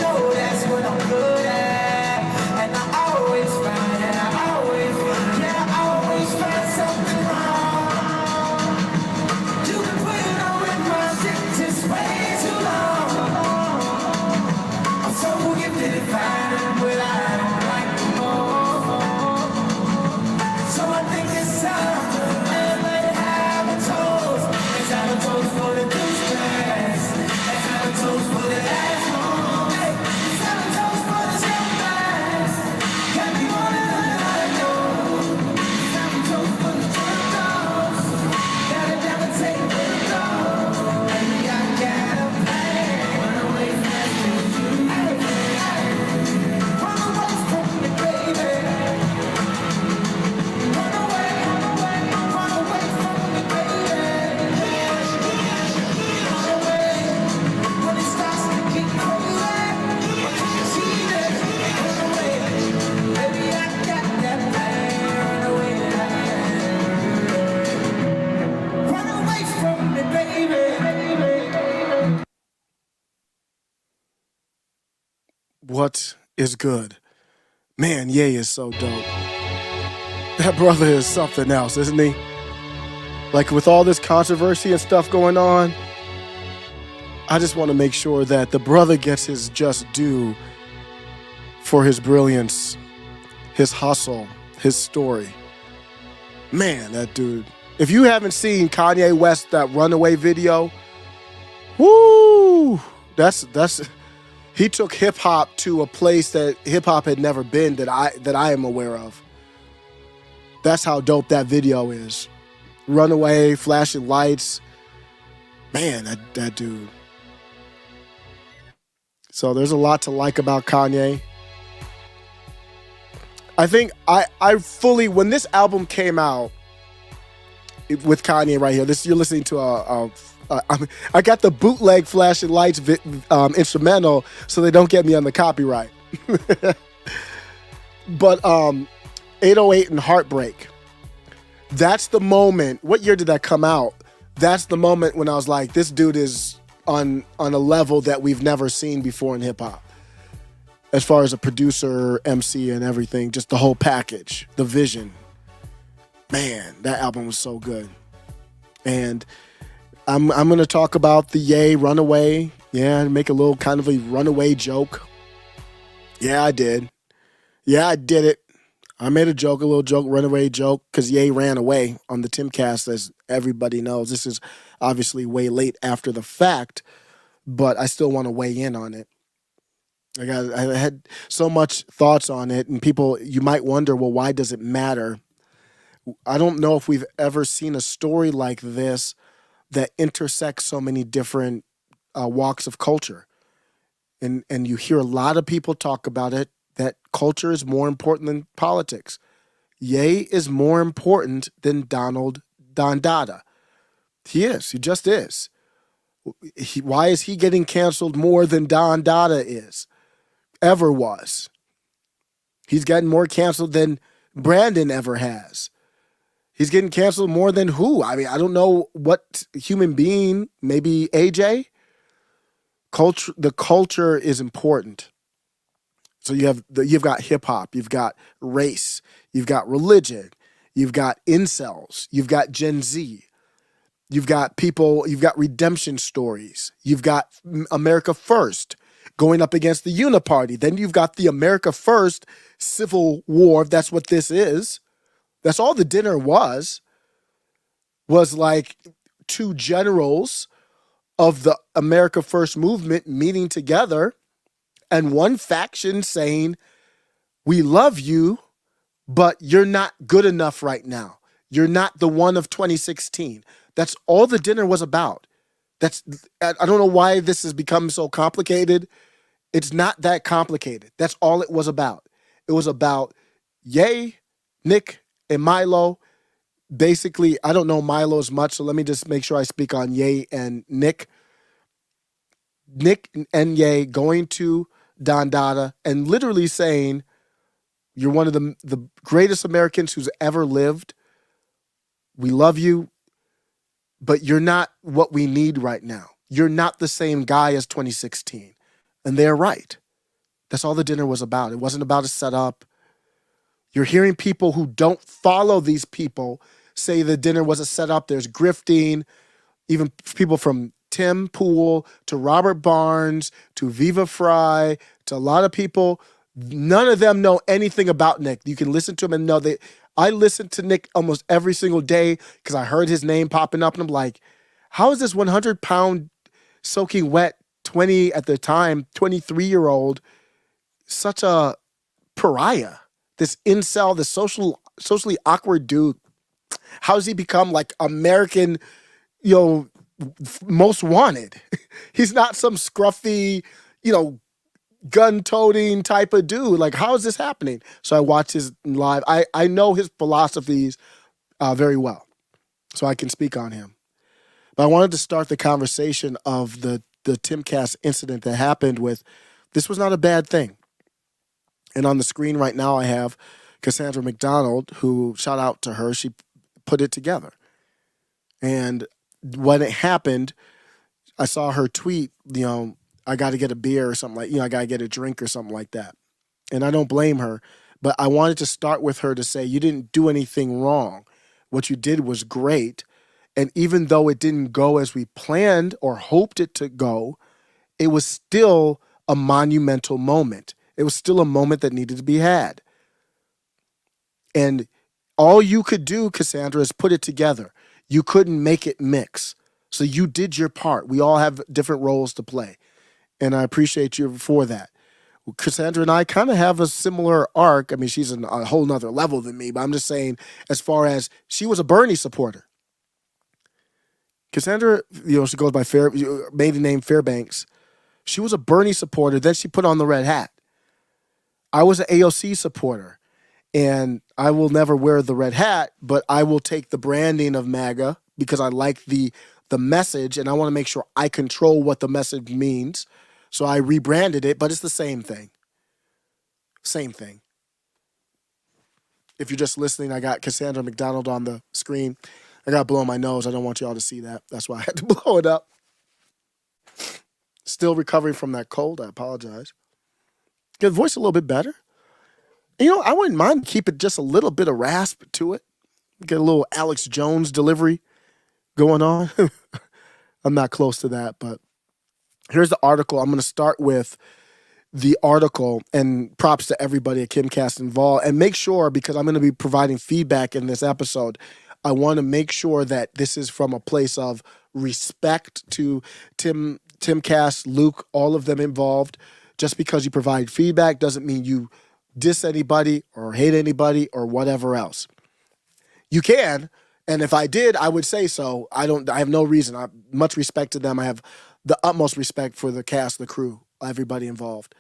know that's what I'm good at. And I always find, and I always find something wrong. You've been putting on with my shit just way too long. I'm so gifted at finding what I don't like no more. So I think it's time to let it have a toast. Let's have a toast for the douchebags. Let's have a toast for the assholes. Hey, let's have a toast for the scumbags. Got me wanting to let it go. Let's have a toast for the turtles. Gotta never take the gold. Baby, I got a plan. Run away fast with you. Hey, hey. Run away from me, baby. Run away, run away, run away from me, baby. Run away when it starts to get crazy. Can't you see that? Run away, baby, I got that plan. Run away, run away from me, baby. What is good? Man, Ye is so dope. That brother is something else, isn't he? Like with all this controversy and stuff going on, I just want to make sure that the brother gets his just due for his brilliance, his hustle, his story. Man, that dude. If you haven't seen Kanye West, that Runaway video, woo! That's he took hip hop to a place that hip hop had never been that I am aware of. That's how dope that video is. Runaway, flashing lights. Man, that dude. So there's a lot to like about Kanye. I think I fully, when this album came out with Kanye right here, you're listening to I got the bootleg flashing lights instrumental so they don't get me on the copyright. But 808 and Heartbreak. That's the moment. What year did that come out? That's the moment when I was like, this dude is on a level that we've never seen before in hip hop. As far as a producer, MC, and everything, just the whole package, the vision. Man, that album was so good. And I'm going to talk about the Ye Runaway. Yeah, make a little kind of a Runaway joke. Yeah, I did. Yeah, I did it. I made a little joke, Runaway joke, because Ye ran away on the Timcast, as everybody knows. This is obviously way late after the fact, but I still want to weigh in on it. I had so much thoughts on it, and people, you might wonder, well, why does it matter? I don't know if we've ever seen a story like this that intersects so many different walks of culture. And you hear a lot of people talk about it, that culture is more important than politics. Ye is more important than Don Dada. He is. He just is. Why is he getting canceled more than Don Dada is? Ever was. He's getting more canceled than Brandon ever has. He's getting canceled more than who? I mean, I don't know what human being, maybe AJ? The culture is important. So you've got hip hop, you've got race, you've got religion, you've got incels, you've got Gen Z, you've got people, you've got redemption stories, you've got America First going up against the Uniparty. Then you've got the America First Civil War, if that's what this is. That's all the dinner was like two generals of the America First movement meeting together and one faction saying, we love you, but you're not good enough right now. You're not the one of 2016. That's all the dinner was about. I don't know why this has become so complicated. It's not that complicated. That's all it was about. It was about Ye, Nick, and Milo. Basically, I don't know Milo as much, so let me just make sure I speak on Ye and Nick. Nick and Ye going to Don Dada and literally saying, you're one of the greatest Americans who's ever lived. We love you, but you're not what we need right now. You're not the same guy as 2016. And they're right. That's all the dinner was about. It wasn't about a setup. You're hearing people who don't follow these people say the dinner was a setup. There's grifting, even people from Tim Pool to Robert Barnes to Viva Fry to a lot of people. None of them know anything about Nick. You can listen to him and know that I listen to Nick almost every single day because I heard his name popping up and I'm like, how is this 100-pound soaking wet 20 at the time 23-year-old such a pariah? This incel, this socially awkward dude. How does he become like American, most wanted? He's not some scruffy, gun-toting type of dude. Like, how is this happening? So I watch his live. I know his philosophies very well, so I can speak on him. But I wanted to start the conversation of the Timcast incident that happened with, this was not a bad thing. And on the screen right now I have Cassandra McDonald, who, shout out to her, she put it together. And when it happened, I saw her tweet, I got to get a beer or something like, I got to get a drink or something like that. And I don't blame her, but I wanted to start with her to say, you didn't do anything wrong. What you did was great. And even though it didn't go as we planned or hoped it to go, it was still a monumental moment. It was still a moment that needed to be had. And all you could do, Cassandra, is put it together. You couldn't make it mix. So you did your part. We all have different roles to play. And I appreciate you for that. Cassandra and I kind of have a similar arc. I mean, she's on a whole nother level than me, but I'm just saying, as far as she was a Bernie supporter. Cassandra, she goes by maiden name Fairbanks. She was a Bernie supporter. Then she put on the red hat. I was an AOC supporter, and I will never wear the red hat, but I will take the branding of MAGA because I like the message, and I want to make sure I control what the message means. So I rebranded it, but it's the same thing. Same thing. If you're just listening, I got Cassandra McDonald on the screen. I got to blow my nose. I don't want y'all to see that. That's why I had to blow it up. Still recovering from that cold. I apologize. Get the voice a little bit better. I wouldn't mind keep it just a little bit of rasp to it. Get a little Alex Jones delivery going on. I'm not close to that, but here's the article. I'm going to start with the article, and props to everybody at Kimcast involved. And make sure, because I'm going to be providing feedback in this episode, I want to make sure that this is from a place of respect to Timcast, Luke, all of them involved. Just because you provide feedback doesn't mean you diss anybody or hate anybody or whatever else. You can, and if I did, I would say so. I have no reason. I have much respect to them. I have the utmost respect for the cast, the crew, everybody involved.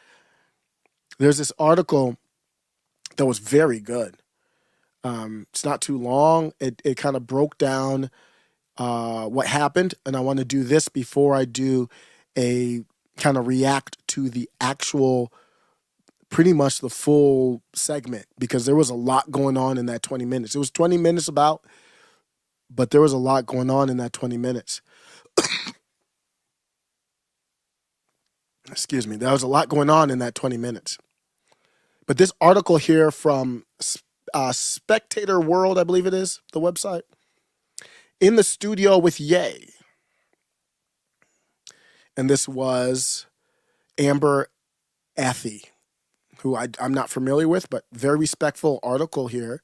There's this article that was very good. It's not too long. It kind of broke down what happened, and I want to do this before I do a kind of react to the actual, pretty much the full segment, because there was a lot going on in that 20 minutes. It was 20 minutes about, but there was a lot going on in that 20 minutes. Excuse me. There was a lot going on in that 20 minutes. But this article here from Spectator World, I believe it is, the website, in the studio with Ye. And this was Amber Athey, who I'm not familiar with, but very respectful article here.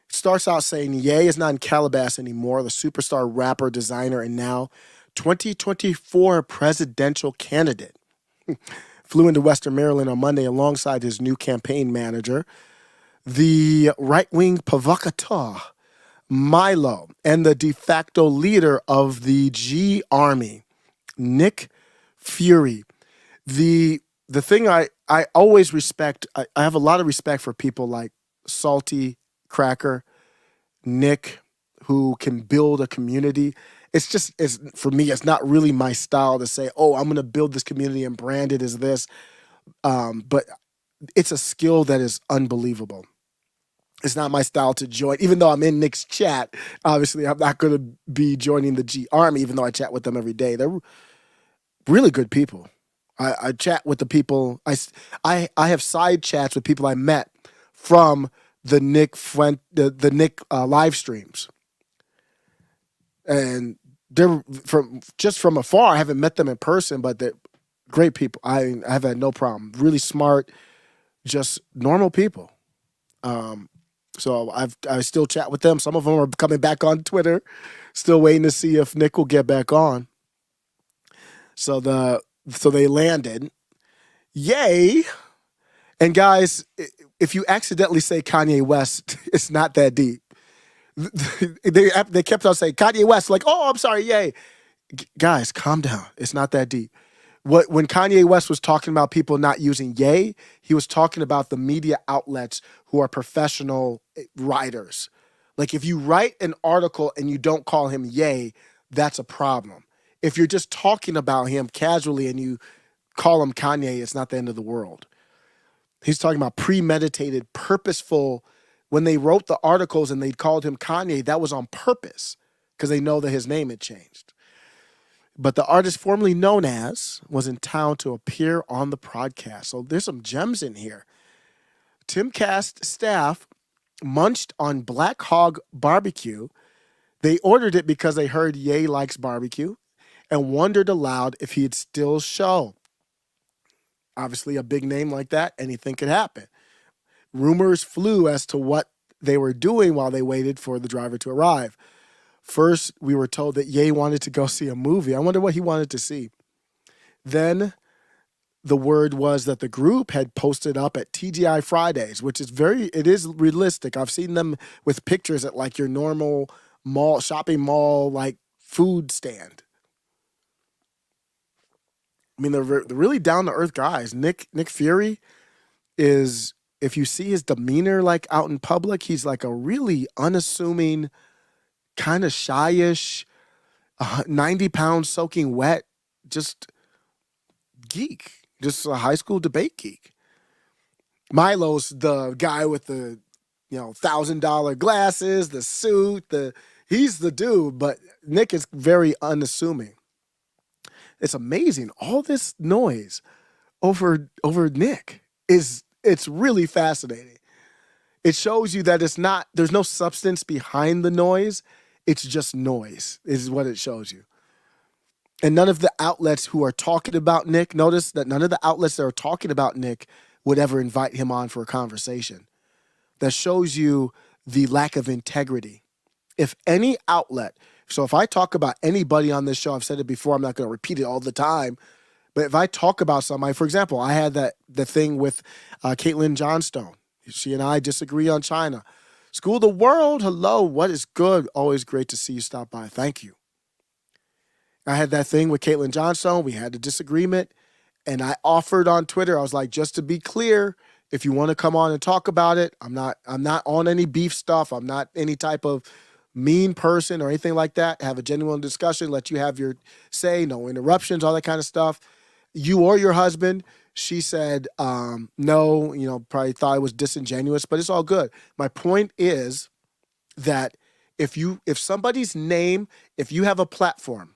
It starts out saying, Ye is not in Calabasas anymore. The superstar rapper, designer, and now 2024 presidential candidate flew into Western Maryland on Monday alongside his new campaign manager, the right-wing provocateur, Milo, and the de facto leader of the G Army, Nick Fury. The thing I always respect, I have a lot of respect for people like Salty Cracker, Nick, who can build a community. It's for me, it's not really my style to say, oh, I'm going to build this community and brand it as this. But it's a skill that is unbelievable. It's not my style to join, even though I'm in Nick's chat. Obviously, I'm not going to be joining the G Army, even though I chat with them every day. They're really good people. I chat with the people. I have side chats with people I met from the Nick live streams, and they're from afar. I haven't met them in person, but they're great people. I've had no problem. Really smart, just normal people. So I still chat with them. Some of them are coming back on Twitter. Still waiting to see if Nick will get back on. So they landed. Yay. And guys, if you accidentally say Kanye West, it's not that deep. They kept on saying Kanye West, like, oh, I'm sorry, yay. Guys, calm down. It's not that deep. When Kanye West was talking about people not using yay, he was talking about the media outlets who are professional writers. Like if you write an article and you don't call him yay, that's a problem. If you're just talking about him casually and you call him Kanye, it's not the end of the world. He's talking about premeditated, purposeful. When they wrote the articles and they called him Kanye, that was on purpose because they know that his name had changed. But the artist formerly known as was in town to appear on the podcast. So there's some gems in here. Timcast staff munched on Black Hog Barbecue. They ordered it because they heard Ye likes barbecue and wondered aloud if he'd still show. Obviously, a big name like that, anything could happen. Rumors flew as to what they were doing while they waited for the driver to arrive. First, we were told that Ye wanted to go see a movie. I wonder what he wanted to see. Then the word was that the group had posted up at TGI Fridays, which is it is realistic. I've seen them with pictures at like your normal shopping mall, like food stand. I mean, they're really down to earth guys. Nick Fury is, if you see his demeanor like out in public, he's like a really unassuming, kind of shyish, 90 pounds soaking wet, just geek, just a high school debate geek. Milo's the guy with the, $1,000 glasses, the suit, he's the dude, but Nick is very unassuming. It's amazing. All this noise over Nick it's really fascinating. It shows you that there's no substance behind the noise. It's just noise is what it shows you. And none of the outlets who are talking about Nick, notice that none of the outlets that are talking about Nick would ever invite him on for a conversation. That shows you the lack of integrity. If any outlet, so if I talk about anybody on this show, I've said it before, I'm not going to repeat it all the time, but if I talk about somebody, for example, I had the thing with Caitlin Johnstone. She and I disagree on China. School of the World, hello, what is good? Always great to see you stop by. Thank you. I had that thing with Caitlin Johnstone. We had a disagreement, and I offered on Twitter. I was like, just to be clear, if you want to come on and talk about it, I'm not on any beef stuff. I'm not any type of mean person or anything like that. Have a genuine discussion. Let you have your say. No interruptions. All that kind of stuff. You or your husband. She said no. Probably thought it was disingenuous, but it's all good. My point is that if somebody's name, if you have a platform,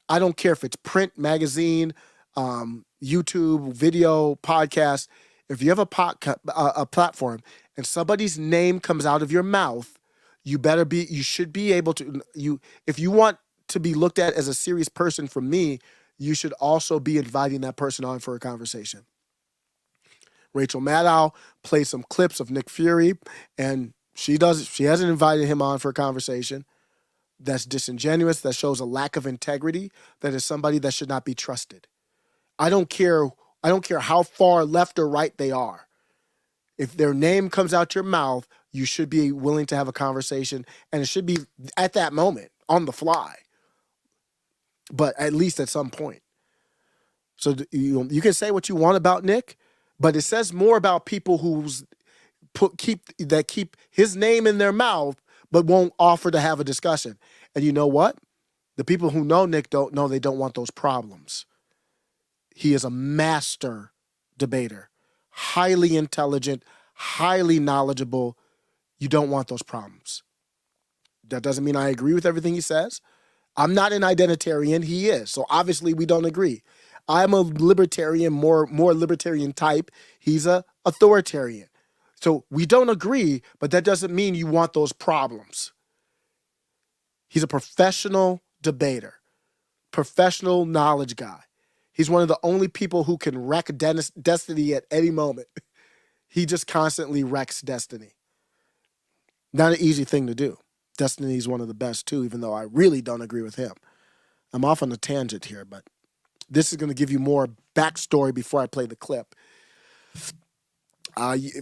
I don't care if it's print, magazine, YouTube, video, podcast. If you have a platform and somebody's name comes out of your mouth, you should be able to, if you want to be looked at as a serious person from me, you should also be inviting that person on for a conversation. Rachel Maddow played some clips of Nick Fury, and she hasn't invited him on for a conversation. That's disingenuous. That shows a lack of integrity. That is somebody that should not be trusted. I don't care how far left or right they are. If their name comes out your mouth, you should be willing to have a conversation, and it should be at that moment, on the fly. But at least at some point. So you can say what you want about Nick, but it says more about people who keep his name in their mouth, but won't offer to have a discussion. And you know what? The people who know Nick don't want those problems. He is a master debater, highly intelligent, highly knowledgeable. You don't want those problems. That doesn't mean I agree with everything he says. I'm not an identitarian. He is. So obviously we don't agree. I'm a libertarian, more libertarian type. He's a authoritarian. So we don't agree, but that doesn't mean you want those problems. He's a professional debater, professional knowledge guy. He's one of the only people who can wreck destiny at any moment. He just constantly wrecks destiny. Not an easy thing to do. Destiny is one of the best too, even though I really don't agree with him. I'm off on a tangent here, but this is going to give you more backstory before I play the clip.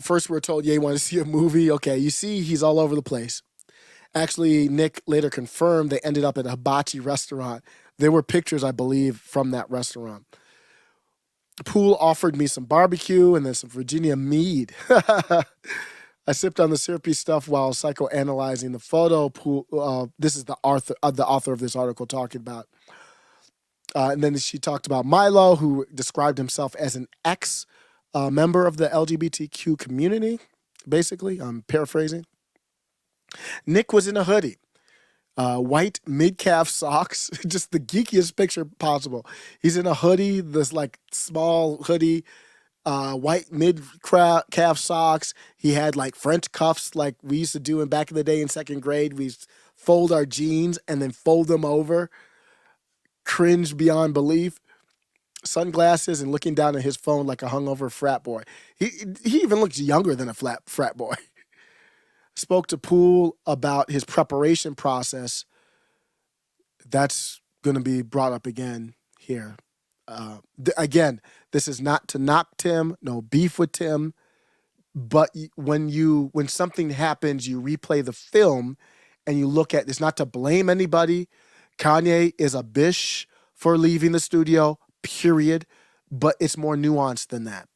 First, we're told Ye wanted to see a movie. Okay, you see he's all over the place. Actually, Nick later confirmed they ended up at a hibachi restaurant. There were pictures, I believe, from that restaurant. Poole offered me some barbecue and then some Virginia mead. I sipped on the syrupy stuff while psychoanalyzing the photo. Poole, this is the author of this article talking about. And then she talked about Milo, who described himself as an ex-member of the LGBTQ community, basically. I'm paraphrasing. Nick was in a hoodie. White mid-calf socks, just the geekiest picture possible. He's in a hoodie, this like small hoodie, white mid-calf socks. He had like French cuffs like we used to do back in the day in second grade. We used to fold our jeans and then fold them over. Cringe beyond belief. Sunglasses and looking down at his phone like a hungover frat boy. He even looks younger than a frat boy. Spoke to Poole about his preparation process. That's going to be brought up again here. Again, this is not to knock Tim, no beef with Tim, but when something happens, you replay the film and you look at, it's not to blame anybody. Kanye is a bitch for leaving the studio, period, but it's more nuanced than that.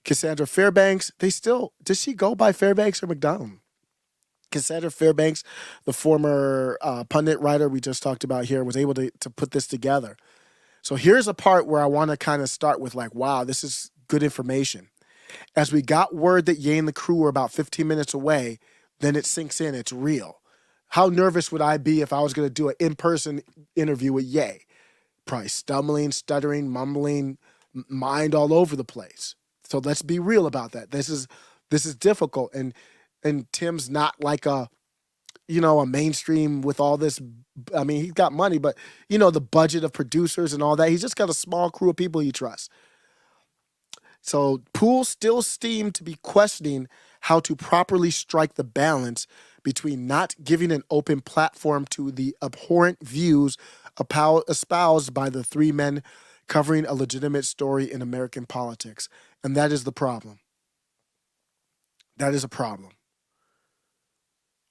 Cassandra Fairbanks, does she go by Fairbanks or McDonald? Cassandra Fairbanks, the former pundit writer we just talked about here, was able to put this together. So here's a part where I want to kind of start with like, wow, this is good information. As we got word that Ye and the crew were about 15 minutes away, then it sinks in, it's real. How nervous would I be if I was going to do an in-person interview with Ye? Probably stumbling, stuttering, mumbling, mind all over the place. So let's be real about that. This is difficult, and Tim's not like a mainstream with all this. I mean, he's got money, but the budget of producers and all that. He's just got a small crew of people he trusts. So Poole still seemed to be questioning how to properly strike the balance between not giving an open platform to the abhorrent views espoused by the three men covering a legitimate story in American politics. And that is the problem. That is a problem.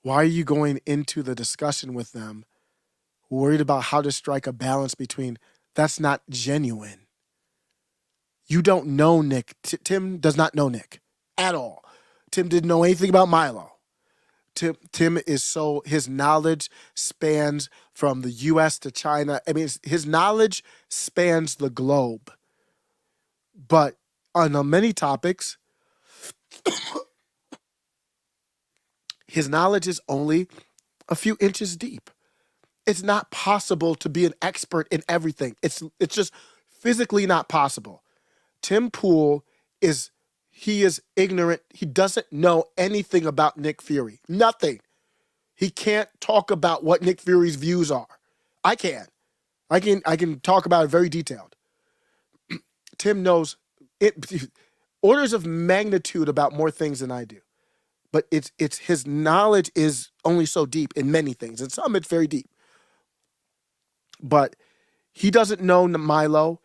Why are you going into the discussion with them worried about how to strike a balance between that's not genuine? You don't know Nick. Tim does not know Nick at all. Tim didn't know anything about Milo. Tim is his knowledge spans from the U.S. to China. I mean, his knowledge spans the globe. But on many topics, his knowledge is only a few inches deep. It's not possible to be an expert in everything. It's just physically not possible. Tim Poole is ignorant. He doesn't know anything about Nick Fury. Nothing. He can't talk about what Nick Fury's views are. I can. I can talk about it very detailed. Tim knows orders of magnitude about more things than I do. But it's his knowledge is only so deep in many things. And some it's very deep. But he doesn't know Milo.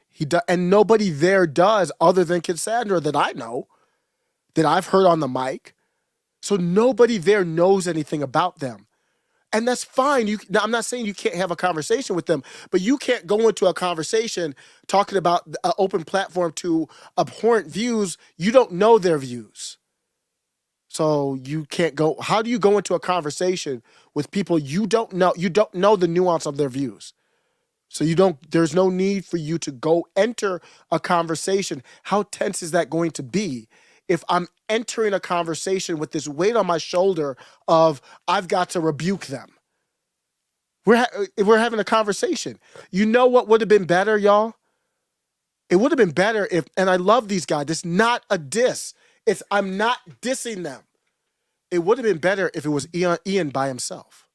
And nobody there does other than Cassandra that I know, that I've heard on the mic. So nobody there knows anything about them. And that's fine. I'm not saying you can't have a conversation with them, but you can't go into a conversation talking about an open platform to abhorrent views. You don't know their views. So you can't go. How do you go into a conversation with people you don't know? You don't know the nuance of their views. So there's no need for you to go enter a conversation. How tense is that going to be if I'm entering a conversation with this weight on my shoulder of I've got to rebuke them? We're having a conversation. You know what would have been better, y'all? It would have been better if, and I love these guys. It's not a diss. I'm not dissing them. It would have been better if it was Ian by himself.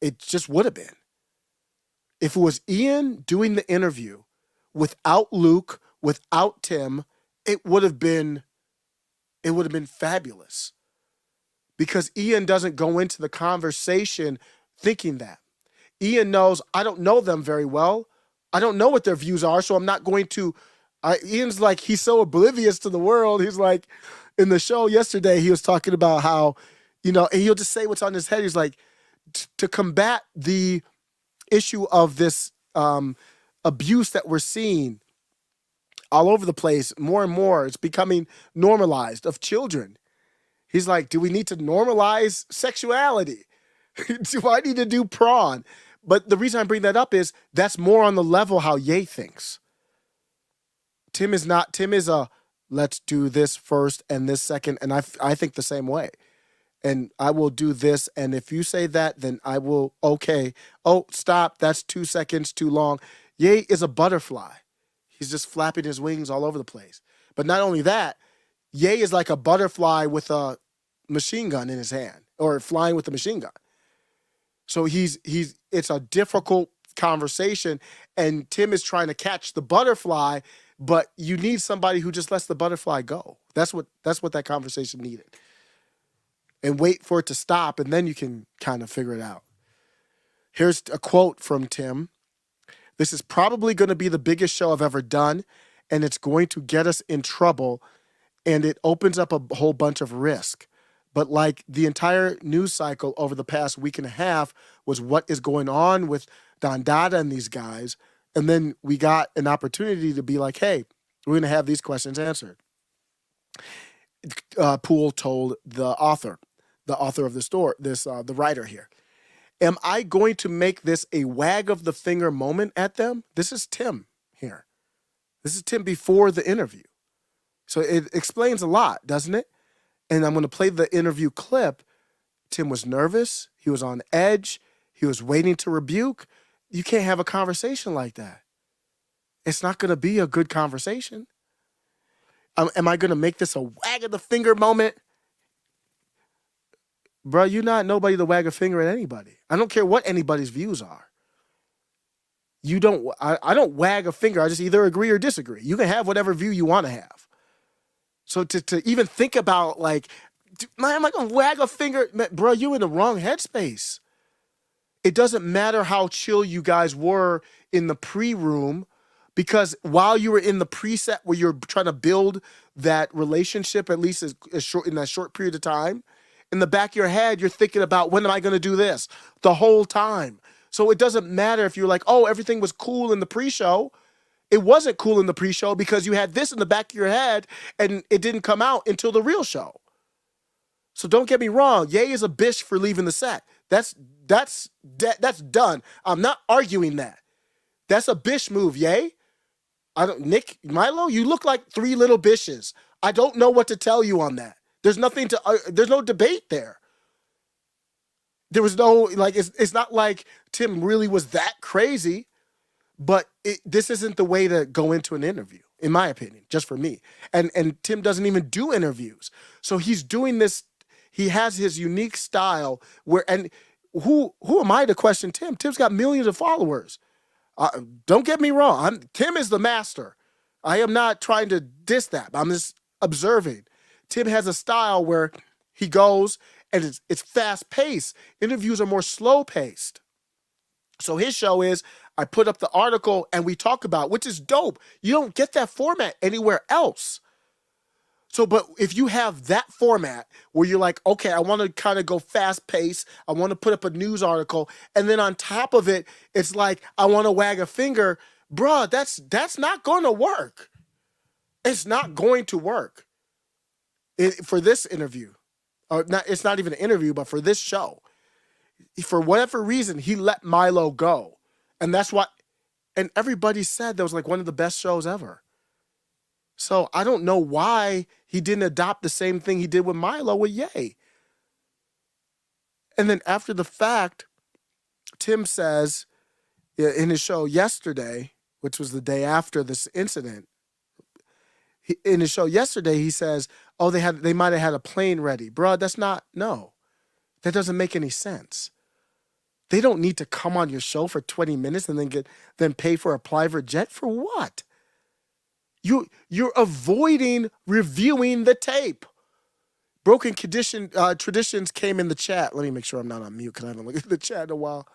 It just would have been. If it was Ian doing the interview without Luke, without Tim, it would have been fabulous. Because Ian doesn't go into the conversation thinking that. Ian knows, I don't know them very well. I don't know what their views are, so I'm not going to. Ian's like, he's so oblivious to the world. He's like, in the show yesterday, he was talking about how, and he'll just say what's on his head. He's like, to combat the issue of this abuse that we're seeing all over the place, more and more, it's becoming normalized of children. He's like, do we need to normalize sexuality? Do I need to do prawn? But the reason I bring that up is that's more on the level how Ye thinks. Tim is not. Tim is a, let's do this first and this second. And I think the same way. And I will do this. And if you say that, then I will, okay. Oh, stop. That's 2 seconds too long. Ye is a butterfly. He's just flapping his wings all over the place. But not only that, Ye is like a butterfly with a machine gun in his hand, or flying with a machine gun. So it's a difficult conversation, and Tim is trying to catch the butterfly, but you need somebody who just lets the butterfly go. That's what that conversation needed. And wait for it to stop, and then you can kind of figure it out. Here's a quote from Tim. This is probably going to be the biggest show I've ever done, and it's going to get us in trouble, and it opens up a whole bunch of risk. But like the entire news cycle over the past week and a half was what is going on with Don Dada and these guys. And then we got an opportunity to be like, hey, we're going to have these questions answered. Poole told the author of the story, the writer here, am I going to make this a wag of the finger moment at them? This is Tim here. This is Tim before the interview. So it explains a lot, doesn't it? And I'm going to play the interview clip. Tim was nervous. He was on edge. He was waiting to rebuke. You can't have a conversation like that. It's not going to be a good conversation. Am I going to make this a wag of the finger moment? Bro, you're not nobody to wag a finger at anybody. I don't care what anybody's views are. I don't wag a finger. I just either agree or disagree. You can have whatever view you want to have. So to even think about, like, am I going to wag a finger? Man, bro, you in the wrong headspace. It doesn't matter how chill you guys were in the pre-room, because while you were in the preset where you're trying to build that relationship, at least as short, in that short period of time, in the back of your head, you're thinking about, when am I going to do this? The whole time. So it doesn't matter if you're like, oh, everything was cool in the pre-show. It wasn't cool in the pre-show because you had this in the back of your head and it didn't come out until the real show. So don't get me wrong. Ye is a bitch for leaving the set. That's done. I'm not arguing that. That's a bitch move, Ye. Milo, you look like 3 little bitches. I don't know what to tell you on that. There's no debate there. There was no, like, it's not like Tim really was that crazy. But this isn't the way to go into an interview, in my opinion, just for me. And Tim doesn't even do interviews. So he's doing this. He has his unique style where, and who am I to question Tim? Tim's got millions of followers. Don't get me wrong. Tim is the master. I am not trying to diss that. I'm just observing. Tim has a style where he goes and it's fast paced. Interviews are more slow paced. So his show is, I put up the article and we talk about, which is dope. You don't get that format anywhere else. So, but if you have that format where you're like, okay, I want to kind of go fast pace. I want to put up a news article. And then on top of it, it's like, I want to wag a finger. Bruh, that's not going to work. It's not going to work for this interview. Or not, it's not even an interview, but for this show. For whatever reason, he let Milo go. And that's what, and everybody said that was like one of the best shows ever. So I don't know why he didn't adopt the same thing he did with Milo with Ye. And then after the fact, Tim says in his show yesterday, which was the day after this incident, in his show yesterday, he says, "Oh, they might have had a plane ready, bro. That's not no. That doesn't make any sense. They don't need to come on your show for 20 minutes and then pay for a private jet for what? You're avoiding reviewing the tape." Broken traditions came in the chat. Let me make sure I'm not on mute because I haven't looked at the chat in a while.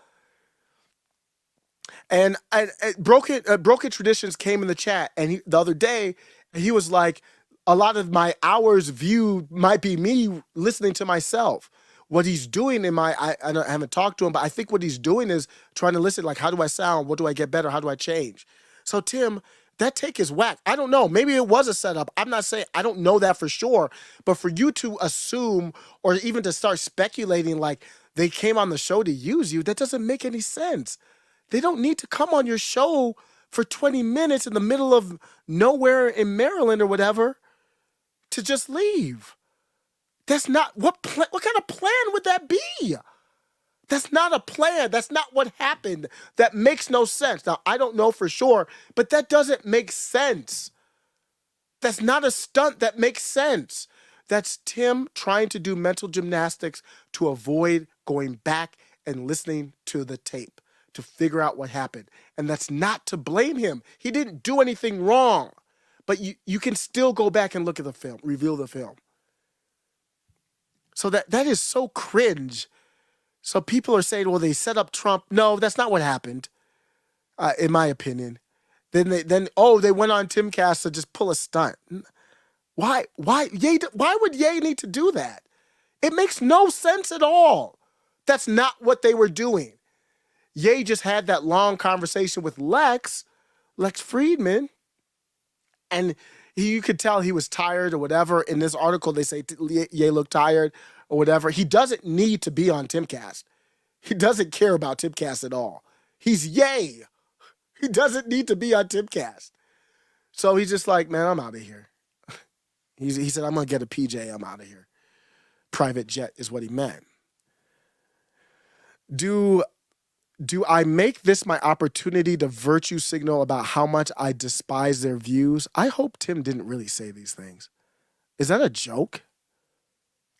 And broken traditions came in the chat, and the other day he was like, "A lot of my hours viewed might be me listening to myself." What he's doing I haven't talked to him, but I think what he's doing is trying to listen, like, how do I sound? What do I get better? How do I change? So Tim, that take is whack. I don't know. Maybe it was a setup. I'm not saying, I don't know that for sure. But for you to assume or even to start speculating like they came on the show to use you, that doesn't make any sense. They don't need to come on your show for 20 minutes in the middle of nowhere in Maryland or whatever to just leave. That's not what kind of plan would that be? That's not a plan. That's not what happened. That makes no sense. Now, I don't know for sure, but that doesn't make sense. That's not a stunt that makes sense. That's Tim trying to do mental gymnastics to avoid going back and listening to the tape to figure out what happened. And that's not to blame him. He didn't do anything wrong. But you can still go back and look at the film, review the film. So that is so cringe. So people are saying, well, they set up Trump. No, that's not what happened, in my opinion. Then they went on Timcast to just pull a stunt. Why would Ye need to do that? It makes no sense at all. That's not what they were doing. Ye just had that long conversation with Lex Friedman, and you could tell he was tired or whatever. In this article, they say Ye looked tired or whatever. He doesn't need to be on Timcast. He doesn't care about Timcast at all. He's Ye. He doesn't need to be on Timcast. So he's just like, man, I'm out of here. He said, I'm going to get a PJ. I'm out of here. Private jet is what he meant. Do I make this my opportunity to virtue signal about how much I despise their views? I hope Tim didn't really say these things. Is that a joke?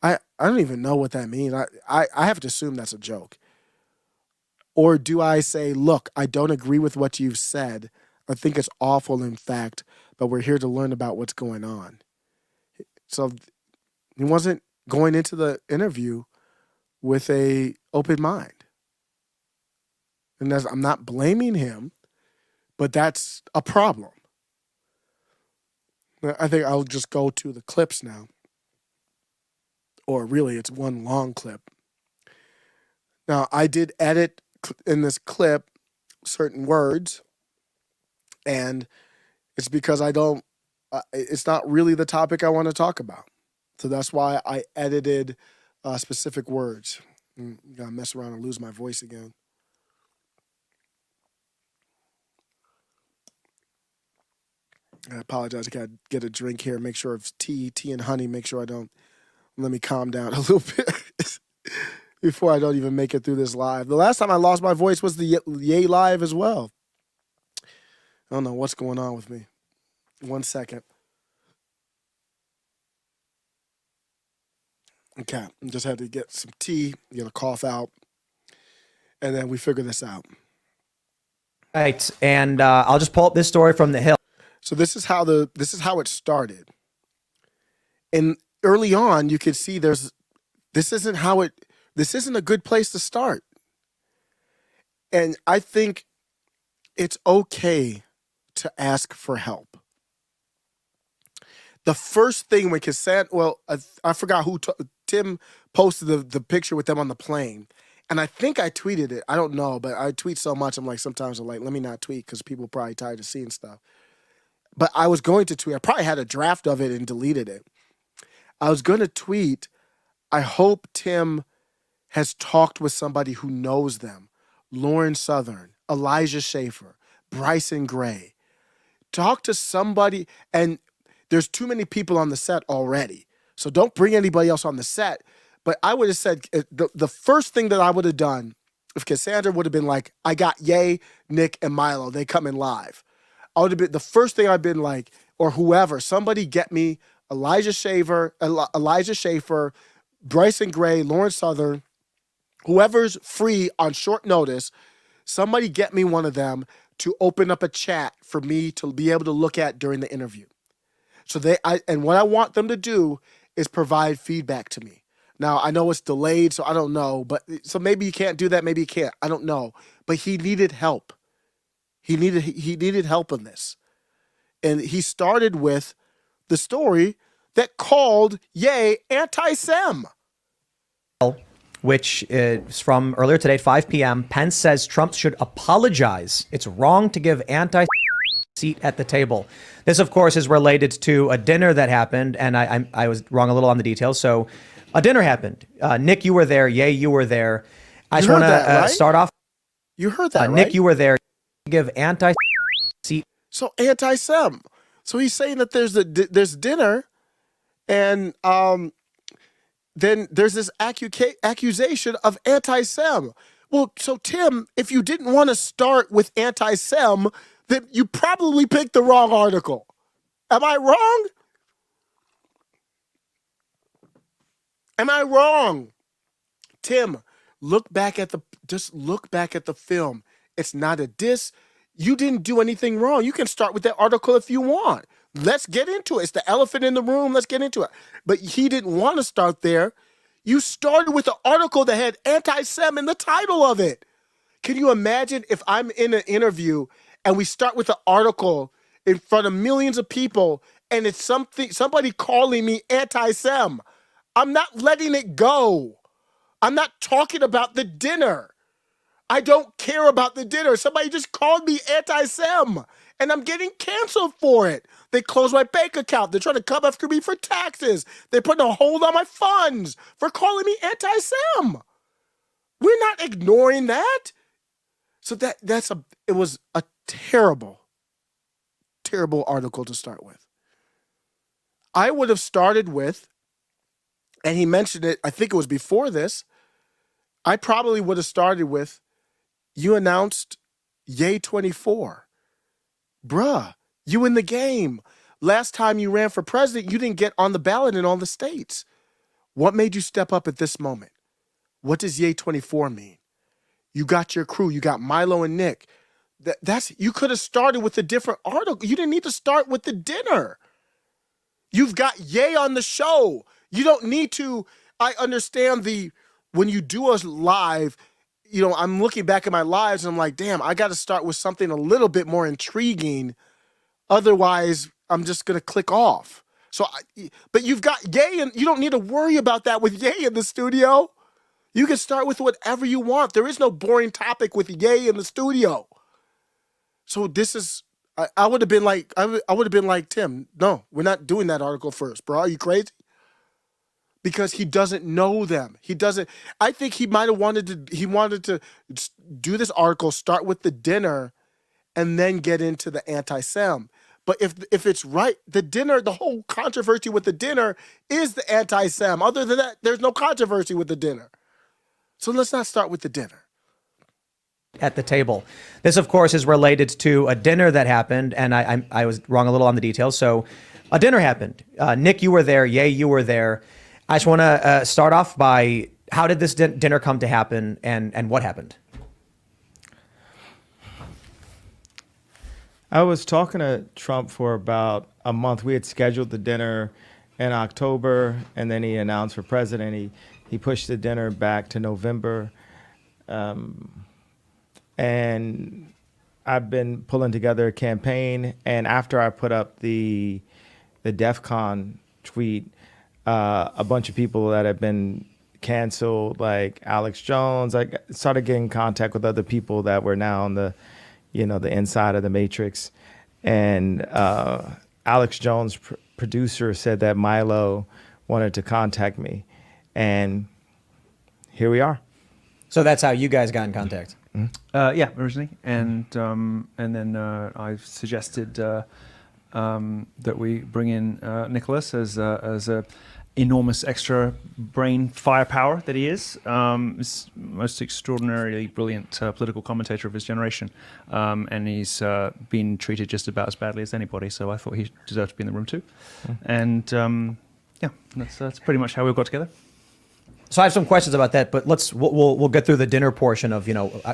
I don't even know what that means. I have to assume that's a joke. Or do I say, look, I don't agree with what you've said. I think it's awful, in fact, but we're here to learn about what's going on. So he wasn't going into the interview with a open mind. And I'm not blaming him, but that's a problem. I think I'll just go to the clips now. Or really, it's one long clip. Now, I did edit in this clip certain words, and it's because it's not really the topic I want to talk about. So that's why I edited specific words. I'm going to mess around and lose my voice again. I apologize. I got to get a drink here. Make sure it's tea and honey. Make sure let me calm down a little bit before I don't even make it through this live. The last time I lost my voice was the Ye live as well. I don't know what's going on with me. 1 second. Okay, I just had to get some tea, get a cough out, and then we figure this out. Right, and I'll just pull up this story from The Hill. So this is how it started. And early on, you could see this isn't a good place to start. And I think it's okay to ask for help. The first thing when Cassandra, I forgot who, Tim posted the picture with them on the plane. And I think I tweeted it. I don't know, but I tweet so much. Sometimes I'm like, let me not tweet because people are probably tired of seeing stuff. But I was going to tweet. I probably had a draft of it and deleted it. I was going to tweet, I hope Tim has talked with somebody who knows them. Lauren Southern, Elijah Schaefer, Bryson Gray. Talk to somebody, and there's too many people on the set already. So don't bring anybody else on the set. But I would have said, the first thing that I would have done, if Cassandra would have been like, I got Ye, Nick, and Milo, they come in live. I would have been the first thing I've been like, or whoever, somebody get me Elijah Schaefer, Bryson Gray, Lawrence Southern, whoever's free on short notice, somebody get me one of them to open up a chat for me to be able to look at during the interview. So and what I want them to do is provide feedback to me. Now, I know it's delayed, so I don't know, but so maybe you can't do that, maybe you can't. I don't know. But he needed help. He needed help in this. And he started with the story that called Ye anti-Sem. Which is from earlier today at 5 p.m. Pence says Trump should apologize. It's wrong to give seat at the table. This, of course, is related to a dinner that happened, and I was wrong a little on the details. So a dinner happened. Nick, you were there. Ye, you were there. I just want to start off. You heard that, right? Nick, you were there. Give seat. So anti-Sem. So he's saying that there's dinner, and then there's this accusation of anti-Sem. Well, so Tim, if you didn't want to start with anti-Sem, then you probably picked the wrong article. Am I wrong? Am I wrong? Tim, look back at the film. It's not a diss. You didn't do anything wrong. You can start with that article if you want. Let's get into it. It's the elephant in the room. Let's get into it. But he didn't want to start there. You started with an article that had anti-Sem in the title of it. Can you imagine if I'm in an interview and we start with an article in front of millions of people and it's somebody calling me anti-Sem? I'm not letting it go. I'm not talking about the dinner. I don't care about the dinner. Somebody just called me anti-Sem, and I'm getting canceled for it. They closed my bank account. They're trying to come after me for taxes. They're putting a hold on my funds for calling me anti-Sem. We're not ignoring that. So it was a terrible, terrible article to start with. I would have started with, and he mentioned it, I think it was before this, I probably would have started with, you announced Ye 24. Bruh, you in the game. Last time you ran for president, you didn't get on the ballot in all the states. What made you step up at this moment? What does Ye 24 mean? You got your crew. You got Milo and Nick. You could have started with a different article. You didn't need to start with the dinner. You've got Ye on the show. You don't need to. I understand when you do us live, I'm looking back at my lives and I'm like, damn, I got to start with something a little bit more intriguing. Otherwise, I'm just going to click off. But you've got Ye, and you don't need to worry about that with Ye in the studio. You can start with whatever you want. There is no boring topic with Ye in the studio. So this is, I would have been like, Tim, no, we're not doing that article first, bro. Are you crazy? Because he doesn't know them. I think he might have wanted to do this article, start with the dinner, and then get into the anti-Sem. But if it's right, the dinner, the whole controversy with the dinner is the anti-Sem. Other than that, there's no controversy with the dinner. So let's not start with the dinner. At the table. This, of course, is related to a dinner that happened, and I was wrong a little on the details. So a dinner happened. Nick, you were there. Ye, you were there. I just want to start off by, how did this dinner come to happen, and what happened? I was talking to Trump for about a month. We had scheduled the dinner in October, and then he announced for president. He pushed the dinner back to November. And I've been pulling together a campaign. And after I put up the DEF CON tweet, a bunch of people that have been canceled, like Alex Jones, I started getting in contact with other people that were now on the inside of the matrix. And Alex Jones, producer, said that Milo wanted to contact me. And here we are. So that's how you guys got in contact. Yeah, originally, and then I suggested that we bring in Nicholas as a enormous extra brain firepower that he is. He's most extraordinarily brilliant political commentator of his generation, and he's been treated just about as badly as anybody. So I thought he deserved to be in the room too. And yeah, that's pretty much how we got together. So I have some questions about that, but we'll get through the dinner portion of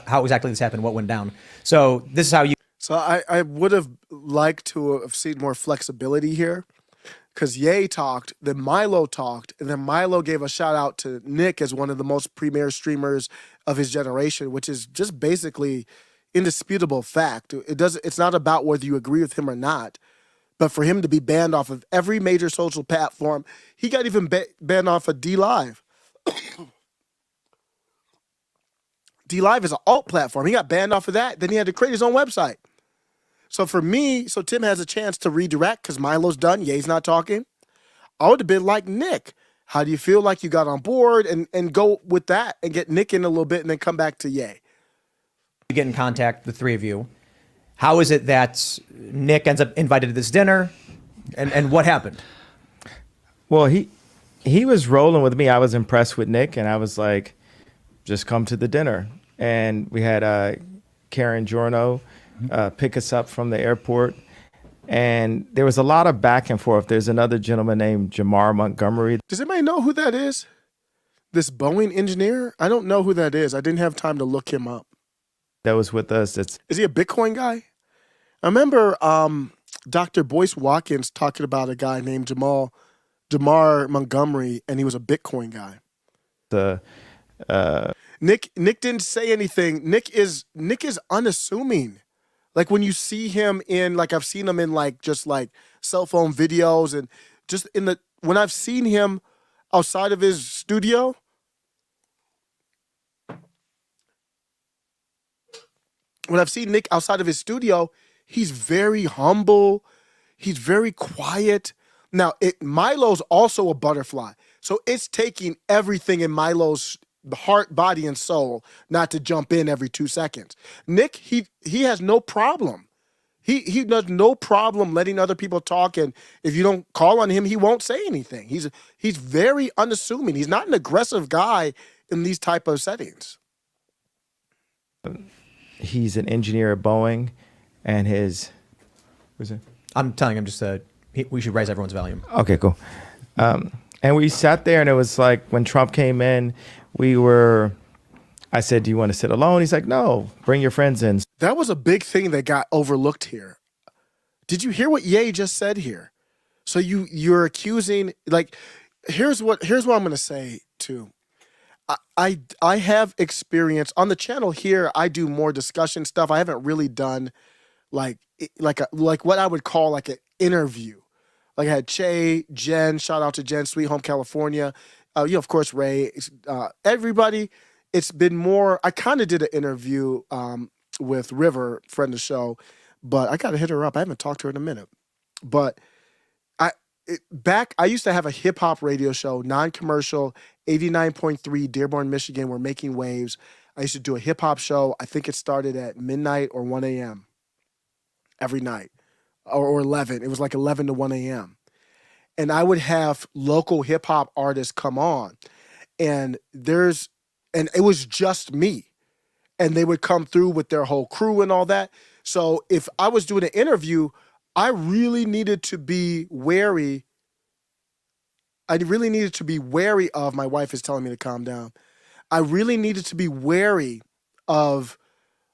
how exactly this happened, what went down. So this is how you. So I would have liked to have seen more flexibility here, because Ye talked, then Milo talked, and then Milo gave a shout out to Nick as one of the most premier streamers of his generation, which is just basically indisputable fact. It's not about whether you agree with him or not, but for him to be banned off of every major social platform, he got even banned off of D Live. D Live is an alt platform. He got banned off of that. Then he had to create his own website. So for me, Tim has a chance to redirect because Milo's done. Ye's not talking. I would have been like, Nick, how do you feel like you got on board? And go with that and get Nick in a little bit and then come back to Ye. You get in contact, the three of you. How is it that Nick ends up invited to this dinner? And what happened? Well, he was rolling with me. I was impressed with Nick, and I was like, just come to the dinner. And we had Karen Giorno pick us up from the airport. And there was a lot of back and forth. There's another gentleman named Jamar Montgomery. Does anybody know who that is? This Boeing engineer? I don't know who that is. I didn't have time to look him up. That was with us. Is he a Bitcoin guy? I remember Dr. Boyce Watkins talking about a guy named Jamar Montgomery, and he was a Bitcoin guy. Nick didn't say anything. Nick is unassuming. Like when you see him in, like I've seen him in like just like cell phone videos, and just when I've seen him outside of his studio, when I've seen Nick outside of his studio, he's very humble. He's very quiet. Now, Milo's also a butterfly. So it's taking everything in Milo's heart, body, and soul not to jump in every 2 seconds. Nick, he has no problem. He does no problem letting other people talk, and if you don't call on him, he won't say anything. He's very unassuming. He's not an aggressive guy in these type of settings. He's an engineer at Boeing, and what's it? I'm telling him just we should raise everyone's volume. Okay, cool. And we sat there, and it was like when Trump came in, I said, do you want to sit alone? He's like, no, bring your friends in. That was a big thing that got overlooked here. Did you hear what Ye just said here? So you're accusing, like, here's what I'm going to say too. I have experience on the channel here. I do more discussion stuff. I haven't really done like what I would call like an interview. Like I had Che, Jen, shout out to Jen, Sweet Home California. Of course, Ray, everybody. It's been more, I kind of did an interview with River, friend of the show, but I got to hit her up. I haven't talked to her in a minute. But I used to have a hip hop radio show, non-commercial, 89.3 Dearborn, Michigan. We're making waves. I used to do a hip hop show. I think it started at midnight or 1 a.m. every night, or 11. It was like 11 to 1 a.m. And I would have local hip hop artists come on, and it was just me, and they would come through with their whole crew and all that. So if I was doing an interview, I really needed to be wary. My wife is telling me to calm down. I really needed to be wary of,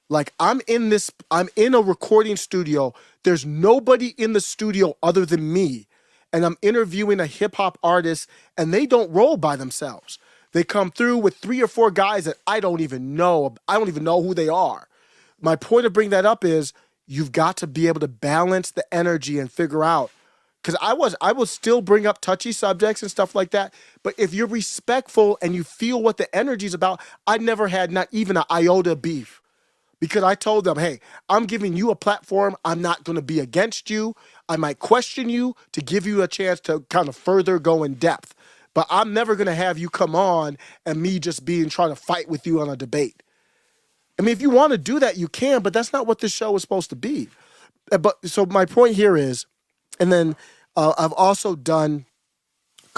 like, I'm in a recording studio. There's nobody in the studio other than me. And I'm interviewing a hip hop artist, and they don't roll by themselves. They come through with 3 or 4 guys that I don't even know. I don't even know who they are. My point of bringing that up is you've got to be able to balance the energy and figure out, because I will still bring up touchy subjects and stuff like that. But if you're respectful and you feel what the energy is about, I never had not even an iota beef, because I told them, hey, I'm giving you a platform. I'm not going to be against you. I might question you to give you a chance to kind of further go in depth. But I'm never going to have you come on and me just trying to fight with you on a debate. I mean, if you want to do that, you can, but that's not what this show is supposed to be. But so my point here is, and then I've also done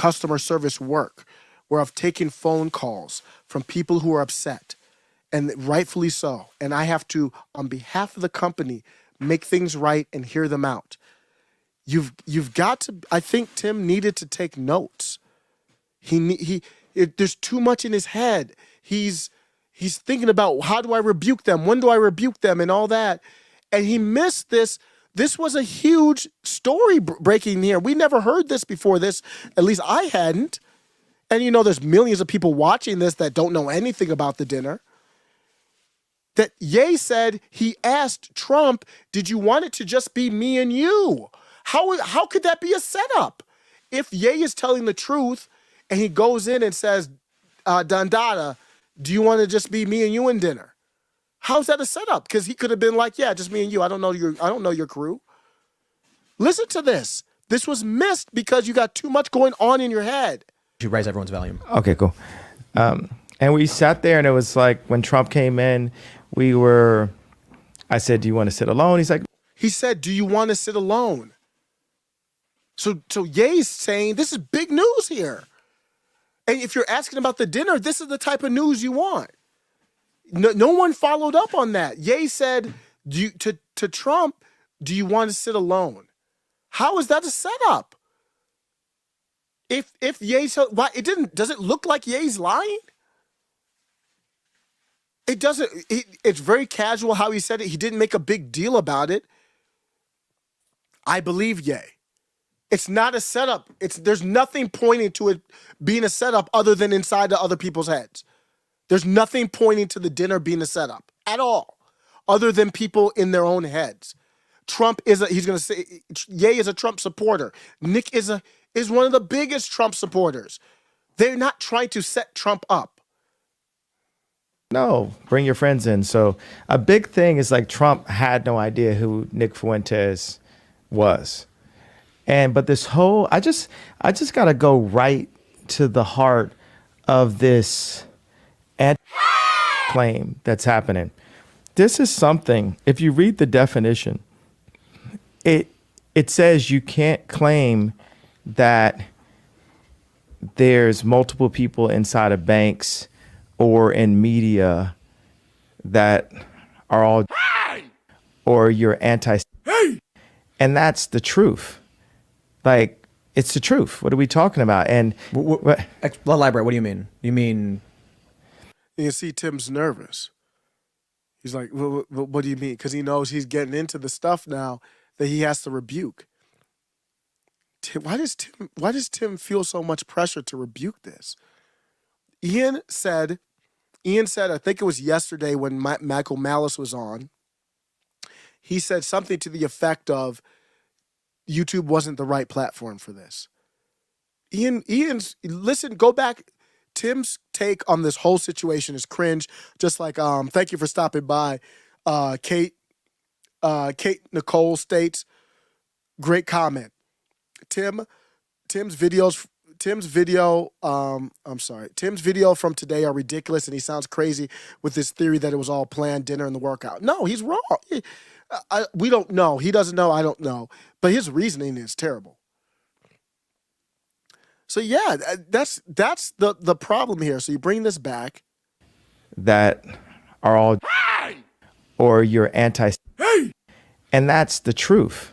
customer service work where I've taken phone calls from people who are upset, and rightfully so. And I have to, on behalf of the company, make things right and hear them out. You've got to. I think Tim needed to take notes. There's too much in his head. He's thinking about, how do I rebuke them? When do I rebuke them? And all that. And he missed this. This was a huge story breaking here. We never heard this before this. At least I hadn't. And there's millions of people watching this that don't know anything about the dinner. That Ye said he asked Trump, did you want it to just be me and you? How could that be a setup? If Ye is telling the truth and he goes in and says, Dandada, do you want to just be me and you in dinner? How's that a setup? Because he could have been like, yeah, just me and you. I don't know your crew. Listen to this. This was missed because you got too much going on in your head. You raise everyone's volume. Okay, cool. And we sat there, and it was like when Trump came in, I said, do you want to sit alone? He said, do you want to sit alone? So Ye's saying, this is big news here. And if you're asking about the dinner, this is the type of news you want. No one followed up on that. Ye said to Trump, do you want to sit alone? How is that a setup? If Ye's, why does it look like Ye's lying? It doesn't. It's very casual how he said it. He didn't make a big deal about it. I believe Ye. It's not a setup. There's nothing pointing to it being a setup other than inside the other people's heads. There's nothing pointing to the dinner being a setup at all, other than people in their own heads. Trump he's going to say, Ye is a Trump supporter. Nick is one of the biggest Trump supporters. They're not trying to set Trump up. No, bring your friends in. So a big thing is like Trump had no idea who Nick Fuentes was. But this whole, I just got to go right to the heart of this claim that's happening. This is something, if you read the definition, it says you can't claim that there's multiple people inside of banks or in media that are all or you're anti. And that's the truth. Like, it's the truth. What are we talking about? And Elaborate. What do you mean? You mean? You can see Tim's nervous. He's like, what do you mean? Because he knows he's getting into the stuff now that he has to rebuke. Why does Tim feel so much pressure to rebuke this? Ian said, I think it was yesterday when Michael Malice was on, he said something to the effect of, YouTube wasn't the right platform for this. Listen, go back. Tim's take on this whole situation is cringe. Just like, thank you for stopping by. Kate Nicole states, great comment. Tim's video from today are ridiculous, and he sounds crazy with this theory that it was all planned, dinner and the workout. No, he's wrong. We don't know. He doesn't know. I don't know. But his reasoning is terrible. So yeah, that's the problem here. So you bring this back. That are all or you're anti. And that's the truth.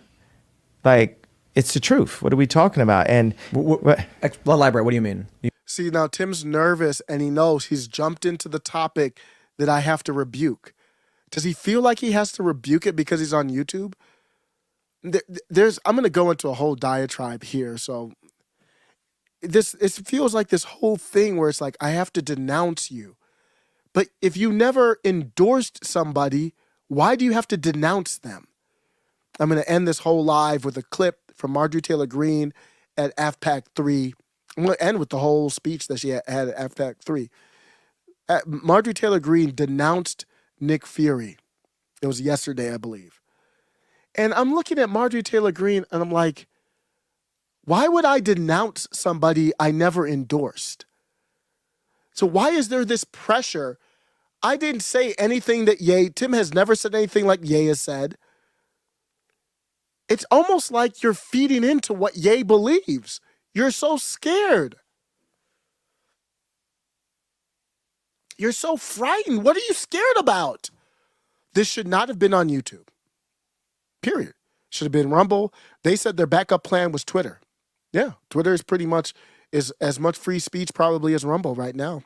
Like, it's the truth. What are we talking about? And Elaborate. What do you mean? See, now Tim's nervous and he knows he's jumped into the topic that I have to rebuke. Does he feel like he has to rebuke it because he's on YouTube? I'm going to go into a whole diatribe here. So it feels like this whole thing where it's like, I have to denounce you. But if you never endorsed somebody, why do you have to denounce them? I'm going to end this whole live with a clip from Marjorie Taylor Greene at AFPAC 3. I'm going to end with the whole speech that she had at AFPAC 3. Marjorie Taylor Greene denounced Nick Fury. It was yesterday, I believe. And I'm looking at Marjorie Taylor Greene and I'm like, why would I denounce somebody I never endorsed? So why is there this pressure? I didn't say anything that Tim has never said anything like Ye has said. It's almost like you're feeding into what Ye believes. You're so scared. You're so frightened. What are you scared about? This should not have been on YouTube. Period. Should have been Rumble. They said their backup plan was Twitter. Yeah, Twitter is pretty much is as much free speech probably as Rumble right now.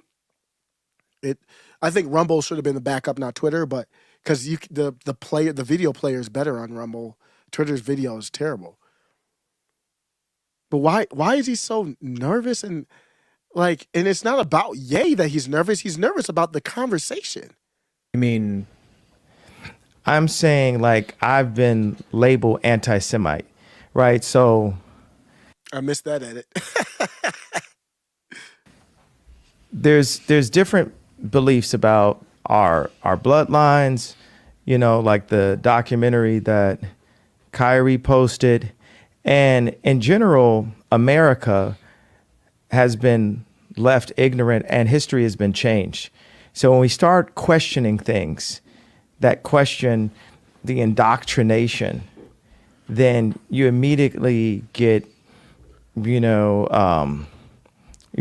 I think Rumble should have been the backup, not Twitter, but because the video player is better on Rumble. Twitter's video is terrible. But why is he so nervous and it's not about Ye that he's nervous. He's nervous about the conversation. You mean? I'm saying like I've been labeled anti-Semite, right? So I missed that edit. there's different beliefs about our bloodlines, you know, like the documentary that Kyrie posted. And in general, America has been left ignorant and history has been changed. So when we start questioning things that question the indoctrination, then you immediately get, you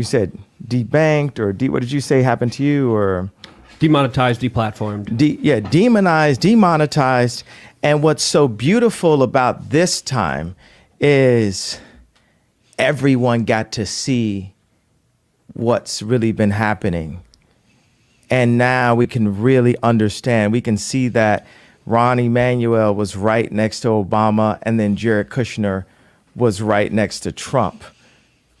said debanked or what did you say happened to you? Or demonetized, deplatformed. Demonized, demonetized. And what's so beautiful about this time is everyone got to see what's really been happening. And now we can really understand. We can see that Ron Emanuel was right next to Obama, and then Jared Kushner was right next to Trump.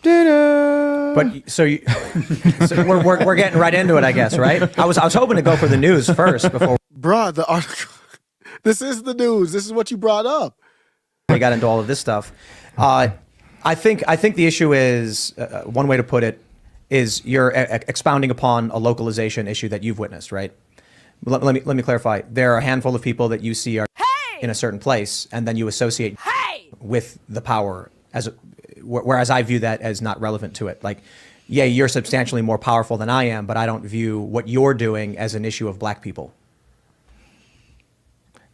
Ta-da! But so we're getting right into it, I guess, right? I was hoping to go for the news first before Bruh, the article. This is the news. This is what you brought up. we got into all of this stuff. I think the issue is one way to put it is you're expounding upon a localization issue that you've witnessed, right? Let me clarify. There are a handful of people that you see are in a certain place, and then you associate with the power whereas I view that as not relevant to it. Like, yeah, you're substantially more powerful than I am, but I don't view what you're doing as an issue of black people.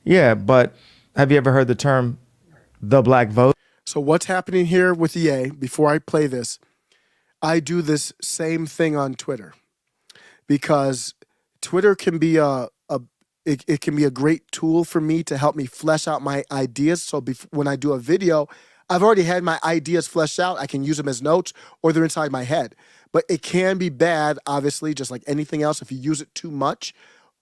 Yeah, but have you ever heard the term the black vote? So what's happening here with EA, before I play this, I do this same thing on Twitter because Twitter can be it can be a great tool for me to help me flesh out my ideas. So when I do a video, I've already had my ideas fleshed out. I can use them as notes or they're inside my head. But it can be bad, obviously, just like anything else, if you use it too much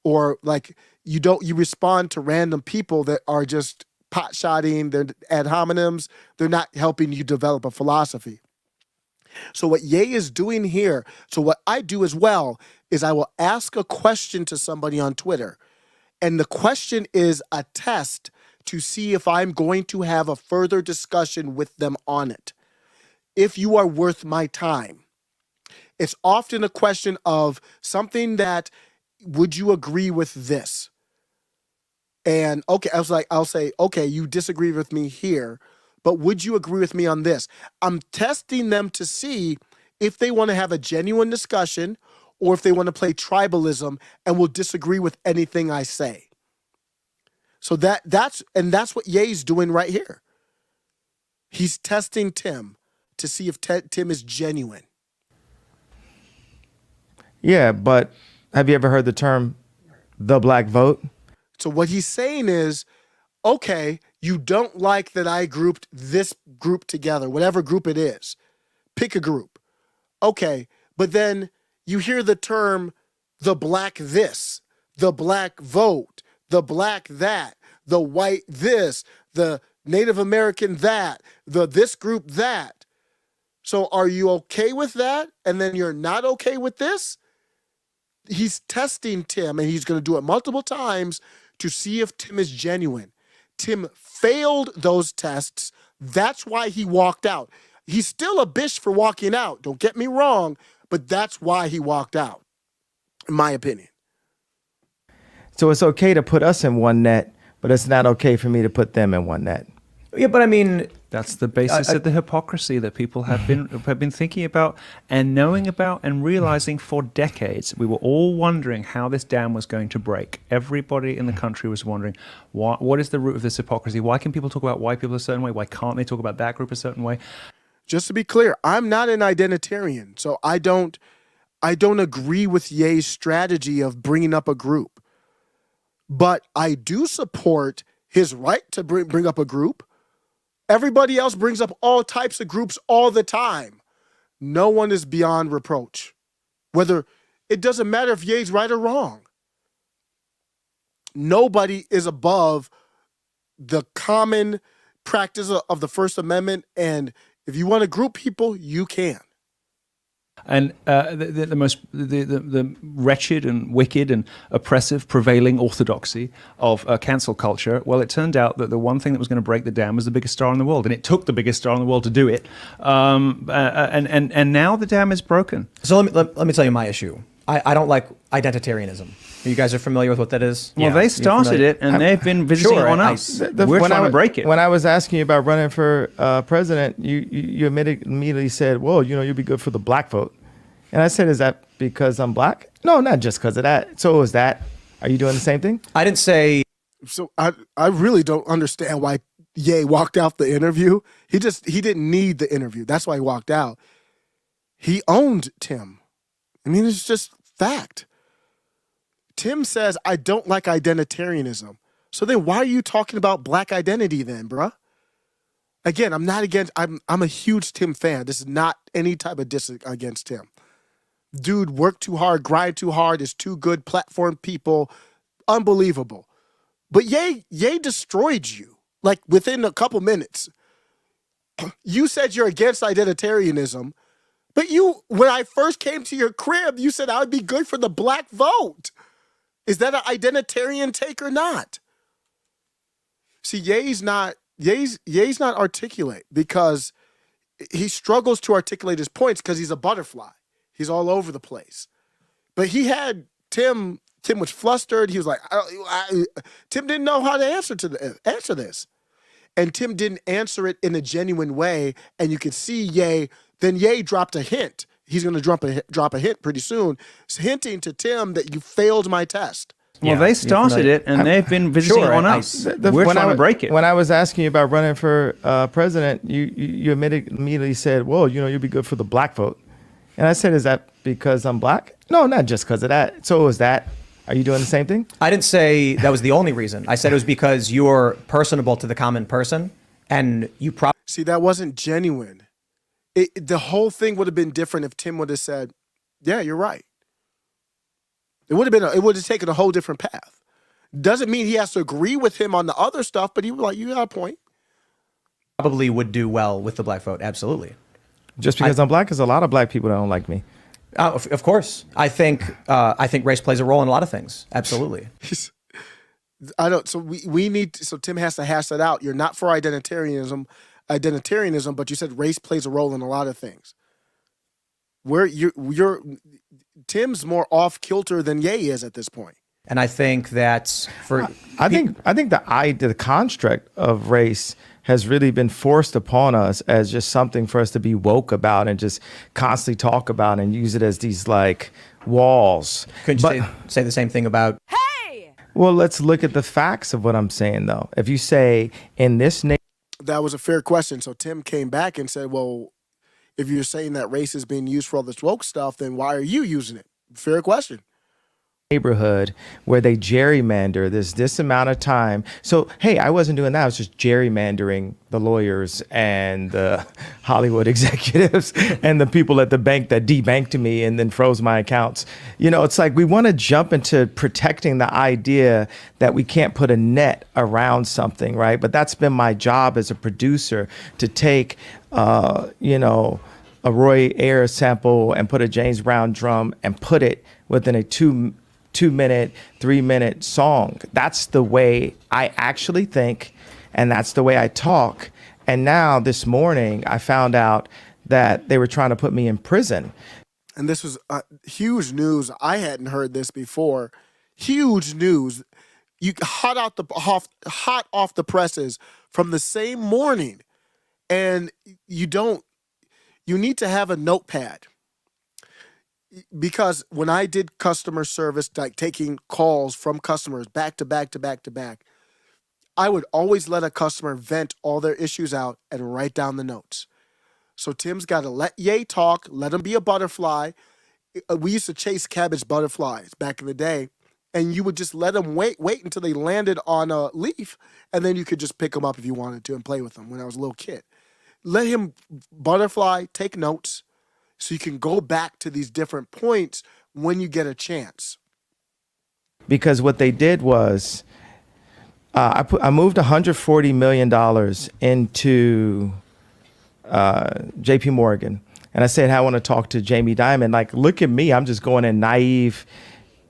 or like you respond to random people that are just pot-shotting, they're ad hominems, they're not helping you develop a philosophy. So what Ye is doing here, so what I do as well is I will ask a question to somebody on Twitter, and the question is a test to see if I'm going to have a further discussion with them on it. If you are worth my time. It's often a question of something that, would you agree with this? And okay, I'll say, okay, you disagree with me here, but would you agree with me on this? I'm testing them to see if they want to have a genuine discussion or if they want to play tribalism and will disagree with anything I say. So that's what Ye's doing right here. He's testing Tim to see if Tim is genuine. Yeah, but have you ever heard the term the black vote? So what he's saying is, okay, you don't like that I grouped this group together, whatever group it is. Pick a group. Okay, but then you hear the term the black this, the black vote, the black that, the white this, the Native American that, the this group that. So are you okay with that? And then you're not okay with this? He's testing Tim, and he's going to do it multiple times to see if Tim is genuine. Tim failed those tests. That's why he walked out. He's still a bitch for walking out. Don't get me wrong, but that's why he walked out, in my opinion. So it's okay to put us in one net, but it's not okay for me to put them in one net. Yeah, but I mean, That's the basis of the hypocrisy that people have been thinking about and knowing about and realizing for decades. We were all wondering how this dam was going to break. Everybody in the country was wondering, what is the root of this hypocrisy? Why can people talk about white people a certain way? Why can't they talk about that group a certain way? Just to be clear, I'm not an identitarian, so I don't agree with Ye's strategy of bringing up a group. But I do support his right to bring up a group. Everybody else brings up all types of groups all the time. No one is beyond reproach. It doesn't matter if Ye's right or wrong. Nobody is above the common practice of the First Amendment, and if you want to group people, you can. And the wretched and wicked and oppressive prevailing orthodoxy of cancel culture, well, it turned out that the one thing that was going to break the dam was the biggest star in the world, and it took the biggest star in the world to do it. And now the dam is broken. So let me tell you my issue. I don't like identitarianism. You guys are familiar with what that is? Well, they started it, and they've been visiting on us. We're trying to break it. When I was asking you about running for president, you immediately said, well, you'd be good for the black vote. And I said, is that because I'm black? No, not just because of that. So is that, are you doing the same thing? I didn't say. So I really don't understand why Ye walked out the interview. He didn't need the interview. That's why he walked out. He owned Tim. I mean, it's just fact. Tim says, I don't like identitarianism. So then why are you talking about black identity then, bruh? Again, I'm not against, I'm a huge Tim fan. This is not any type of diss against Tim. Dude worked too hard, grind too hard, is too good, platform people, unbelievable. But Ye destroyed you, like within a couple minutes. You said you're against identitarianism, but when I first came to your crib, you said I would be good for the black vote. Is that an identitarian take or not? See, Ye's not articulate because he struggles to articulate his points because he's a butterfly. He's all over the place. But he had Tim was flustered. He was like, Tim didn't know how to answer this. And Tim didn't answer it in a genuine way. And you could see Ye dropped a hint. He's going to drop a hint pretty soon, hinting to Tim that you failed my test. Well, they started it, and they've been visiting on us. We're trying to break it. When I was asking you about running for president, you immediately said, well, you'd be good for the black vote. And I said, is that because I'm black? No, not just because of that. So is that, are you doing the same thing? I didn't say that was the only reason. I said it was because you're personable to the common person, and you probably... See, that wasn't genuine. The whole thing would have been different if Tim would have said, yeah, you're right. It would have taken a whole different path. Doesn't mean he has to agree with him on the other stuff, but he was like, you got a point. Probably would do well with the black vote, absolutely. Just because I'm black, because a lot of black people don't like me. Of course. I think race plays a role in a lot of things, absolutely. So Tim has to hash that out. You're not for identitarianism, but you said race plays a role in a lot of things. Tim's more off kilter than Ye is at this point. And I think that's I think the construct of race has really been forced upon us as just something for us to be woke about and just constantly talk about and use it as these like walls. Couldn't you say the same thing about... Well, let's look at the facts of what I'm saying, though. If you say in this nation... That was a fair question. So Tim came back and said, well, if you're saying that race is being used for all this woke stuff, then why are you using it? Fair question. Neighborhood where they gerrymander this amount of time. So, hey, I wasn't doing that. I was just gerrymandering the lawyers and the Hollywood executives and the people at the bank that debanked me and then froze my accounts. It's like we want to jump into protecting the idea that we can't put a net around something, right? But that's been my job as a producer, to take, a Roy Ayers sample and put a James Brown drum and put it within a 2-minute, 3-minute song. That's the way I actually think, and that's the way I talk. And now this morning, I found out that they were trying to put me in prison. And this was huge news. I hadn't heard this before. Huge news. You hot off the presses from the same morning, and you need to have a notepad. Because when I did customer service, like taking calls from customers back to back, I would always let a customer vent all their issues out and write down the notes. So Tim's got to let Ye talk, let him be a butterfly. We used to chase cabbage butterflies back in the day, and you would just let them wait until they landed on a leaf, and then you could just pick them up if you wanted to and play with them when I was a little kid. Let him butterfly, take notes, so you can go back to these different points when you get a chance. Because what they did was, I moved $140 million into JP Morgan. And I said, I want to talk to Jamie Dimon. Like, look at me. I'm just going in naive,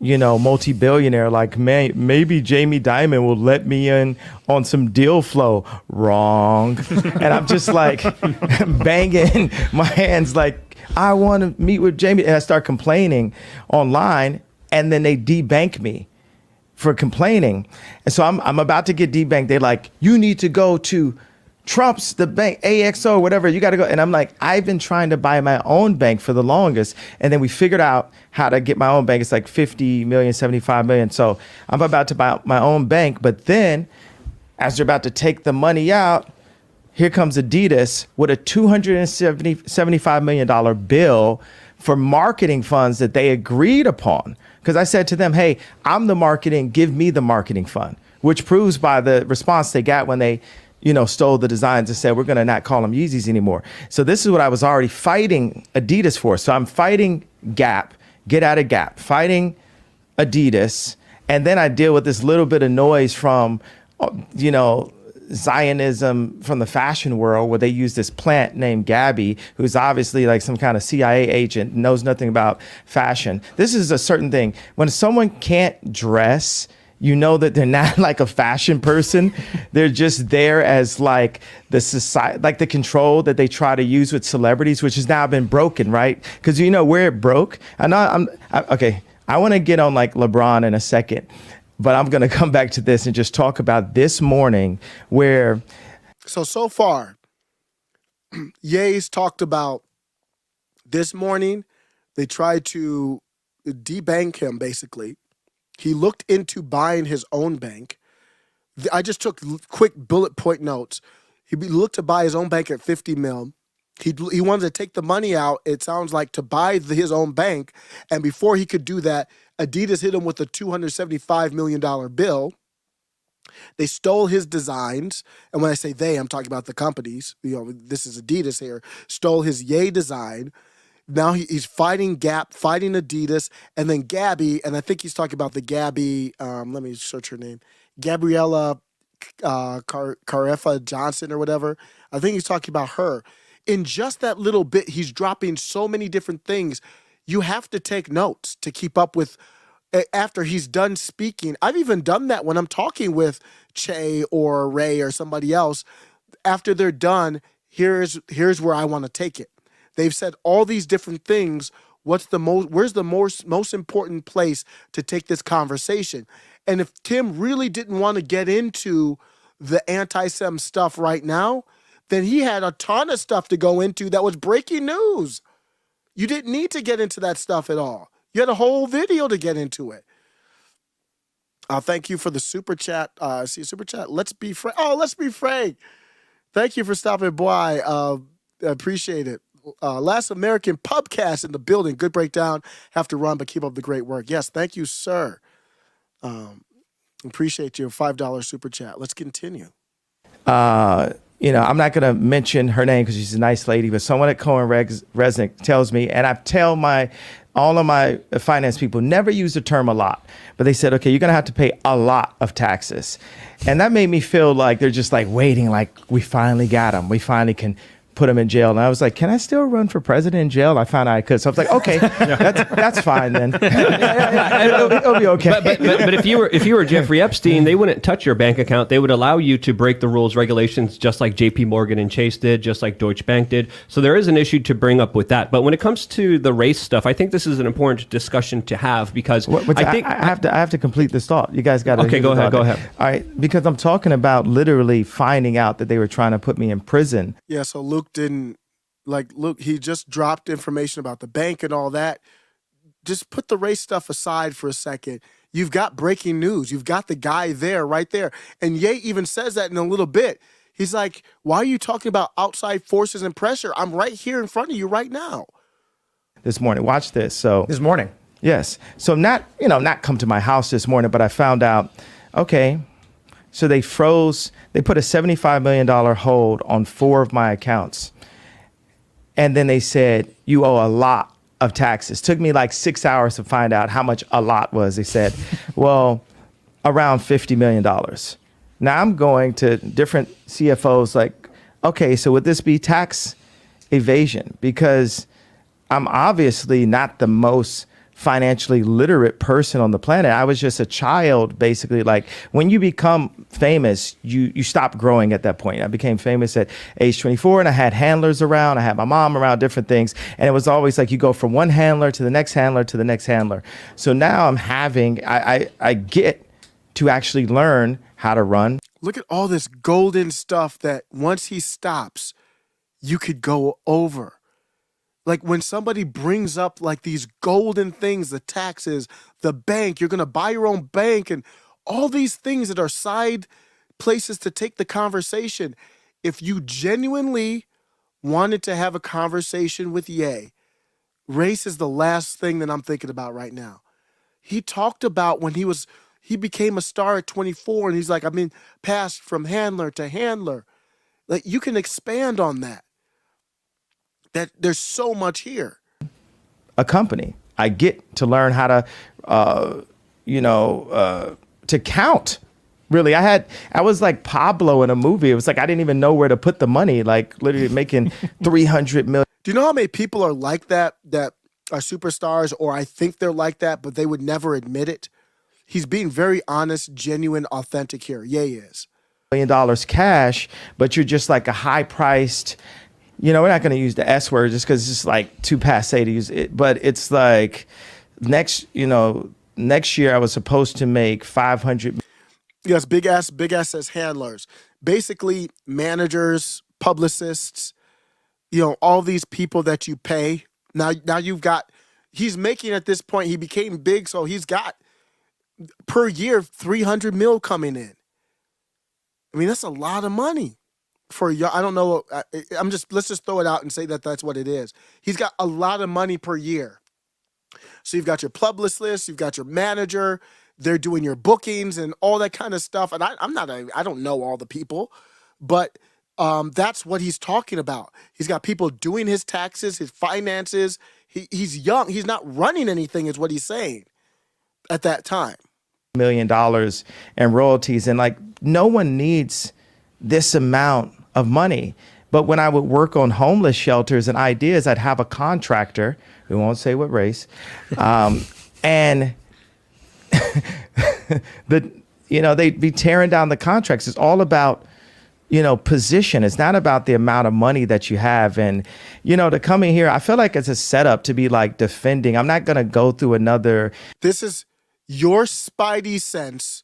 multi-billionaire. Like, maybe Jamie Dimon will let me in on some deal flow. Wrong. And I'm just like banging my hands like, I want to meet with Jamie. And I start complaining online. And then they debank me for complaining. And so I'm about to get debanked. They're like, you need to go to Trump's, the bank, AXO, whatever, you got to go. And I'm like, I've been trying to buy my own bank for the longest. And then we figured out how to get my own bank. It's like 50 million, 75 million. So I'm about to buy my own bank. But then as they're about to take the money out, here comes Adidas with a $275 million bill for marketing funds that they agreed upon. Because I said to them, hey, I'm the marketing, give me the marketing fund, which proves by the response they got when they stole the designs and said, we're going to not call them Yeezys anymore. So this is what I was already fighting Adidas for. So I'm fighting Gap, get out of Gap, fighting Adidas. And then I deal with this little bit of noise from, Zionism from the fashion world, where they use this plant named Gabby, who's obviously like some kind of CIA agent, knows nothing about fashion. This is a certain thing. When someone can't dress, you know that they're not like a fashion person. They're just there as like the society, like the control that they try to use with celebrities, which has now been broken, right? Because where it broke. Okay. I want to get on like LeBron in a second, but I'm going to come back to this and just talk about this morning where. So far, Ye's talked about this morning. They tried to debank him, basically. He looked into buying his own bank. I just took quick bullet point notes. He looked to buy his own bank at 50 mil. He wanted to take the money out, it sounds like, to buy his own bank. And before he could do that, Adidas hit him with a $275 million bill. They stole his designs. And when I say they, I'm talking about the companies. This is Adidas here. Stole his Ye design. Now he's fighting Gap, fighting Adidas, and then Gabby, and I think he's talking about the Gabby, let me search her name, Gabriella Carefa Johnson or whatever. I think he's talking about her. In just that little bit, he's dropping so many different things. You have to take notes to keep up with after he's done speaking. I've even done that when I'm talking with Che or Ray or somebody else. After they're done, here's where I want to take it. They've said all these different things. Where's the most important place to take this conversation? And if Tim really didn't want to get into the anti-Sem stuff right now, then he had a ton of stuff to go into that was breaking news. You didn't need to get into that stuff at all. You had a whole video to get into it. Thank you for the super chat. See super chat. Let's be frank. Oh, let's be frank. Thank you for stopping by. I appreciate it. Last American Pubcast in the building. Good breakdown. Have to run, but keep up the great work. Yes, thank you, sir. Appreciate your $5 super chat. Let's continue. I'm not going to mention her name because she's a nice lady, but someone at Cohen Resnick tells me, and I tell all of my finance people, never use the term a lot, but they said, okay, you're going to have to pay a lot of taxes. And that made me feel like they're just like waiting, like we finally got them. We finally can put him in jail. And I was like, can I still run for president in jail? I found out I could. So I was like, okay, that's fine then. It'll be okay. But if you were Jeffrey Epstein, they wouldn't touch your bank account. They would allow you to break the rules, regulations, just like JP Morgan and Chase did, just like Deutsche Bank did. So there is an issue to bring up with that. But when it comes to the race stuff, I think this is an important discussion to have because I have to complete this thought. You guys got to. Okay, go ahead. All right, because I'm talking about literally finding out that they were trying to put me in prison. Yeah, so Luke he just dropped information about the bank and all that. Just put the race stuff aside for a second. You've got breaking news. You've got the guy there, right there. And Ye even says that in a little bit. He's like, why are you talking about outside forces and pressure? I'm right here in front of you right now. This morning, watch this. So This morning. yes. So not come to my house this morning, but I found out, okay, so they put a $75 million hold on 4 of my accounts. And then they said, you owe a lot of taxes. Took me like 6 hours to find out how much a lot was. They said, well, around $50 million. Now I'm going to different CFOs like, okay, so would this be tax evasion? Because I'm obviously not the most financially literate person on the planet. I was just a child, basically. Like when you become famous, you stop growing at that point. I became famous at age 24 and I had handlers around. I had my mom around, different things. And it was always like you go from one handler to the next handler to the next handler. So now I get to actually learn how to run. Look at all this golden stuff that once he stops, you could go over. Like when somebody brings up like these golden things, the taxes, the bank, you're going to buy your own bank and all these things that are side places to take the conversation. If you genuinely wanted to have a conversation with Ye, race is the last thing that I'm thinking about right now. He talked about when he became a star at 24 and he's like, I've been passed from handler to handler. Like you can expand on that. That there's so much here. A company. I get to learn how to, to count. Really, I was like Pablo in a movie. It was like I didn't even know where to put the money. Like literally making 300 million. Do you know how many people are like that are superstars, or I think they're like that, but they would never admit it? He's being very honest, genuine, authentic here. Yeah, he is. $1 million cash, but you're just like a high-priced. We're not going to use the S word just because it's just like too passe to use it. But it's like next year I was supposed to make 500. Yes, big ass says handlers. Basically, managers, publicists, all these people that you pay. Now you've got, he's making at this point, he became big, so he's got per year 300 mil coming in. I mean, that's a lot of money. For I don't know. Let's just throw it out and say that that's what it is. He's got a lot of money per year. So you've got your publicist, you've got your manager. They're doing your bookings and all that kind of stuff. And I don't know all the people, but that's what he's talking about. He's got people doing his taxes, his finances. He's young. He's not running anything, is what he's saying at that time. $1 million in royalties, and like no one needs this amount of money. But when I would work on homeless shelters and ideas, I'd have a contractor, we won't say what race, and they'd be tearing down the contracts. It's all about, position. It's not about the amount of money that you have. And, to come in here, I feel like it's a setup to be like defending. I'm not going to go through another. This is your spidey sense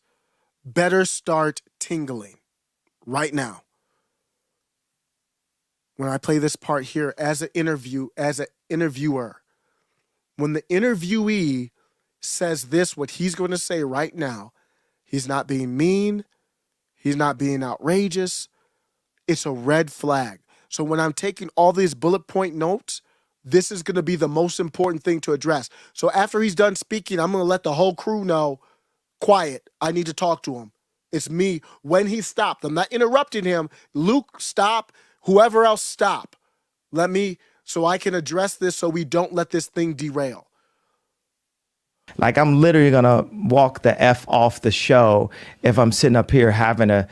better start tingling right now. When I play this part here as an interviewer, when the interviewee says this, what he's going to say right now, he's not being mean, he's not being outrageous, it's a red flag. So when I'm taking all these bullet point notes, this is going to be the most important thing to address. So after he's done speaking, I'm going to let the whole crew know, quiet, I need to talk to him. It's me. When he stopped, I'm not interrupting him. Luke, stop. Whoever else, stop. So I can address this so we don't let this thing derail. Like I'm literally going to walk the F off the show if I'm sitting up here having to,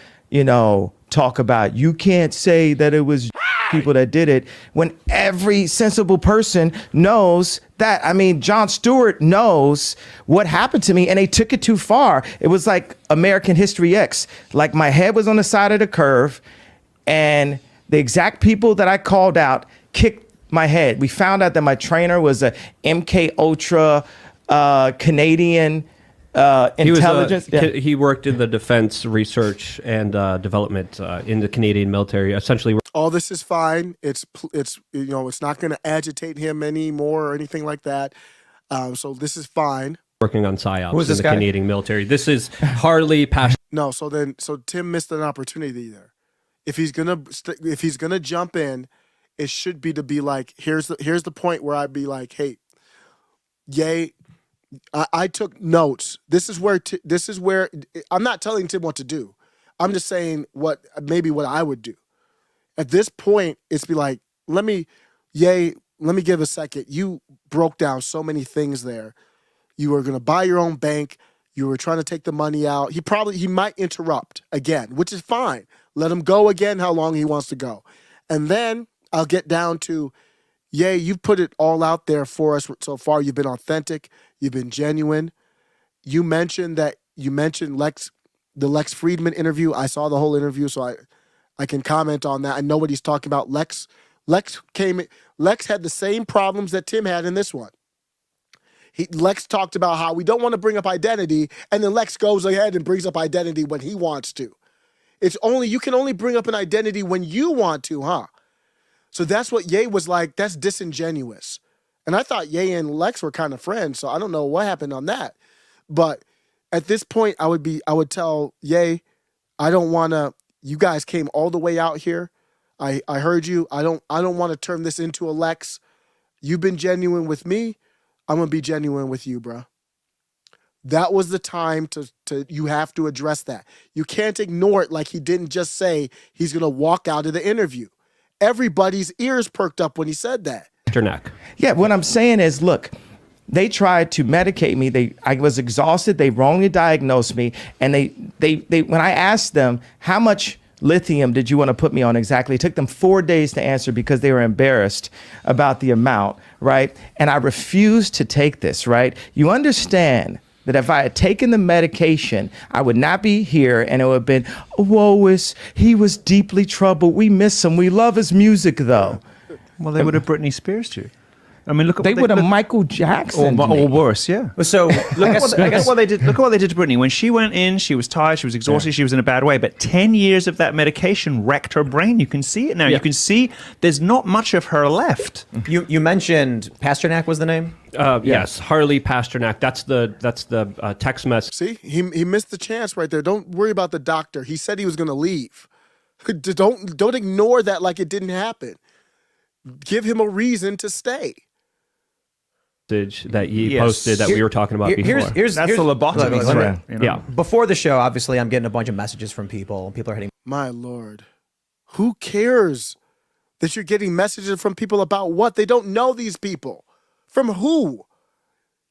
talk about, you can't say that it was people that did it, when every sensible person knows that. I mean, Jon Stewart knows what happened to me and they took it too far. It was like American History X. Like my head was on the side of the curve and the exact people that I called out kicked my head. We found out that my trainer was a MK Ultra Canadian intelligence. He worked in the defense research and development in the Canadian military. Essentially, all this is fine. It's not going to agitate him anymore or anything like that. So this is fine. Working on psyops Who's in this the guy? Canadian military. This is Harley Passion. No, so Tim missed an opportunity there. If he's gonna jump in, it should be to be like, here's the point where I'd be like, hey, Ye, I took notes. This is where I'm not telling Tim what to do. I'm just saying what I would do. At this point, it's be like, let me give a second. You broke down so many things there. You were gonna buy your own bank. You were trying to take the money out. He might interrupt again, which is fine. Let him go again how long he wants to go. And then I'll get down to, you've put it all out there for us so far. You've been authentic. You've been genuine. You mentioned the Lex Friedman interview. I saw the whole interview, so I can comment on that. I know what he's talking about. Lex had the same problems that Tim had in this one. Lex talked about how we don't want to bring up identity, and then Lex goes ahead and brings up identity when he wants to. You can only bring up an identity when you want to, huh? So that's what Ye was like. That's disingenuous. And I thought Ye and Lex were kind of friends, so I don't know what happened on that. But at this point, I would tell Ye, I don't want to. You guys came all the way out here. I heard you. I don't want to turn this into a Lex. You've been genuine with me. I'm gonna be genuine with you, bro. That was the time to you have to address that. You can't ignore it like he didn't just say he's gonna walk out of the interview. Everybody's ears perked up when he said that. Yeah, what I'm saying is, look, they tried to medicate me. I was exhausted. They wrongly diagnosed me, and they when I asked them how much lithium did you want to put me on exactly, it took them 4 days to answer because they were embarrassed about the amount, right? And I refused to take this, right? You understand that if I had taken the medication, I would not be here, and it would have been, he was deeply troubled. We miss him. We love his music, though. Well, they would have Britney Spears too. I mean, look at they would have Michael Jackson or worse, yeah. So look at what they did. Look at what they did to Britney. When she went in, she was tired, she was exhausted, she was in a bad way. But 10 years of that medication wrecked her brain. You can see it now. Yeah. You can see there's not much of her left. You mentioned Pasternak was the name. Yes, Harley Pasternak. That's the text message. See, he missed the chance right there. Don't worry about the doctor. He said he was going to leave. Don't ignore that like it didn't happen. Give him a reason to stay. That Ye posted that we were talking about before. Here's the lobotomy threat. You know? Yeah. Before the show, obviously, I'm getting a bunch of messages from people. People are hitting. My Lord, who cares that you're getting messages from people about what? They don't know these people. From who?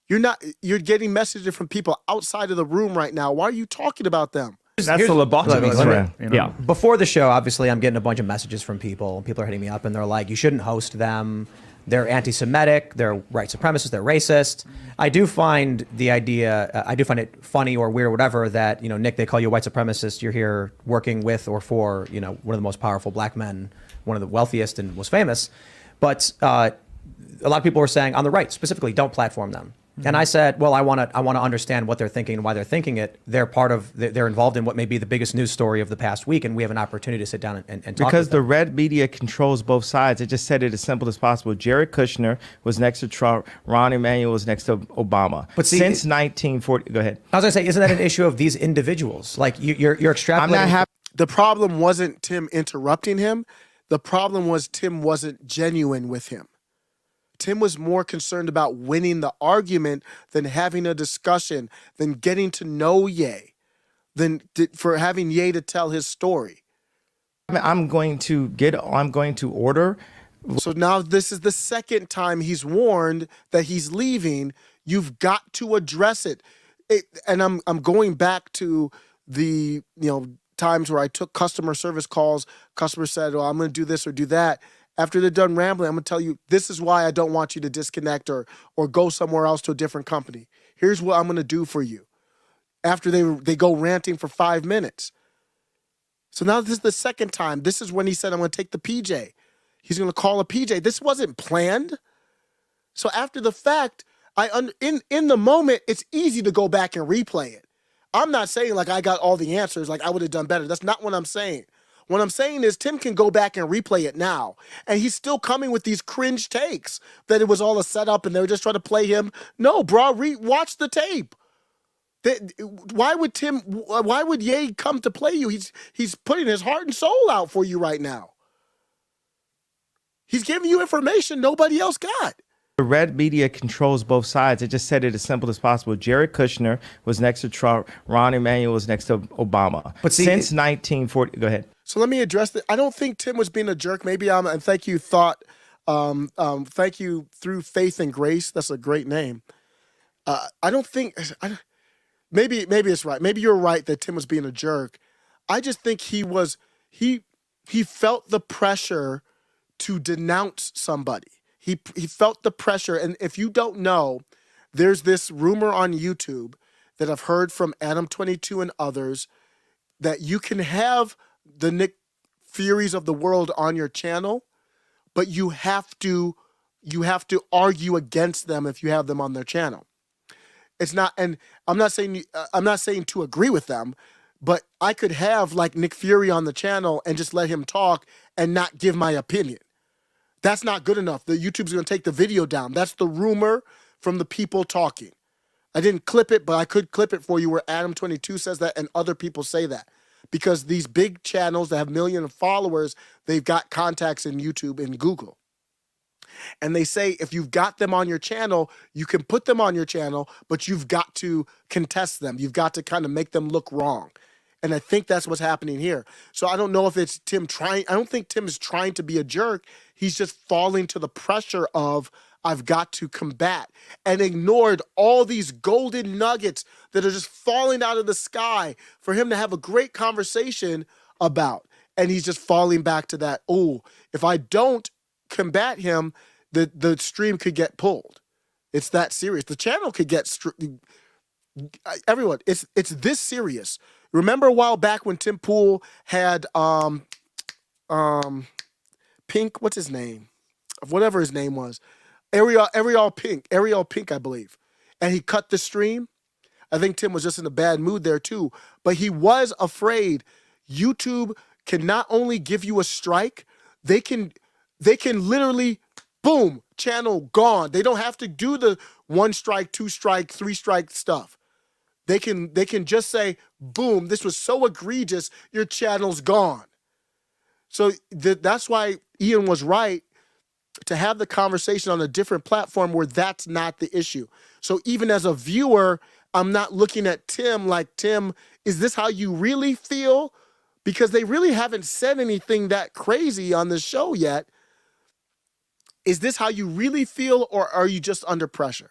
You're getting messages from people outside of the room right now. Why are you talking about them? That's the lobotomy threat. You know? Yeah. Before the show, obviously, I'm getting a bunch of messages from people. People are hitting me up, and they're like, you shouldn't host them. They're anti-Semitic, they're white supremacists, they're racist. I do find it funny or weird or whatever that, Nick, they call you a white supremacist. You're here working with or for, one of the most powerful black men, one of the wealthiest and most famous. But a lot of people were saying on the right, specifically, don't platform them. And I said, well, I want to understand what they're thinking and why they're thinking it. They're involved in what may be the biggest news story of the past week, and we have an opportunity to sit down and talk. Because the red media controls both sides. It just said it as simple as possible. Jared Kushner was next to Trump. Rahm Emanuel was next to Obama. But see, since 1940, go ahead. I was going to say, isn't that an issue of these individuals? Like you're extrapolating. I'm not happy. The problem wasn't Tim interrupting him. The problem was Tim wasn't genuine with him. Tim was more concerned about winning the argument than having a discussion, than getting to know Ye, for having Ye to tell his story. I'm going to order. So now this is the second time he's warned that he's leaving. You've got to address it. And I'm going back to the times where I took customer service calls. Customers said, "Oh, I'm going to do this or do that." After they're done rambling, I'm going to tell you, this is why I don't want you to disconnect or go somewhere else to a different company. Here's what I'm going to do for you. After they go ranting for 5 minutes. So now this is the second time. This is when he said, I'm going to take the PJ. He's going to call a PJ. This wasn't planned. So after the fact, in the moment, it's easy to go back and replay it. I'm not saying like I got all the answers, like I would have done better. That's not what I'm saying. What I'm saying is Tim can go back and replay it now, and he's still coming with these cringe takes that it was all a setup and they were just trying to play him. No, bro, watch the tape. Why would Ye come to play you? He's putting his heart and soul out for you right now. He's giving you information nobody else got. The red media controls both sides. It just said it as simple as possible. Jared Kushner was next to Trump. Ron Emanuel was next to Obama. But see, since 1940, go ahead. So let me address that. I don't think Tim was being a jerk. Maybe and thank you, thank you through faith and grace. That's a great name. I don't think. Maybe it's right. Maybe you're right that Tim was being a jerk. I just think he felt the pressure to denounce somebody. He felt the pressure, and if you don't know, there's this rumor on YouTube that I've heard from Adam22 and others that you can have the Nick Furies of the world on your channel, but you have to argue against them if you have them on their channel. It's not, and I'm not saying to agree with them, but I could have like Nick Fury on the channel and just let him talk and not give my opinion. That's not good enough. The YouTube's going to take the video down. That's the rumor from the people talking. I didn't clip it, but I could clip it for you where Adam22 says that and other people say that. Because these big channels that have millions of followers, they've got contacts in YouTube and Google. And they say if you've got them on your channel, you can put them on your channel, but you've got to contest them. You've got to kind of make them look wrong. And I think that's what's happening here. So I don't know if it's Tim trying. I don't think Tim is trying to be a jerk. He's just falling to the pressure of I've got to combat and ignored all these golden nuggets that are just falling out of the sky for him to have a great conversation about. And he's just falling back to that. Oh, if I don't combat him, the stream could get pulled. It's that serious. The channel could get everyone. It's this serious. Remember a while back when Tim Pool had Pink, what's his name? Whatever his name was. Ariel Pink, I believe. And he cut the stream. I think Tim was just in a bad mood there too. But he was afraid YouTube can not only give you a strike, they can literally, boom, channel gone. They don't have to do the 1 strike, 2 strike, 3 strike stuff. They can just say, boom, this was so egregious, your channel's gone. So that's why Ian was right to have the conversation on a different platform where that's not the issue. So even as a viewer, I'm not looking at Tim like, Tim, is this how you really feel? Because they really haven't said anything that crazy on the show yet. Is this how you really feel, or are you just under pressure?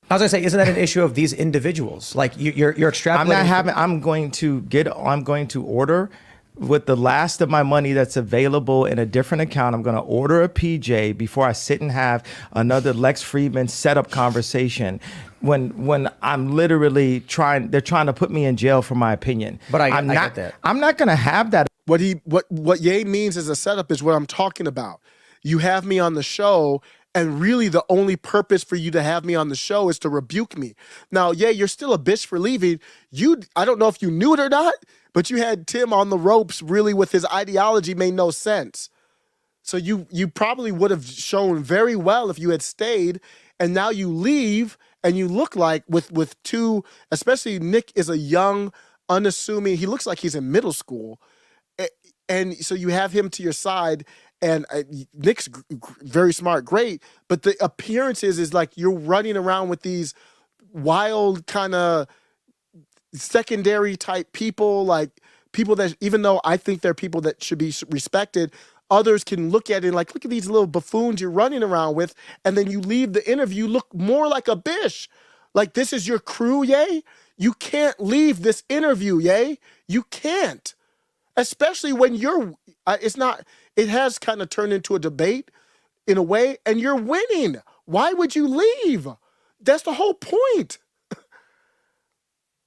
I was gonna say, isn't that an issue of these individuals? Like you're extrapolating. I'm going to order with the last of my money that's available in a different account. I'm going to order a PJ before I sit and have another Lex Friedman setup conversation. When I'm literally they're trying to put me in jail for my opinion. But I get that. I'm not going to have that. What Ye means as a setup is what I'm talking about. You have me on the show, and really the only purpose for you to have me on the show is to rebuke me. Now, yeah, you're still a bitch for leaving. I don't know if you knew it or not, but you had Tim on the ropes really with his ideology made no sense. So you probably would have shown very well if you had stayed, and now you leave and you look like with two, especially Nick is a young, unassuming, he looks like he's in middle school. And so you have him to your side, and Nick's very smart, great, but the appearances is like you're running around with these wild kind of secondary type people, like people that, even though I think they're people that should be respected, others can look at it like, look at these little buffoons you're running around with, and then you leave the interview, look more like a bish. Like, this is your crew, Ye? You can't leave this interview, Ye. You can't. Especially when it has kind of turned into a debate in a way, and you're winning. Why would you leave? That's the whole point.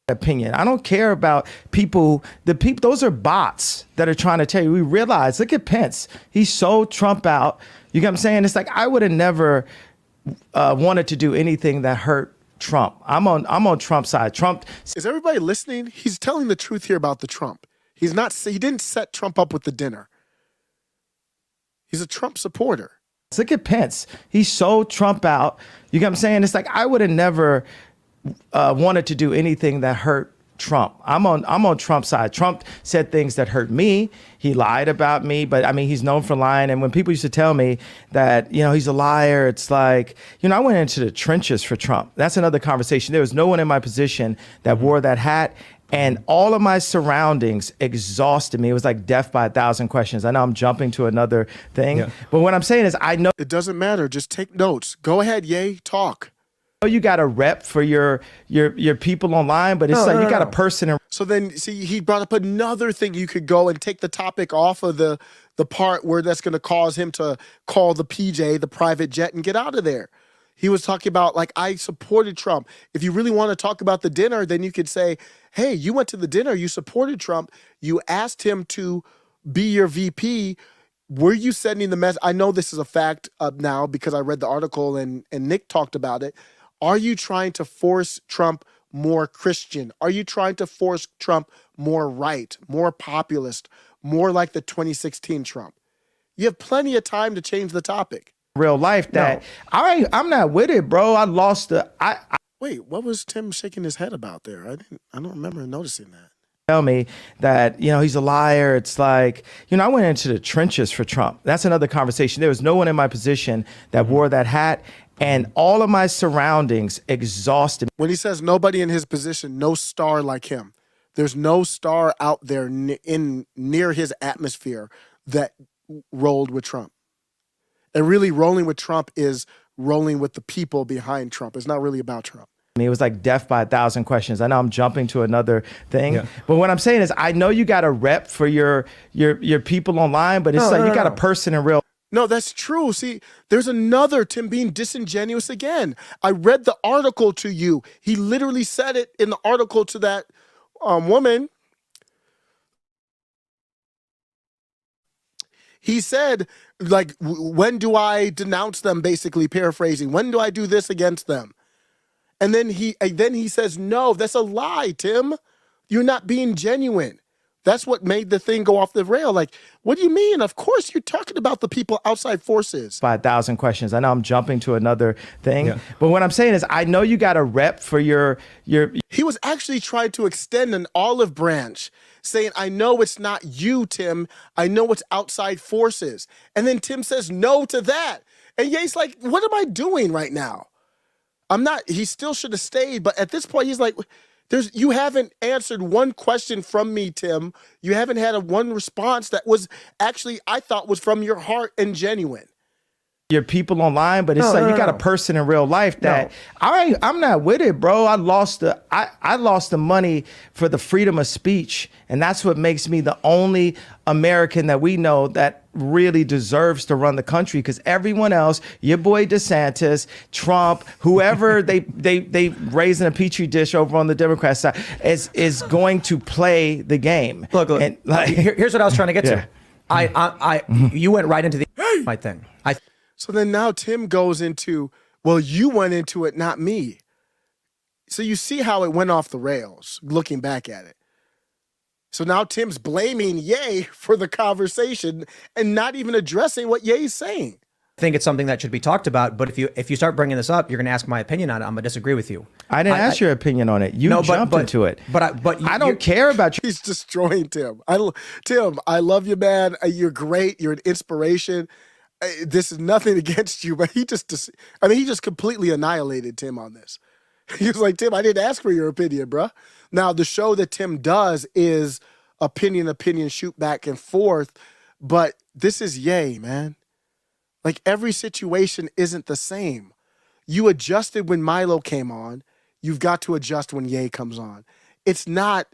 Opinion. I don't care about people. Those are bots that are trying to tell you. We realize, look at Pence. He sold Trump out. You get what I'm saying? It's like, I would have never wanted to do anything that hurt Trump. I'm on Trump's side. Trump. Is everybody listening? He's telling the truth here about the Trump. He didn't set Trump up with the dinner. He's a Trump supporter. Look at Pence. He sold Trump out. You get what I'm saying? It's like, I would have never wanted to do anything that hurt Trump. I'm on Trump's side. Trump said things that hurt me. He lied about me, but I mean, he's known for lying. And when people used to tell me that, he's a liar, it's like, I went into the trenches for Trump. That's another conversation. There was no one in my position that wore that hat. And all of my surroundings exhausted me. It was like death by 1,000 questions. I know I'm jumping to another thing, but what I'm saying is I know It doesn't matter. Just take notes. Go ahead, Ye, talk. you got a rep for your people online, but it's you got a person. So then, see, he brought up another thing. You could go and take the topic off of the part where that's going to cause him to call the PJ, the private jet, and get out of there. He was talking about, like, I supported Trump. If you really want to talk about the dinner, then you could say, hey, you went to the dinner, you supported Trump, you asked him to be your VP. Were you sending the message? I know this is a fact now because I read the article and Nick talked about it. Are you trying to force Trump more Christian? Are you trying to force Trump more right, more populist, more like the 2016 Trump? You have plenty of time to change the topic. Real life that I'm not with it, bro. I lost the. Wait, what was Tim shaking his head about there? I don't remember noticing that. Tell me that he's a liar. It's like I went into the trenches for Trump. That's another conversation. There was no one in my position that wore that hat. And all of my surroundings exhausted me. When he says nobody in his position, no star like him, there's no star out there near his atmosphere that rolled with Trump. And really rolling with Trump is rolling with the people behind Trump. It's not really about Trump. It was like death by 1,000 questions. I know I'm jumping to another thing, but what I'm saying is I know you got a rep for your people online, but it's you got a person in real. No, that's true. See, there's another Tim being disingenuous again. I read the article to you. He literally said it in the article to that woman. He said, like, when do I denounce them, basically paraphrasing. When do I do this against them? And then he says, no, that's a lie, Tim. You're not being genuine. That's what made the thing go off the rail. Like, what do you mean? Of course, you're talking about the people outside forces. By 1,000 questions. I know I'm jumping to another thing, but what I'm saying is I know you got a rep for your. He was actually trying to extend an olive branch, saying, I know it's not you, Tim. I know it's outside forces. And then Tim says no to that. And Ye's like, what am I doing right now? I'm not. He still should have stayed. But at this point, he's like, you haven't answered one question from me, Tim. You haven't had one response that was actually, I thought, was from your heart and genuine. Your people online, but it's you got a person in real life that I'm not with it, bro. I lost the money for the freedom of speech, and that's what makes me the only American that we know that really deserves to run the country. Because everyone else, your boy DeSantis, Trump, whoever they raise in a petri dish over on the Democrat side is going to play the game. Look, and, here's what I was trying to get to. You went right into the my thing. So then now Tim goes into, well, you went into it, not me. So you see how it went off the rails, looking back at it. So now Tim's blaming Ye for the conversation and not even addressing what Ye's saying. I think it's something that should be talked about, but if you start bringing this up, you're going to ask my opinion on it. I'm going to disagree with you. I didn't ask your opinion on it. You jumped into it. But I don't care about you. He's destroying Tim. Tim, I love you, man. You're great. You're an inspiration. This is nothing against you, but he just completely annihilated Tim on this. He was like, Tim, I didn't ask for your opinion, bruh. Now, the show that Tim does is opinion, shoot back and forth, but this is Ye, man. Like, every situation isn't the same. You adjusted when Milo came on. You've got to adjust when Ye comes on. It's not,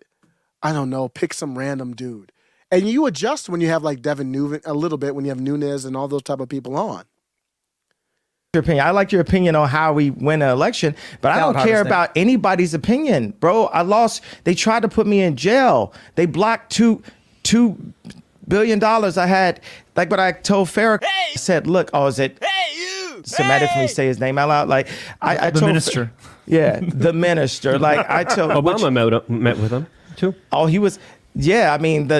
I don't know, pick some random dude. And you adjust when you have like Devin Nuven a little bit, when you have Nunes and all those type of people on. Your opinion. I like your opinion on how we win an election, but I don't care about anybody's opinion, bro. I lost. They tried to put me in jail. They blocked $2 billion I had. Like what I told Farrah, I said, look, is it? Hey, you. Somatic for me to say his name out loud. Like I the told minister. The minister. Like I told Obama met with him too. Oh, he was. Yeah, I mean,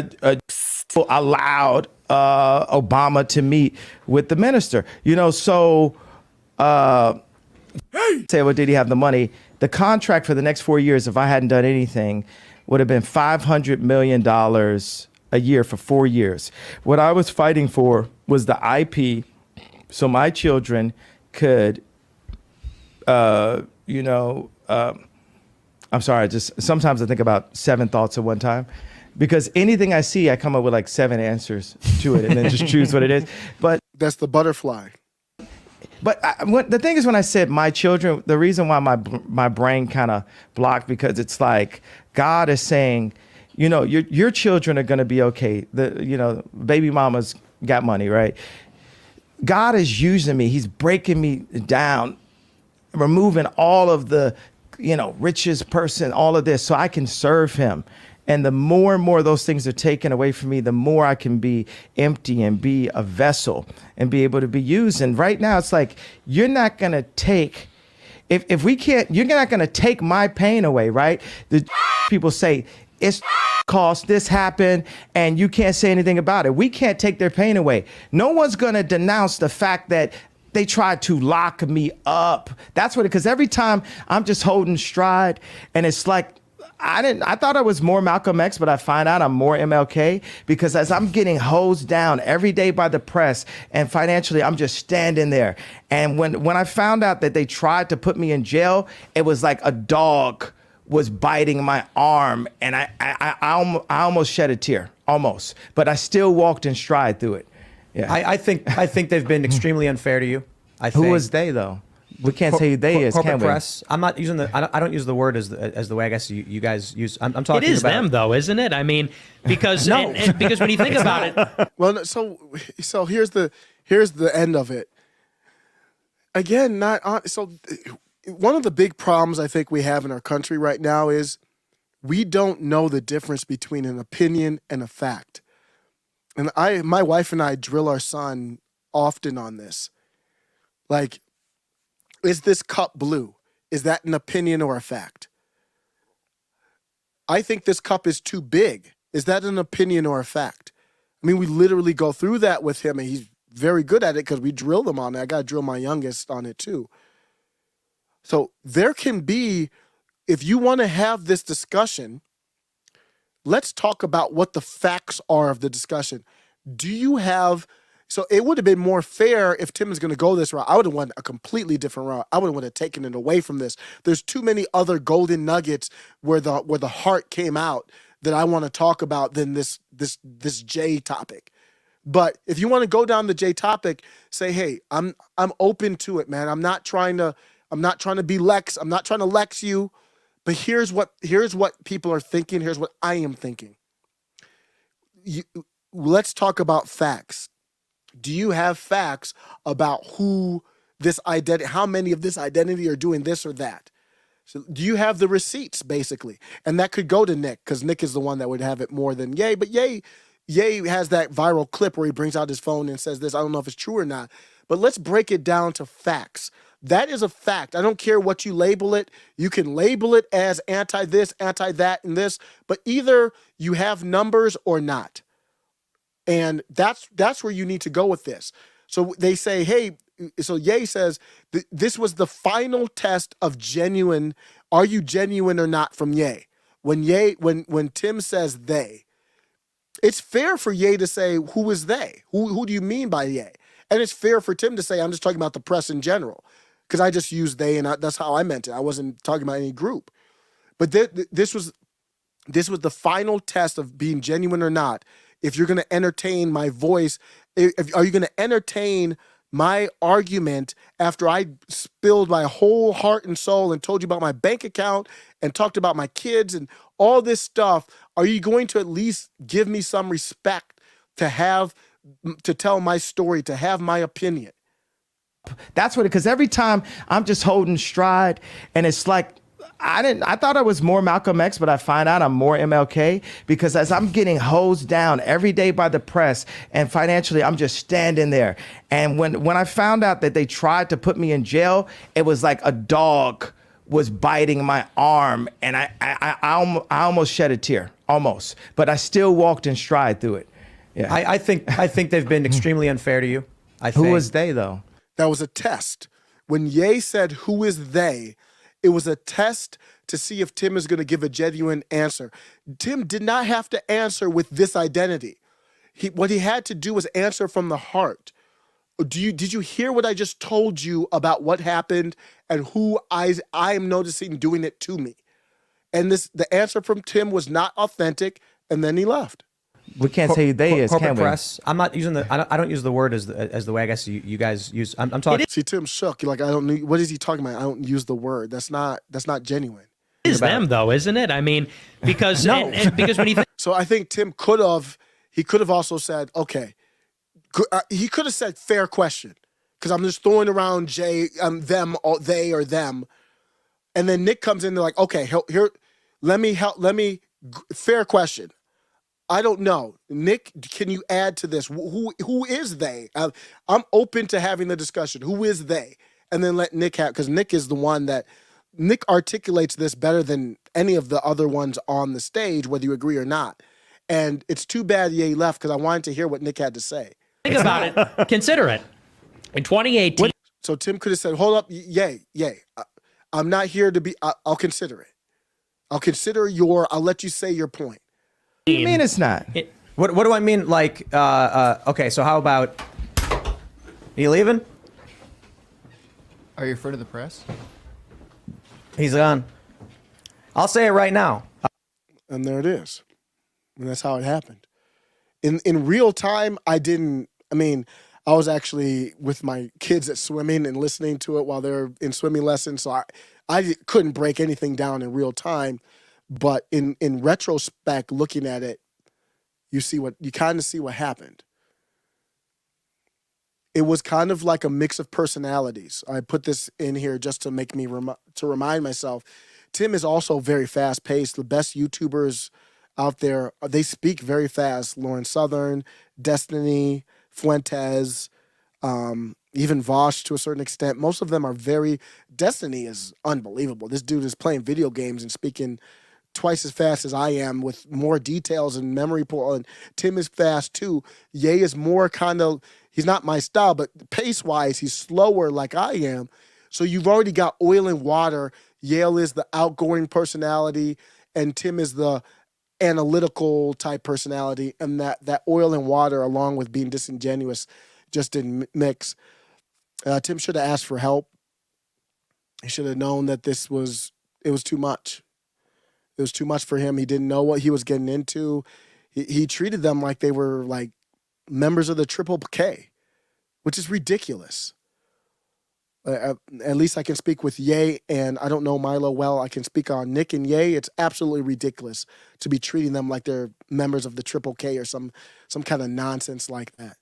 allowed Obama to meet with the minister. So Say, well, did he have the money? The contract for the next 4 years, if I hadn't done anything, would have been $500 million a year for 4 years. What I was fighting for was the IP, so my children could, I'm sorry, sometimes I think about 7 thoughts at one time. Because anything I see, I come up with like 7 answers to it and then just choose what it is. But That's the butterfly. the thing is, when I said my children, the reason why my brain kind of blocked, because it's like God is saying, your children are going to be okay. Baby mama's got money, right? God is using me. He's breaking me down, removing all of the, richest person, all of this, so I can serve him. And the more and more those things are taken away from me, the more I can be empty and be a vessel and be able to be used. And right now, it's like, you're not going to take, if we can't, you're not going to take my pain away, right? The people say, it's cost, this happened, and you can't say anything about it. We can't take their pain away. No one's going to denounce the fact that they tried to lock me up. That's what, because every time I'm just holding stride, and it's like, I thought I was more Malcolm X, but I find out I'm more MLK, because as I'm getting hosed down every day by the press and financially, I'm just standing there. And when I found out that they tried to put me in jail, it was like a dog was biting my arm, and I almost shed a tear, almost, but I still walked in stride through it. Yeah. I think they've been extremely unfair to you. Who was they though? We can't say who they is, corporate can we? press. I'm not using I don't use the word as the way I guess you guys use. I'm talking. It is about them, though, isn't it? I mean, because No. because when you think about it, Well, so here's the end of it. Again, not on. So one of the big problems I think we have in our country right now is we don't know the difference between an opinion and a fact. And my wife and I drill our son often on this. Like, is this cup blue? Is that an opinion or a fact? I think this cup is too big. Is that an opinion or a fact? I mean, we literally go through that with him, and he's very good at it because we drill them on it. I got to drill my youngest on it too. So there can be, if you want to have this discussion, let's talk about what the facts are of the discussion. Do you have... So it would have been more fair if Tim is going to go this route. I would have went a completely different route. I would have taken it away from this. There's too many other golden nuggets where the heart came out that I want to talk about than this J topic. But if you want to go down the J topic, say, hey, I'm open to it, man. I'm not trying to be Lex. I'm not trying to Lex you. But here's what people are thinking. Here's what I am thinking. Let's talk about facts. Do you have facts about who this identity, how many of this identity are doing this or that? So do you have the receipts, basically? And that could go to Nick, because Nick is the one that would have it more than Ye. But Ye has that viral clip where he brings out his phone and says this. I don't know if it's true or not. But let's break it down to facts. That is a fact. I don't care what you label it. You can label it as anti-this, anti-that, and this. But either you have numbers or not. And that's where you need to go with this. So they say, hey, so Ye says, this was the final test of genuine. Are you genuine or not from Ye? When Tim says they, it's fair for Ye to say, who is they? Who do you mean by Ye? And it's fair for Tim to say, I'm just talking about the press in general. Because I just used they, and that's how I meant it. I wasn't talking about any group. But this was the final test of being genuine or not. If you're going to entertain my voice, are you going to entertain my argument after I spilled my whole heart and soul and told you about my bank account and talked about my kids and all this stuff? Are you going to at least give me some respect to tell my story, to have my opinion? That's what, because every time I'm just holding stride, and it's like, I thought I was more Malcolm X, but I find out I'm more MLK, because as I'm getting hosed down every day by the press and financially, I'm just standing there. And when I found out that they tried to put me in jail, it was like a dog was biting my arm, and I almost shed a tear, almost, but I still walked in stride through it. Yeah. I think they've been extremely unfair to you. Who was they though? That was a test. When Ye said, "Who is they?" it was a test to see if Tim is going to give a genuine answer. Tim did not have to answer with this identity. What he had to do was answer from the heart. Did you hear what I just told you about what happened and who I am noticing doing it to me? And the answer from Tim was not authentic, and then he left. We can't say they as corporate can we? press. I'm not using the. I don't use the word as the way I guess you guys use. I'm talking. See, Tim shook. You're like, I don't need. What is he talking about? I don't use the word. That's not genuine. It is them though, isn't it? I mean, because No. and because when you think So I think Tim could have also said, okay, he could have said fair question, because I'm just throwing around them, or they or them, and then Nick comes in. They're like, okay, here, let me fair question. I don't know, Nick. Can you add to this? Who is they? I'm open to having the discussion. Who is they? And then let Nick have, because Nick is the one that Nick articulates this better than any of the other ones on the stage, whether you agree or not. And it's too bad Ye left, because I wanted to hear what Nick had to say. about it, consider it. In 2018, So Tim could have said, "Hold up, Ye, I'm not here to be. I'll consider it. I'll let you say your point." What do you mean it's not? What do I mean? Like, okay, so how about you leaving? Are you afraid of the press? He's gone. I'll say it right now. And there it is. And that's how it happened. In real time, I was actually with my kids at swimming and listening to it while they're in swimming lessons. So I couldn't break anything down in real time. But in retrospect, looking at it, you kind of see what happened. It was kind of like a mix of personalities. I put this in here just to make me to remind myself. Tim is also very fast paced. The best YouTubers out there, they speak very fast. Lauren Southern, Destiny, Fuentes, even Vosh to a certain extent. Most of them are Destiny is unbelievable. This dude is playing video games and speaking twice as fast as I am, with more details and memory pool. And Tim is fast too. Ye is more kind of, he's not my style, but pace wise, he's slower like I am. So you've already got oil and water. Yale is the outgoing personality, and Tim is the analytical type personality. And that oil and water, along with being disingenuous, just didn't mix. Tim should have asked for help. He should have known that it was too much. It was too much for him. He didn't know what he was getting into. He treated them like they were like members of the Triple K, which is ridiculous. At least I can speak with Ye, and I don't know Milo well. I can speak on Nick and Ye. It's absolutely ridiculous to be treating them like they're members of the Triple K or some kind of nonsense like that.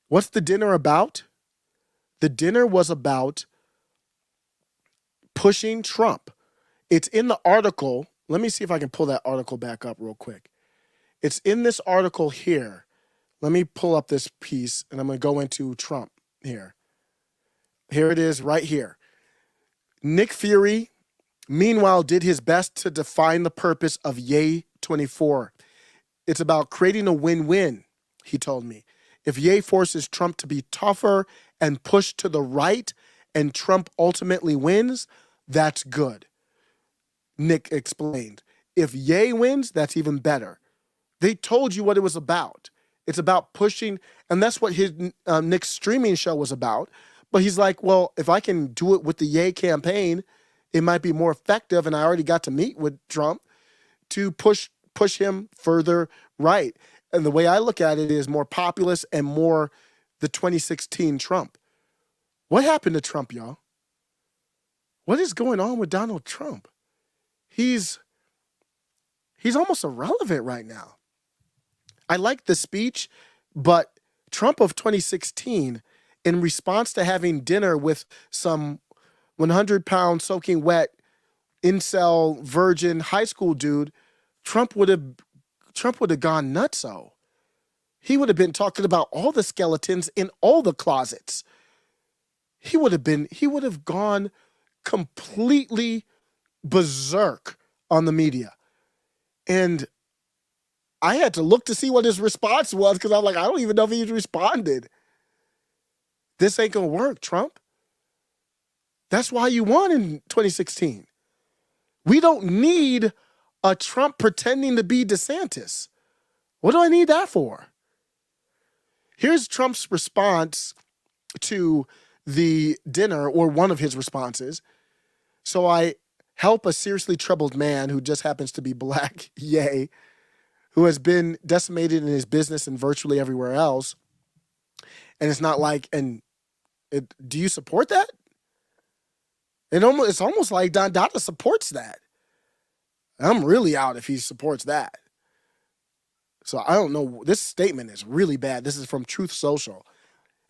What's the dinner about? The dinner was about pushing Trump. It's in the article. Let me see if I can pull that article back up real quick. It's in this article here. Let me pull up this piece, and I'm going to go into Trump here. Here it is right here. Nick Fury, meanwhile, did his best to define the purpose of Ye 24. It's about creating a win-win, he told me. If Ye forces Trump to be tougher and push to the right, and Trump ultimately wins, that's good. Nick explained. If Ye wins, that's even better. They told you what it was about. It's about pushing, and that's what his Nick's streaming show was about. But he's like, well, if I can do it with the Ye campaign, it might be more effective. And I already got to meet with Trump to push him further right. And the way I look at it is more populist and more the 2016 Trump. What happened to Trump, y'all? What is going on with Donald Trump? He's almost irrelevant right now. I like the speech, but Trump of 2016, in response to having dinner with some 100-pound soaking wet incel virgin high school dude, Trump would have gone nutso. He would have been talking about all the skeletons in all the closets. He would have gone completely berserk on the media. And I had to look to see what his response was, because I'm like, I don't even know if he responded. This ain't gonna work, Trump. That's why you won in 2016. We don't need a Trump pretending to be DeSantis. What do I need that for? Here's Trump's response to the dinner, or one of his responses. So I help a seriously troubled man who just happens to be black, yay, who has been decimated in his business and virtually everywhere else. And it's not like, do you support that? It's almost like Don Dada supports that. I'm really out if he supports that. So I don't know. This statement is really bad. This is from Truth Social,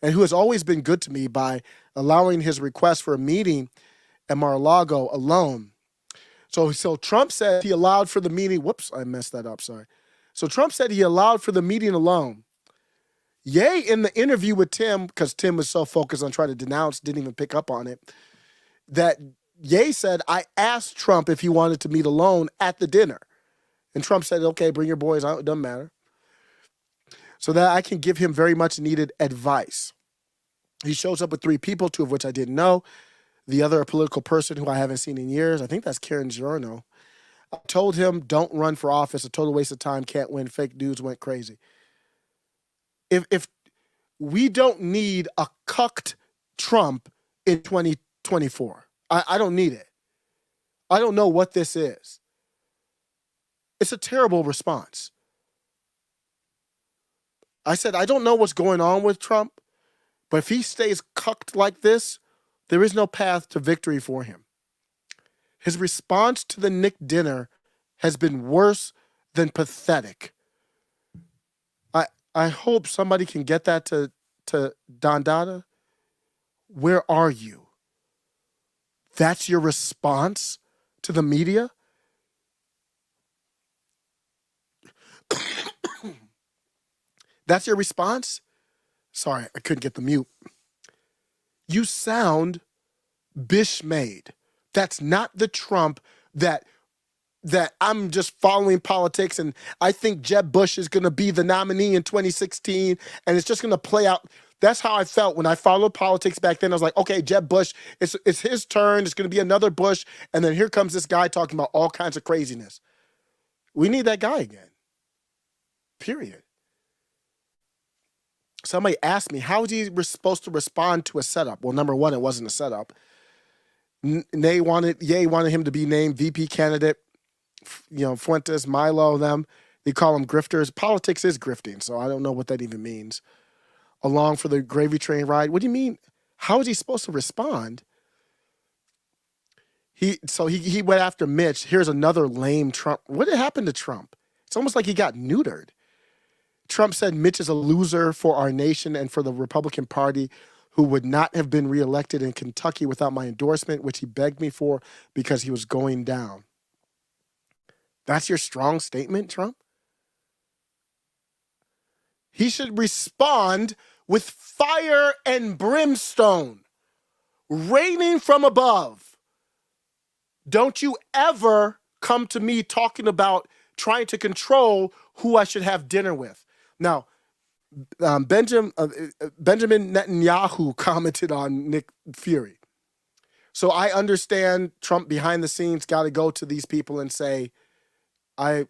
and who has always been good to me by allowing his request for a meeting at Mar-a-Lago alone. So Trump said he allowed for the meeting. Whoops, I messed that up. Sorry. So Trump said he allowed for the meeting alone. Ye, in the interview with Tim, because Tim was so focused on trying to denounce, didn't even pick up on it, that Ye said, I asked Trump if he wanted to meet alone at the dinner. And Trump said, okay, bring your boys out. It doesn't matter. So that I can give him very much needed advice. He shows up with 3 people, 2 of which I didn't know. The other, a political person who I haven't seen in years. I think that's Karen Giorno. I told him, don't run for office. A total waste of time. Can't win. Fake dudes went crazy. If we don't need a cucked Trump in 2024. I don't need it. I don't know what this is. It's a terrible response. I said, I don't know what's going on with Trump, but if he stays cucked like this, there is no path to victory for him. His response to the Nick dinner has been worse than pathetic. I hope somebody can get that to Don Dada. Where are you? That's your response to the media? That's your response? Sorry, I couldn't get the mute. You sound Bish-made. That's not the Trump that I'm just following politics and I think Jeb Bush is going to be the nominee in 2016 and it's just going to play out. That's how I felt when I followed politics back then. I was like, okay, Jeb Bush, it's his turn. It's going to be another Bush. And then here comes this guy talking about all kinds of craziness. We need that guy again. Period. Somebody asked me, how is he supposed to respond to a setup? Well, number one, it wasn't a setup. Ye wanted him to be named VP candidate. Fuentes, Milo, them. They call them grifters. Politics is grifting, so I don't know what that even means. Along for the gravy train ride. What do you mean? How is he supposed to respond? He went after Mitch. Here's another lame Trump. What happened to Trump? It's almost like he got neutered. Trump said Mitch is a loser for our nation and for the Republican Party, who would not have been reelected in Kentucky without my endorsement, which he begged me for because he was going down. That's your strong statement, Trump? He should respond with fire and brimstone, raining from above. Don't you ever come to me talking about trying to control who I should have dinner with. Now, Benjamin Netanyahu commented on Nick Fury. So I understand Trump behind the scenes got to go to these people and say, I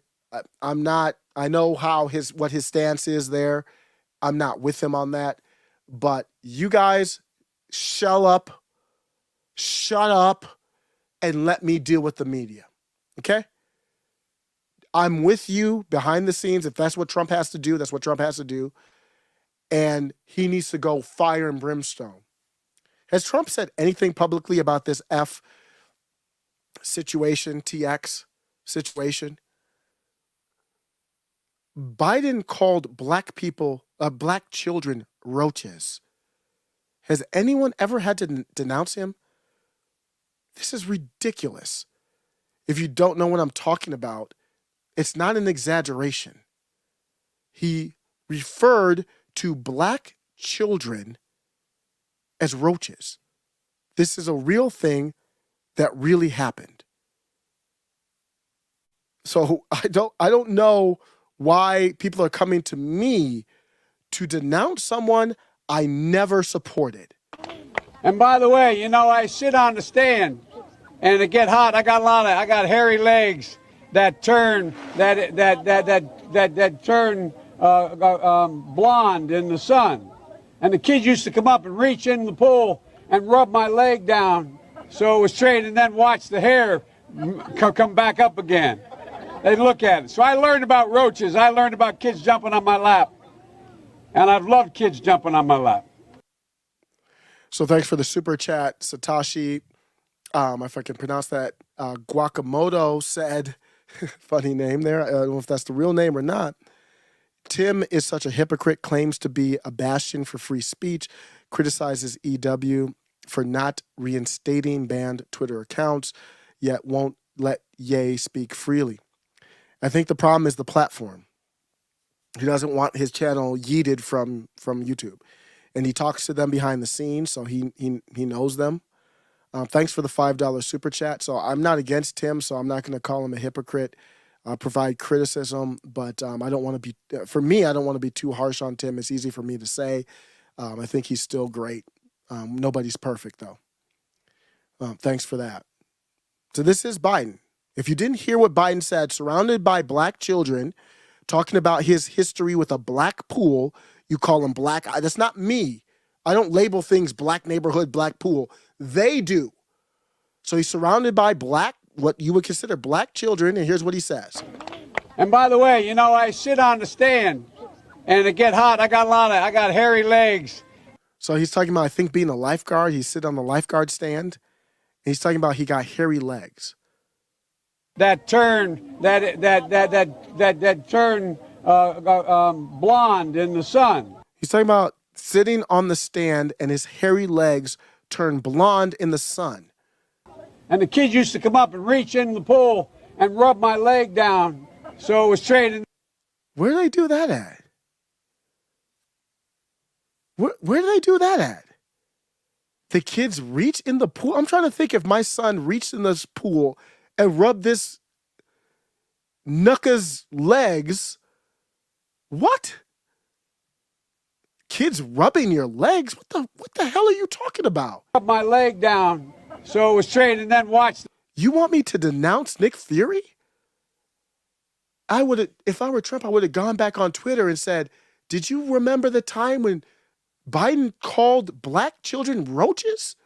know what his stance is there. I'm not with him on that. But you guys shut up, and let me deal with the media. Okay? I'm with you behind the scenes. If that's what Trump has to do, that's what Trump has to do. And he needs to go fire and brimstone. Has Trump said anything publicly about this F situation, TX situation? Biden called black children roaches. Has anyone ever had to denounce him? This is ridiculous. If you don't know what I'm talking about, it's not an exaggeration. He referred to black children as roaches. This is a real thing that really happened. So I don't know why people are coming to me to denounce someone I never supported. And by the way, you know, I sit on the stand and it get hot. I got hairy legs that turn turn blonde in the sun. And the kids used to come up and reach in the pool and rub my leg down so it was straight, and then watch the hair come back up again. They'd look at it. So I learned about roaches. I learned about kids jumping on my lap. And I've loved kids jumping on my lap. So thanks for the super chat, Satoshi. If I can pronounce that, Guacamoto said, funny name there. I don't know if that's the real name or not. Tim is such a hypocrite, claims to be a bastion for free speech, criticizes EW for not reinstating banned Twitter accounts, yet won't let Ye speak freely. I think the problem is the platform. He doesn't want his channel yeeted from YouTube. And he talks to them behind the scenes, so he knows them. Thanks for the $5 super chat. So I'm not against Tim, so I'm not going to call him a hypocrite, provide criticism, but I don't want to be, for me, I don't want to be too harsh on Tim. It's easy for me to say. I think he's still great. Nobody's perfect, though. Thanks for that. So this is Biden. If you didn't hear what Biden said, surrounded by black children, talking about his history with a black pool, you call him black. That's not me. I don't label things black neighborhood, black pool. They do. So he's surrounded by black, what you would consider black children, and here's what he says. And by the way, you know, I sit on the stand and it get hot. I got hairy legs. So he's talking about, I think, being a lifeguard. He's sitting on the lifeguard stand. And he's talking about he got hairy legs. That turn blonde in the sun. He's talking about sitting on the stand and his hairy legs turn blonde in the sun. And the kids used to come up and reach in the pool and rub my leg down so it was straight. Where do they do that at? Where do they do that at? The kids reach in the pool? I'm trying to think if my son reached in this pool and rubbed this knucka's legs. What? Kids rubbing your legs? What the hell are you talking about? Rub my leg down so it was straight, and then watch. You want me to denounce Nick Fury? I would have, if I were Trump, I would have gone back on Twitter and said, did you remember the time when Biden called black children roaches?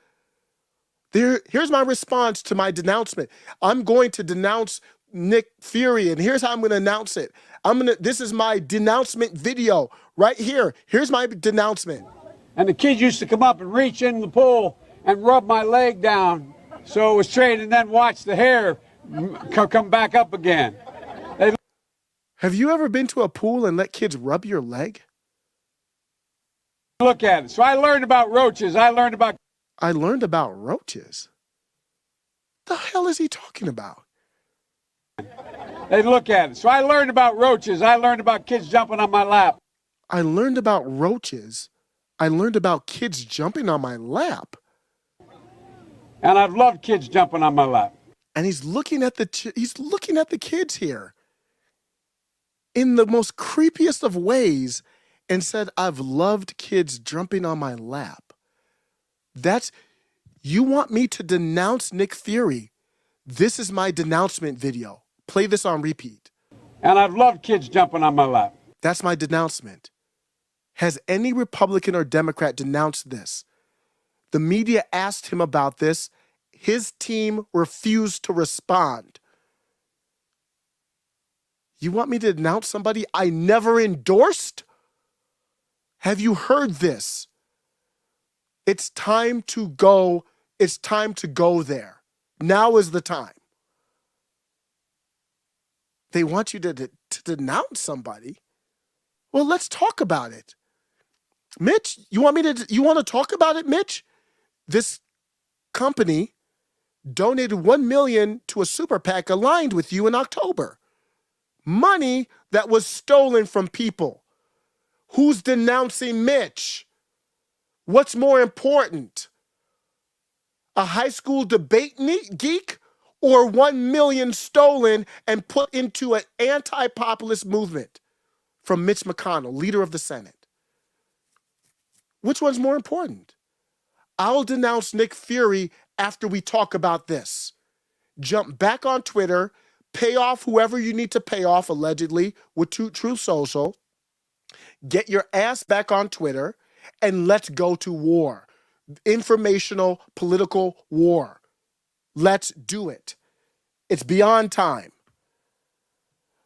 Here's my response to my denouncement. I'm going to denounce Nick Fury, and here's how I'm going to announce it. This is my denouncement video right here. Here's my denouncement. And the kids used to come up and reach in the pool and rub my leg down so it was straight, and then watch the hair come back up again. Have you ever been to a pool and let kids rub your leg? Look at it. So I learned about roaches. I learned about roaches? The hell is he talking about? They look at it. So I learned about roaches. I learned about kids jumping on my lap. I learned about roaches. I learned about kids jumping on my lap. And I've loved kids jumping on my lap. And he's looking at the kids here in the most creepiest of ways and said, I've loved kids jumping on my lap. You want me to denounce Nick Fury? This is my denouncement video. Play this on repeat. And I've loved kids jumping on my lap. That's my denouncement. Has any Republican or Democrat denounced this? The media asked him about this. His team refused to respond. You want me to denounce somebody I never endorsed? Have you heard this? It's time to go. It's time to go there. Now is the time. They want you to denounce somebody. Well, let's talk about it. Mitch, you want to talk about it, Mitch? This company donated $1 million to a super PAC aligned with you in October. Money that was stolen from people. Who's denouncing Mitch? What's more important? A high school debate geek or $1 million stolen and put into an anti-populist movement from Mitch McConnell, leader of the Senate? Which one's more important? I'll denounce Nick Fury after we talk about this. Jump back on Twitter, pay off whoever you need to pay off, allegedly, with Truth Social. Get your ass back on Twitter, and let's go to war. Informational, political war. Let's do it. It's beyond time.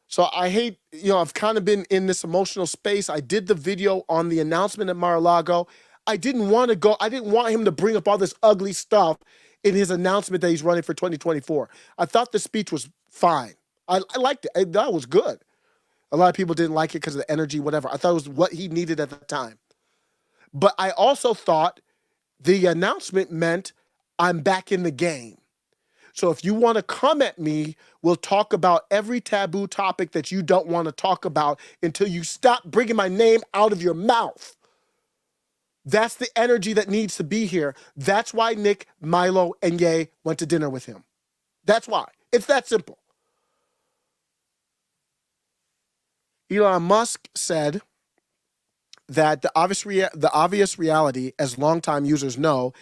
So I hate, I've kind of been in this emotional space. I did the video on the announcement at Mar-a-Lago. I didn't want him to bring up all this ugly stuff in his announcement that he's running for 2024. I thought the speech was fine. I liked it. That was good. A lot of people didn't like it because of the energy, whatever. I thought it was what he needed at the time. But I also thought the announcement meant I'm back in the game. So if you want to come at me, we'll talk about every taboo topic that you don't want to talk about until you stop bringing my name out of your mouth. That's the energy that needs to be here. That's why Nick, Milo, and Ye went to dinner with him. That's why. It's that simple. Elon Musk said that the obvious reality, as longtime users know,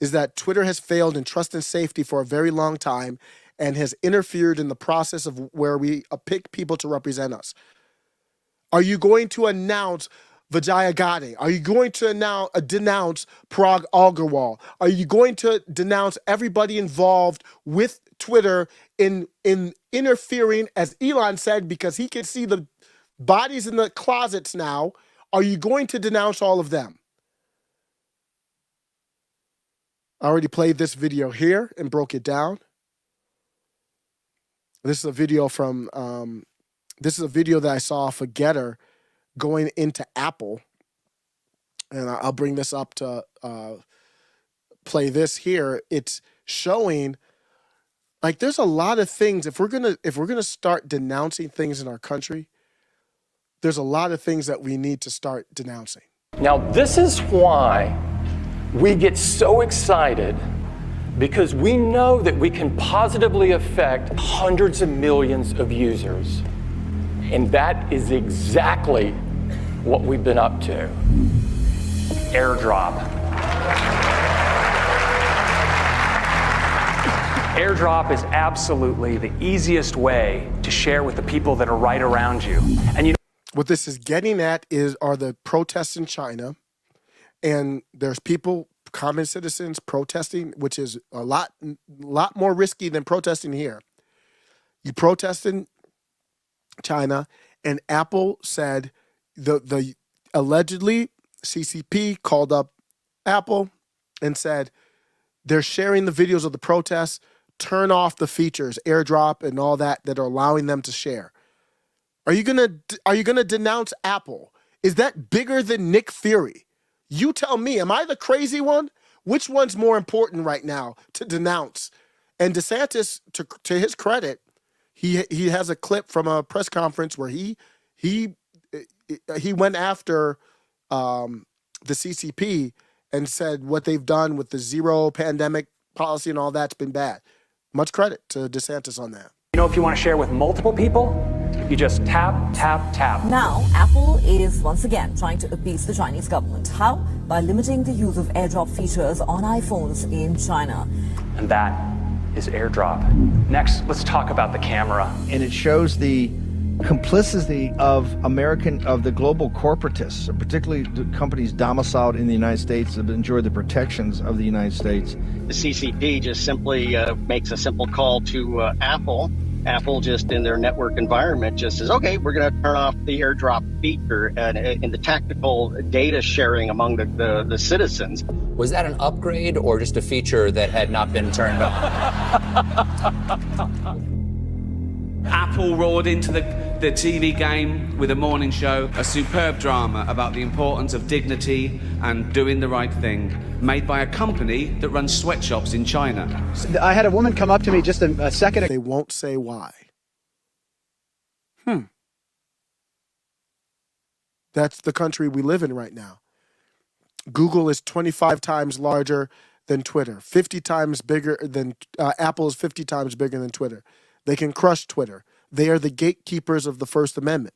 is that Twitter has failed in trust and safety for a very long time and has interfered in the process of where we pick people to represent us. Are you going to announce Vijaya Gadde? Are you going to denounce Parag Agrawal? Are you going to denounce everybody involved with Twitter in interfering, as Elon said, because he can see the bodies in the closets now? Are you going to denounce all of them? I already played this video here and broke it down. This is a video that I saw for Getter going into Apple. And I'll bring this up to play this here. It's showing, like, there's a lot of things. If we're gonna start denouncing things in our country, there's a lot of things that we need to start denouncing. Now, this is why we get so excited, because we know that we can positively affect hundreds of millions of users. And that is exactly what we've been up to. Airdrop. Airdrop is absolutely the easiest way to share with the people that are right around you. And what this is getting at are the protests in China. And there's people, common citizens, protesting, which is a lot more risky than protesting here. You protest in China, and Apple said the allegedly CCP called up Apple and said they're sharing the videos of the protests. Turn off the features, AirDrop, and all that are allowing them to share. Are you gonna denounce Apple? Is that bigger than Nick Fury? You tell me, am I the crazy one? Which one's more important right now to denounce? And DeSantis, to his credit, he has a clip from a press conference where he went after the CCP and said what they've done with the zero pandemic policy and all that's been bad. Much credit to DeSantis on that. if you want to share with multiple people, you just tap, tap, tap. Now, Apple is once again trying to appease the Chinese government. How? By limiting the use of AirDrop features on iPhones in China. And that is AirDrop. Next, let's talk about the camera. And it shows the complicity of the global corporatists, particularly the companies domiciled in the United States that enjoy the protections of the United States. The CCP just simply makes a simple call to Apple. Apple just in their network environment just says, okay, we're going to turn off the AirDrop feature and the tactical data sharing among the citizens. Was that an upgrade or just a feature that had not been turned on? Apple roared into the TV game with a morning show, a superb drama about the importance of dignity and doing the right thing, made by a company that runs sweatshops in China. I had a woman come up to me just a second ago. They won't say why. That's the country we live in right now. Google is 25 times larger than Twitter, 50 times bigger than Apple is 50 times bigger than Twitter. They can crush Twitter. They are the gatekeepers of the First Amendment,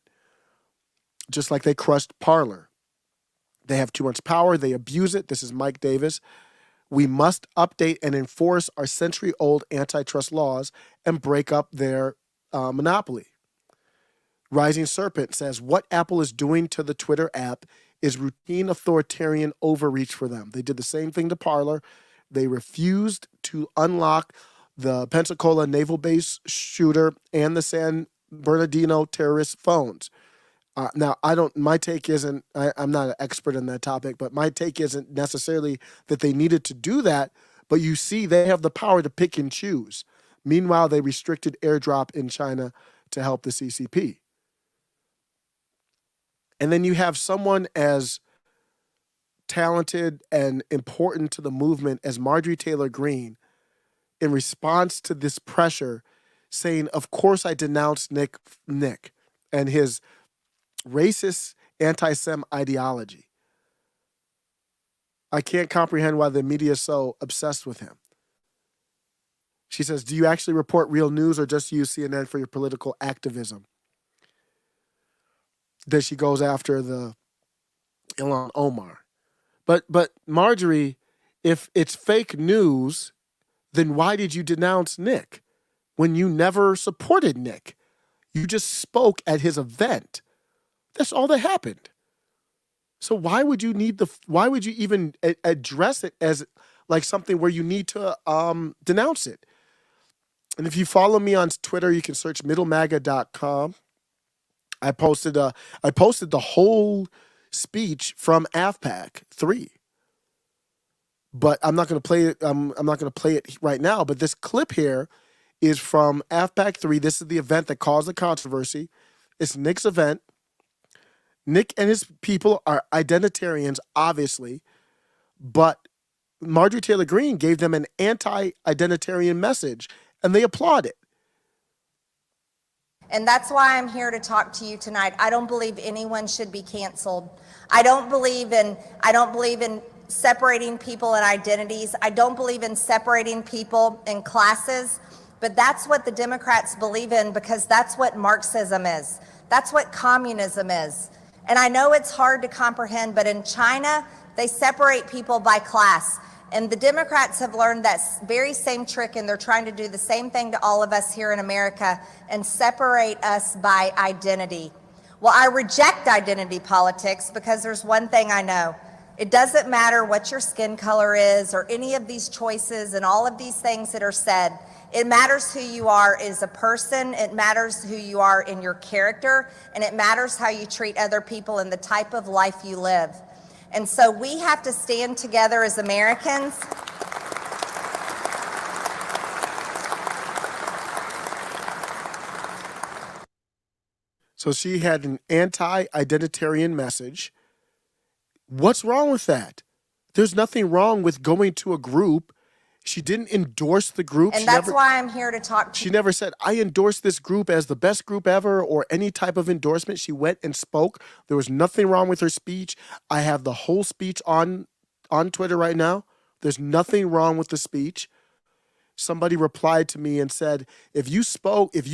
just like they crushed Parler. They have too much power. They abuse it. This is Mike Davis We must update and enforce our century-old antitrust laws and break up their monopoly. Rising Serpent says, what Apple is doing to the Twitter app is routine authoritarian overreach for them. They did the same thing to Parler. They refused to unlock the Pensacola naval base shooter and the San Bernardino terrorist phones. Now, my take isn't, I'm not an expert in that topic, but my take isn't necessarily that they needed to do that, but you see they have the power to pick and choose. Meanwhile, they restricted airdrop in China to help the CCP. And then you have someone as talented and important to the movement as Marjorie Taylor Greene, in response to this pressure, saying, of course I denounce Nick and his racist anti-Sem ideology. I can't comprehend why the media is so obsessed with him. She says, do you actually report real news or just use CNN for your political activism? Then she goes after the Ilhan Omar. But Marjorie, if it's fake news, then why did you denounce Nick when you never supported Nick? You just spoke at his event. That's all that happened. So why would you even address it as like something where you need to denounce it? And if you follow me on Twitter, you can search middlemaga.com. I posted the whole speech from AFPAC 3. But I'm not going to play it. I'm not going to play it right now. But this clip here is from AFPAC 3. This is the event that caused the controversy. It's Nick's event. Nick and his people are identitarians, obviously, but Marjorie Taylor Greene gave them an anti-identitarian message, and they applaud it. And that's why I'm here to talk to you tonight. I don't believe anyone should be canceled. I don't believe in separating people in identities. I don't believe in separating people in classes, but that's what the Democrats believe in because that's what Marxism is. That's what communism is. And I know it's hard to comprehend, but in China, they separate people by class. And the Democrats have learned that very same trick, and they're trying to do the same thing to all of us here in America and separate us by identity. Well, I reject identity politics because there's one thing I know. It doesn't matter what your skin color is or any of these choices and all of these things that are said. It matters who you are as a person, it matters who you are in your character, and it matters how you treat other people and the type of life you live. And so we have to stand together as Americans. So she had an anti-identitarian message. What's wrong with that? There's nothing wrong with going to a group. She didn't endorse the group. And that's why I'm here to talk to you. She never said, I endorse this group as the best group ever or any type of endorsement. She went and spoke. There was nothing wrong with her speech. I have the whole speech on Twitter right now. There's nothing wrong with the speech. Somebody replied to me and said, if you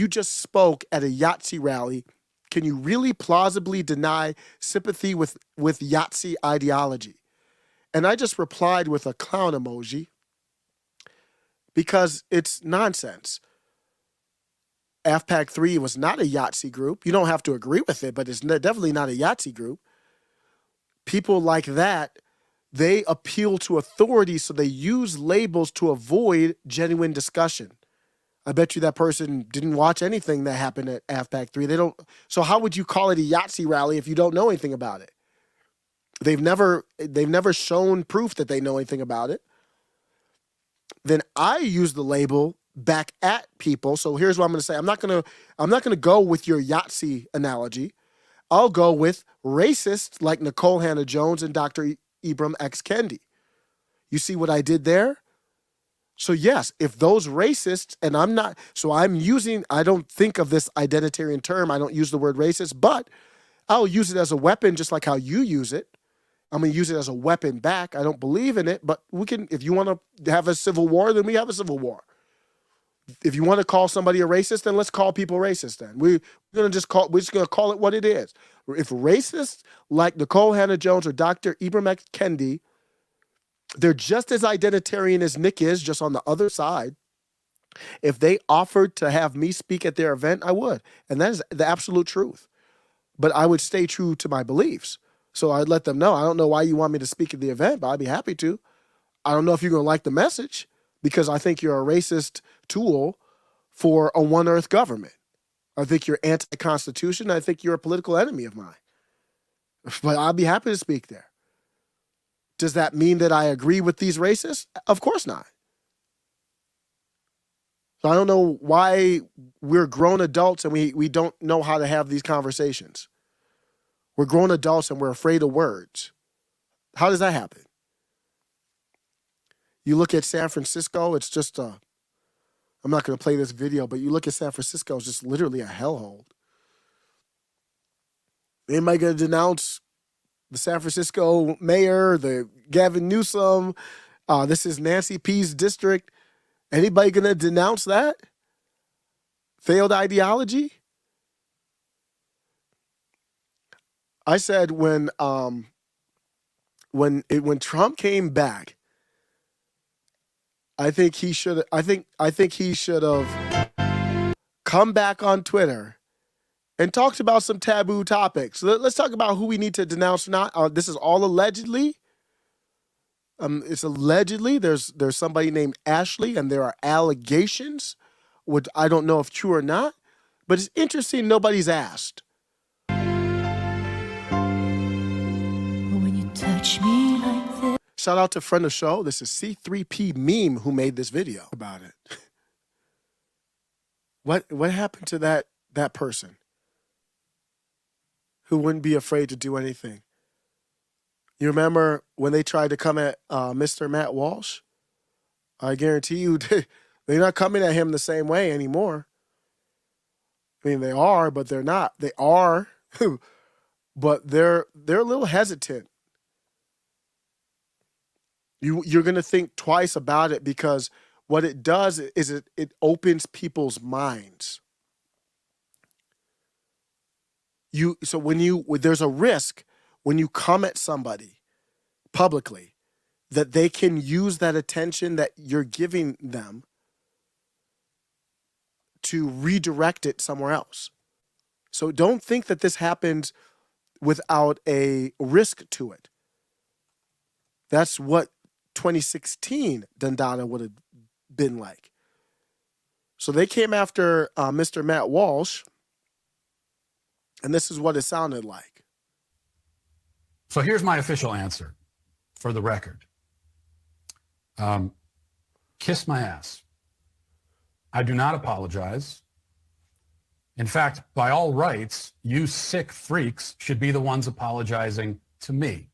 just spoke at a Yahtzee rally, can you really plausibly deny sympathy with Yahtzee ideology? And I just replied with a clown emoji. Because it's nonsense. AFPAC 3 was not a Yahtzee group. You don't have to agree with it, but it's definitely not a Yahtzee group. People like that, they appeal to authority, so they use labels to avoid genuine discussion. I bet you that person didn't watch anything that happened at AFPAC 3. So how would you call it a Yahtzee rally if you don't know anything about it? They've never shown proof that they know anything about it. Then I use the label back at people. So here's what I'm going to say. I'm not going to go with your Yahtzee analogy. I'll go with racists like Nicole Hannah-Jones and Dr. Ibram X. Kendi. You see what I did there? So yes, if those racists, and I don't think of this identitarian term. I don't use the word racist, but I'll use it as a weapon just like how you use it. I'm going to use it as a weapon back. I don't believe in it, but we can, if you want to have a civil war, then we have a civil war. If you want to call somebody a racist, then let's call people racist then. We're just going to call it what it is. If racists like Nicole Hannah-Jones or Dr. Ibram X. Kendi They're just as identitarian as Nick is, just on the other side. If they offered to have me speak at their event, I would. And that is the absolute truth. But I would stay true to my beliefs. So I'd let them know, I don't know why you want me to speak at the event, but I'd be happy to. I don't know if you're going to like the message because I think you're a racist tool for a one earth government. I think you're anti-constitution. I think you're a political enemy of mine. But I'll be happy to speak there. Does that mean that I agree with these racists? Of course not. So I don't know why we're grown adults and we don't know how to have these conversations. We're grown adults and we're afraid of words. How does that happen? You look at San Francisco, it's just I'm not going to play this video, but you look at San Francisco, it's just literally a hellhole. Anybody going to denounce the San Francisco mayor, the Gavin Newsom? This is Nancy P's district. Anybody going to denounce that? Failed ideology? I said when Trump came back, I think he should have come back on Twitter and talked about some taboo topics. Let's talk about who we need to denounce. Not this is all allegedly. It's allegedly. There's somebody named Ashley, and there are allegations, which I don't know if true or not. But it's interesting. Nobody's asked. When you touch me like this. Shout out to friend of show. This is C3P Meme who made this video about it. What happened to that person who wouldn't be afraid to do anything? You remember when they tried to come at Mr. Matt Walsh? I guarantee you they're not coming at him the same way anymore. I mean, they are, but they're not. They are, but they're a little hesitant. You're going to think twice about it because what it does is it opens people's minds. So there's a risk when you come at somebody publicly that they can use that attention that you're giving them to redirect it somewhere else. So don't think that this happens without a risk to it. That's what 2016 Dundada would have been like. So they came after Mr. Matt Walsh, and this is what it sounded like. So here's my official answer for the record. Kiss my ass. I do not apologize. In fact, by all rights, you sick freaks should be the ones apologizing to me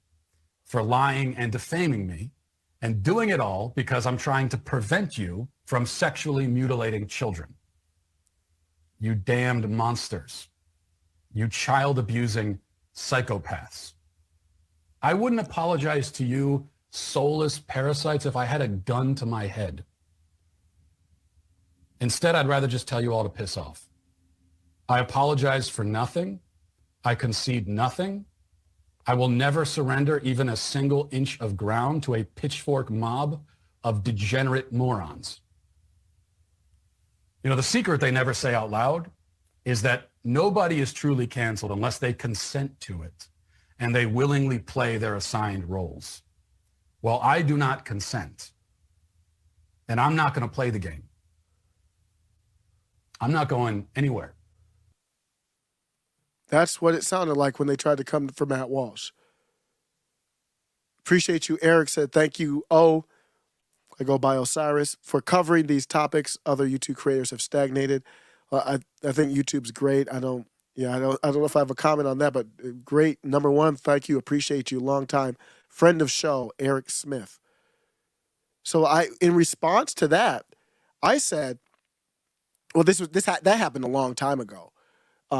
for lying and defaming me, and doing it all because I'm trying to prevent you from sexually mutilating children. You damned monsters. You child-abusing psychopaths. I wouldn't apologize to you soulless parasites if I had a gun to my head. Instead, I'd rather just tell you all to piss off. I apologize for nothing. I concede nothing. I will never surrender even a single inch of ground to a pitchfork mob of degenerate morons. You know, the secret they never say out loud is that nobody is truly canceled unless they consent to it and they willingly play their assigned roles. Well, I do not consent, and I'm not going to play the game. I'm not going anywhere. That's what it sounded like when they tried to come for Matt Walsh. Appreciate you. Eric said, thank you. I go by Osiris for covering these topics. Other YouTube creators have stagnated. I think YouTube's great. I don't know if I have a comment on that, but great. Number one, thank you. Appreciate you. Long time friend of show, Eric Smith. So in response to that, I said, well, that happened a long time ago.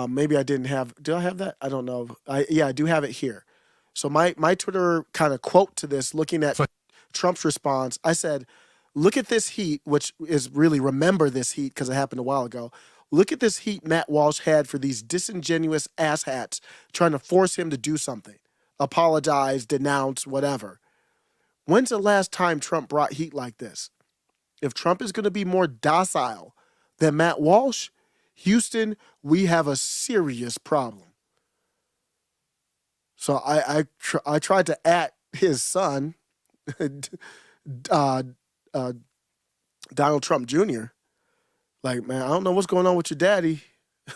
Maybe I didn't have. Do I have that? I don't know. I do have it here. So my Twitter kind of quote to this, looking at Trump's response, I said, look at this heat, which is really remember this heat because it happened a while ago. Look at this heat Matt Walsh had for these disingenuous asshats trying to force him to do something, apologize, denounce, whatever. When's the last time Trump brought heat like this? If Trump is going to be more docile than Matt Walsh, Houston, we have a serious problem. So I tried to at his son, Donald Trump Jr. Like, man, I don't know what's going on with your daddy,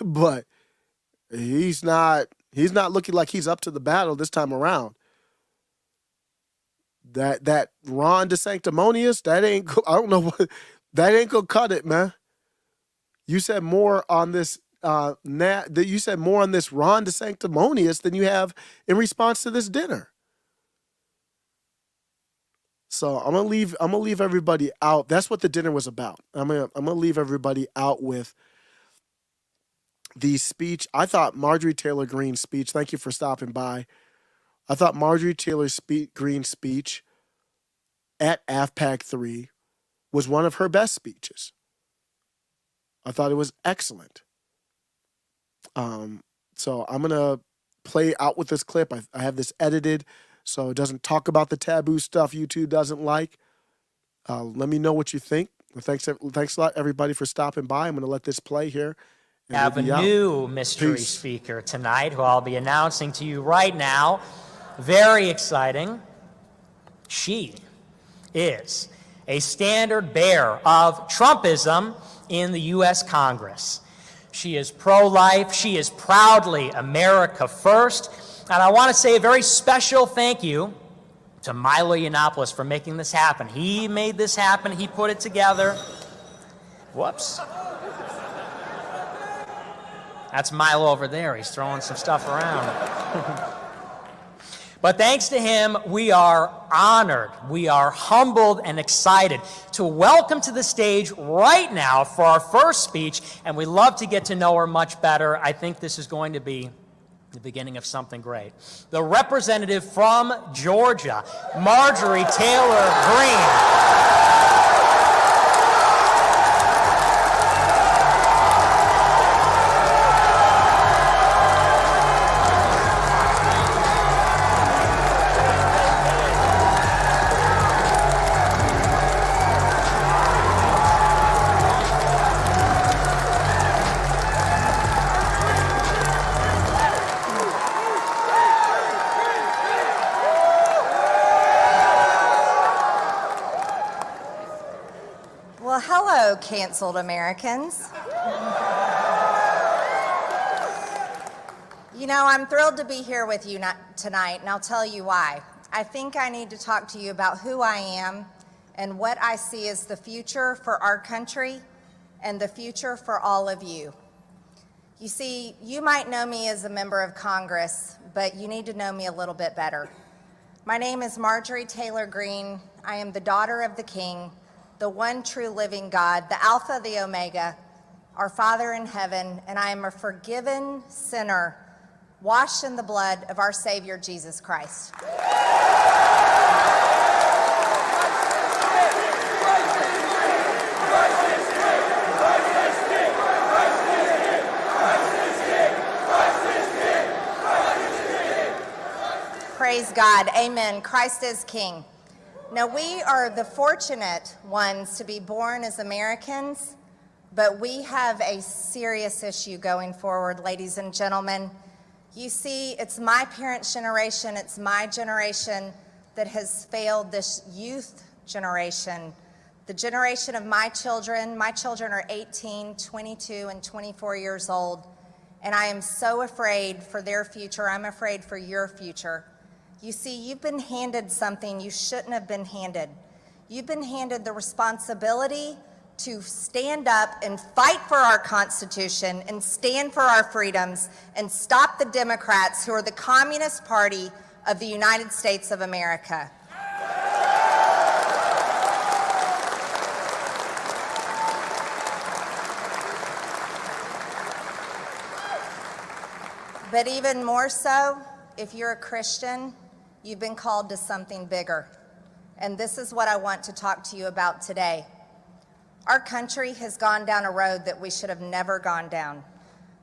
but he's not looking like he's up to the battle this time around. That Ron DeSanctimonious, that ain't, I don't know what, that ain't gonna cut it, man. You said more on this you said more on this Ron DeSanctimonious than you have in response to this dinner. So I'm gonna leave everybody out. That's what the dinner was about. I'm gonna leave everybody out with the speech. I thought Marjorie Taylor Greene's speech. Thank you for stopping by. I thought Marjorie Taylor Greene's speech at AFPAC 3 was one of her best speeches. I thought it was excellent. So I'm gonna play out with this clip. I have this edited, so it doesn't talk about the taboo stuff YouTube doesn't like. Let me know what you think. Thanks a lot, everybody, for stopping by. I'm going to let this play here. We have a new mystery speaker tonight who I'll be announcing to you right now. Very exciting. She is a standard bearer of Trumpism in the U.S. Congress. She is pro-life. She is proudly America first. And I want to say a very special thank you to Milo Yiannopoulos for making this happen. He made this happen. He put it together. Whoops. That's Milo over there. He's throwing some stuff around. But thanks to him, we are honored, we are humbled and excited to welcome to the stage right now for our first speech, and we love to get to know her much better. I think this is going to be the beginning of something great. The representative from Georgia, Marjorie Taylor Greene. Well, hello, canceled Americans. You know, I'm thrilled to be here with you tonight, and I'll tell you why. I think I need to talk to you about who I am and what I see as the future for our country and the future for all of you. You see, you might know me as a member of Congress, but you need to know me a little bit better. My name is Marjorie Taylor Greene. I am the daughter of the King, the one true living God, the Alpha, the Omega, our Father in heaven, and I am a forgiven sinner, washed in the blood of our Savior, Jesus Christ. Praise God. Amen. Christ is King. Now, we are the fortunate ones to be born as Americans, but we have a serious issue going forward, ladies and gentlemen. You see, it's my parents' generation, it's my generation that has failed this youth generation, the generation of my children. My children are 18, 22, and 24 years old, and I am so afraid for their future. I'm afraid for your future. You see, you've been handed something you shouldn't have been handed. You've been handed the responsibility to stand up and fight for our Constitution and stand for our freedoms and stop the Democrats, who are the Communist Party of the United States of America. But even more so, if you're a Christian, you've been called to something bigger. And this is what I want to talk to you about today. Our country has gone down a road that we should have never gone down.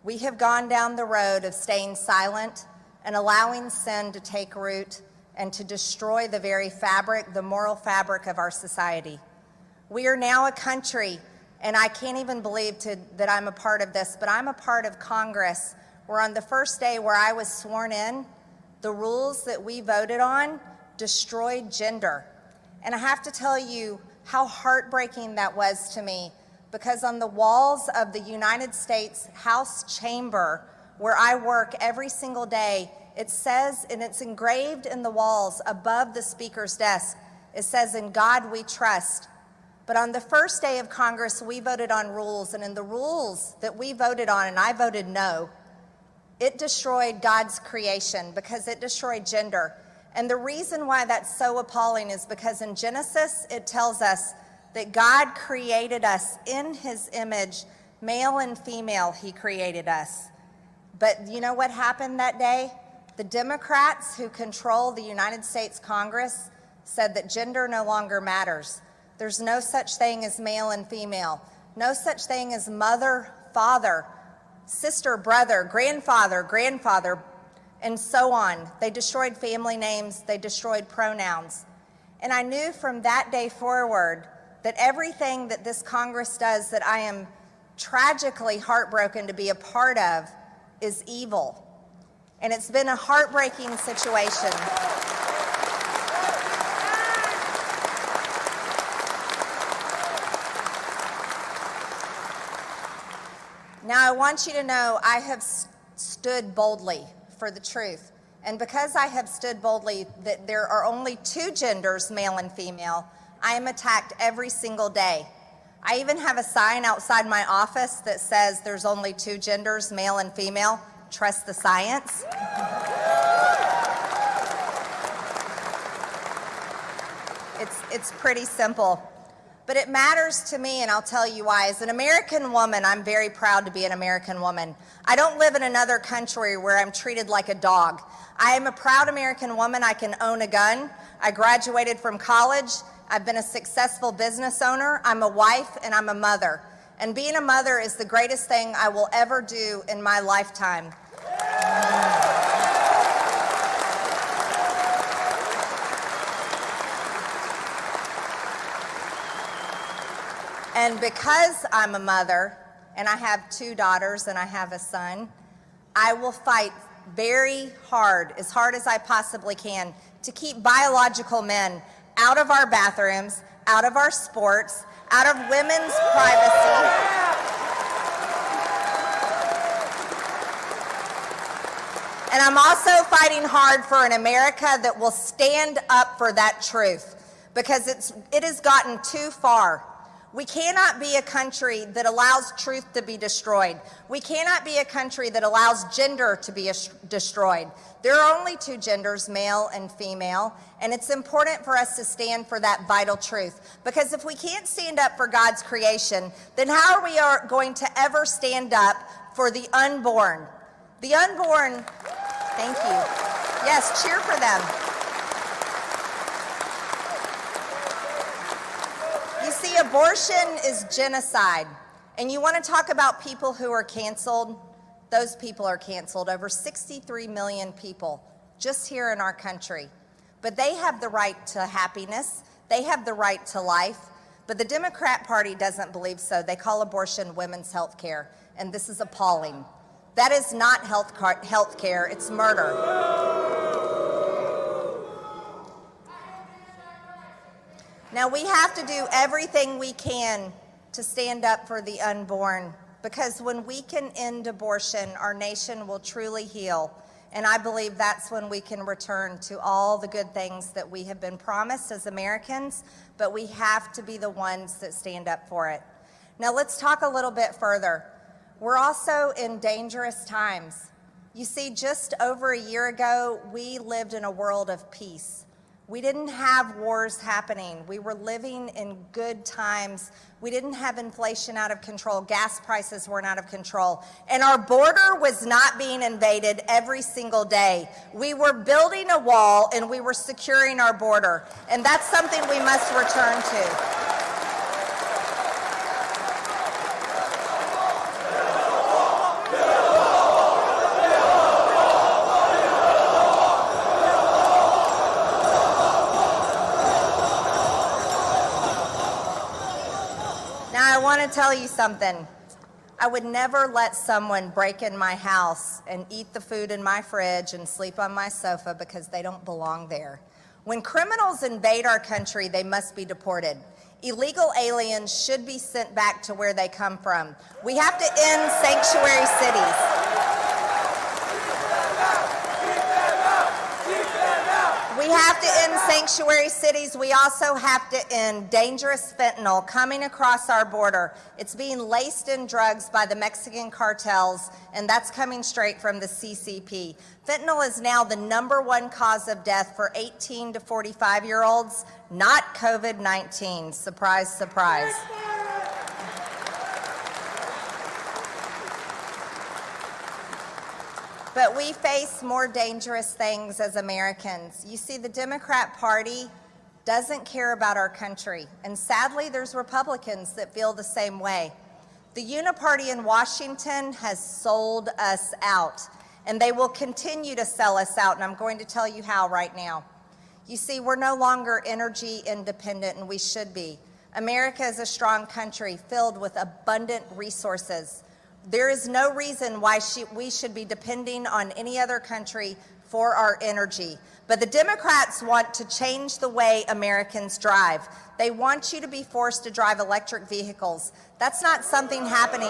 We have gone down the road of staying silent and allowing sin to take root and to destroy the very fabric, the moral fabric of our society. We are now a country, and I can't even believe that I'm a part of this, but I'm a part of Congress, where on the first day where I was sworn in, the rules that we voted on destroyed gender. And I have to tell you how heartbreaking that was to me, because on the walls of the United States House chamber, where I work every single day, it says, and it's engraved in the walls above the speaker's desk, it says, "In God we trust." But on the first day of Congress, we voted on rules, and in the rules that we voted on, and I voted no, it destroyed God's creation because it destroyed gender. And the reason why that's so appalling is because in Genesis, it tells us that God created us in his image, male and female, he created us. But you know what happened that day? The Democrats who control the United States Congress said that gender no longer matters. There's no such thing as male and female, no such thing as mother, father, sister, brother, grandfather, and so on. They destroyed family names, they destroyed pronouns. And I knew from that day forward that everything that this Congress does that I am tragically heartbroken to be a part of is evil. And it's been a heartbreaking situation. Now, I want you to know I have stood boldly for the truth. And because I have stood boldly that there are only two genders, male and female, I am attacked every single day. I even have a sign outside my office that says there's only two genders, male and female. Trust the science. It's pretty simple. But it matters to me, and I'll tell you why. As an American woman, I'm very proud to be an American woman. I don't live in another country where I'm treated like a dog. I am a proud American woman. I can own a gun. I graduated from college. I've been a successful business owner. I'm a wife, and I'm a mother. And being a mother is the greatest thing I will ever do in my lifetime. And because I'm a mother, and I have two daughters and I have a son, I will fight very hard as I possibly can, to keep biological men out of our bathrooms, out of our sports, out of women's privacy. And I'm also fighting hard for an America that will stand up for that truth, because it has gotten too far. We cannot be a country that allows truth to be destroyed. We cannot be a country that allows gender to be destroyed. There are only two genders, male and female, and it's important for us to stand for that vital truth. Because if we can't stand up for God's creation, then how are we going to ever stand up for the unborn? The unborn, thank you. Yes, cheer for them. You see, abortion is genocide. And you want to talk about people who are canceled? Those people are canceled. Over 63 million people just here in our country. But they have the right to happiness. They have the right to life. But the Democrat Party doesn't believe so. They call abortion women's health care. And this is appalling. That is not health care, it's murder. Now, we have to do everything we can to stand up for the unborn, because when we can end abortion, our nation will truly heal. And I believe that's when we can return to all the good things that we have been promised as Americans, but we have to be the ones that stand up for it. Now, let's talk a little bit further. We're also in dangerous times. You see, just over a year ago, we lived in a world of peace. We didn't have wars happening. We were living in good times. We didn't have inflation out of control. Gas prices weren't out of control. And our border was not being invaded every single day. We were building a wall and we were securing our border. And that's something we must return to. want to tell you something. I would never let someone break in my house and eat the food in my fridge and sleep on my sofa because they don't belong there. When criminals invade our country, they must be deported. Illegal aliens should be sent back to where they come from. We have to end sanctuary cities. We have to end sanctuary cities. We also have to end dangerous fentanyl coming across our border. It's being laced in drugs by the Mexican cartels, and that's coming straight from the CCP. Fentanyl is now the #1 cause of death for 18 to 45-year-olds, not COVID-19. Surprise, surprise. But we face more dangerous things as Americans. You see, the Democrat Party doesn't care about our country, and sadly, there's Republicans that feel the same way. The Uniparty in Washington has sold us out, and they will continue to sell us out, and I'm going to tell you how right now. You see, we're no longer energy independent, and we should be. America is a strong country filled with abundant resources. There is no reason why we should be depending on any other country for our energy. But the Democrats want to change the way Americans drive. They want you to be forced to drive electric vehicles. That's not something happening.